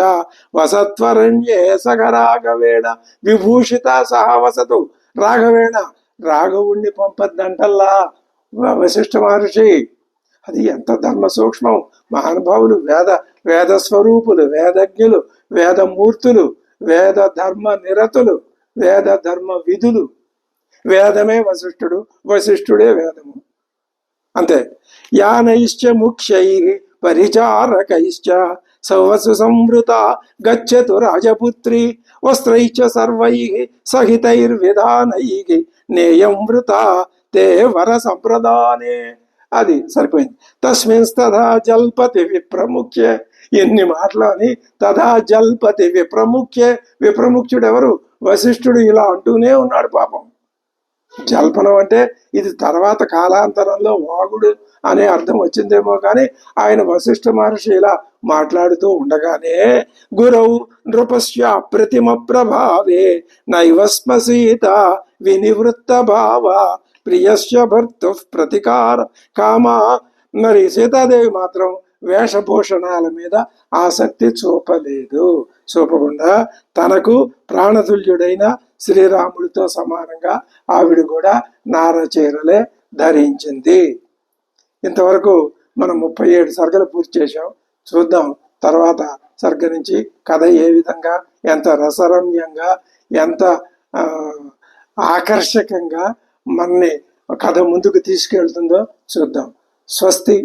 వసత్వరణ్యే సగ రాఘవేణ విభూషిత సహవసతు రాఘవేణ. రాఘవుణ్ణి పంపద్దంటల్లా వశిష్ఠ మహర్షి. అది ఎంత ధర్మ సూక్ష్మం! మహానుభావులు, వేద స్వరూపులు, వేదజ్ఞులు, వేదమూర్తులు, వేద ధర్మ నిరతులు, వేద ధర్మ విధులు. వేదమే వశిష్ఠుడు, వశిష్ఠుడే వేదము. అంతే. యానైశ్చ ముఖ్యై పరిచారకైశ్చ సవసు సంవృత గచ్చతు రాజపుత్రి వస్త్రైశ్చ సర్వైః సహితైర్విధానైః నేయం వృత తే వర సంప్రదానే. అది సరిపోయింది. తస్మిన్ తథా జల్పతి విప్రముఖ్య. ఎన్ని మాటలు అని తథా జల్పతి విప్రముఖ్య. విప్రముఖ్యుడు ఎవరు? వశిష్ఠుడు ఇలా అంటూనే ఉన్నాడు పాపం. జల్పనం అంటే ఇది తర్వాత కాలాంతరంలో వాగుడు అనే అర్థం వచ్చిందేమో కానీ ఆయన వశిష్ఠ మహర్షి ఇలా మాట్లాడుతూ ఉండగానే గురౌ నృపస్య అప్రతిమ ప్రభావే నైవస్మసీత వినివృత్త భావ ప్రియస్య భర్తు ప్రతికార కామ. మరి సీతాదేవి మాత్రం వేషభూషణాల మీద ఆసక్తి చూపలేదు. చూపకుండా తనకు ప్రాణతుల్యుడైన శ్రీరాముడితో సమానంగా ఆవిడ కూడా నారచీరలే ధరించింది. ఇంతవరకు మనం 37 సర్గలు పూర్తి చేశాం. చూద్దాం తర్వాత సర్గ నుంచి కథ ఏ విధంగా, ఎంత రసరమ్యంగా, ఎంత ఆకర్షకంగా మనని కథ ముందుకు తీసుకెళ్తుందో చూద్దాం. స్వస్తి.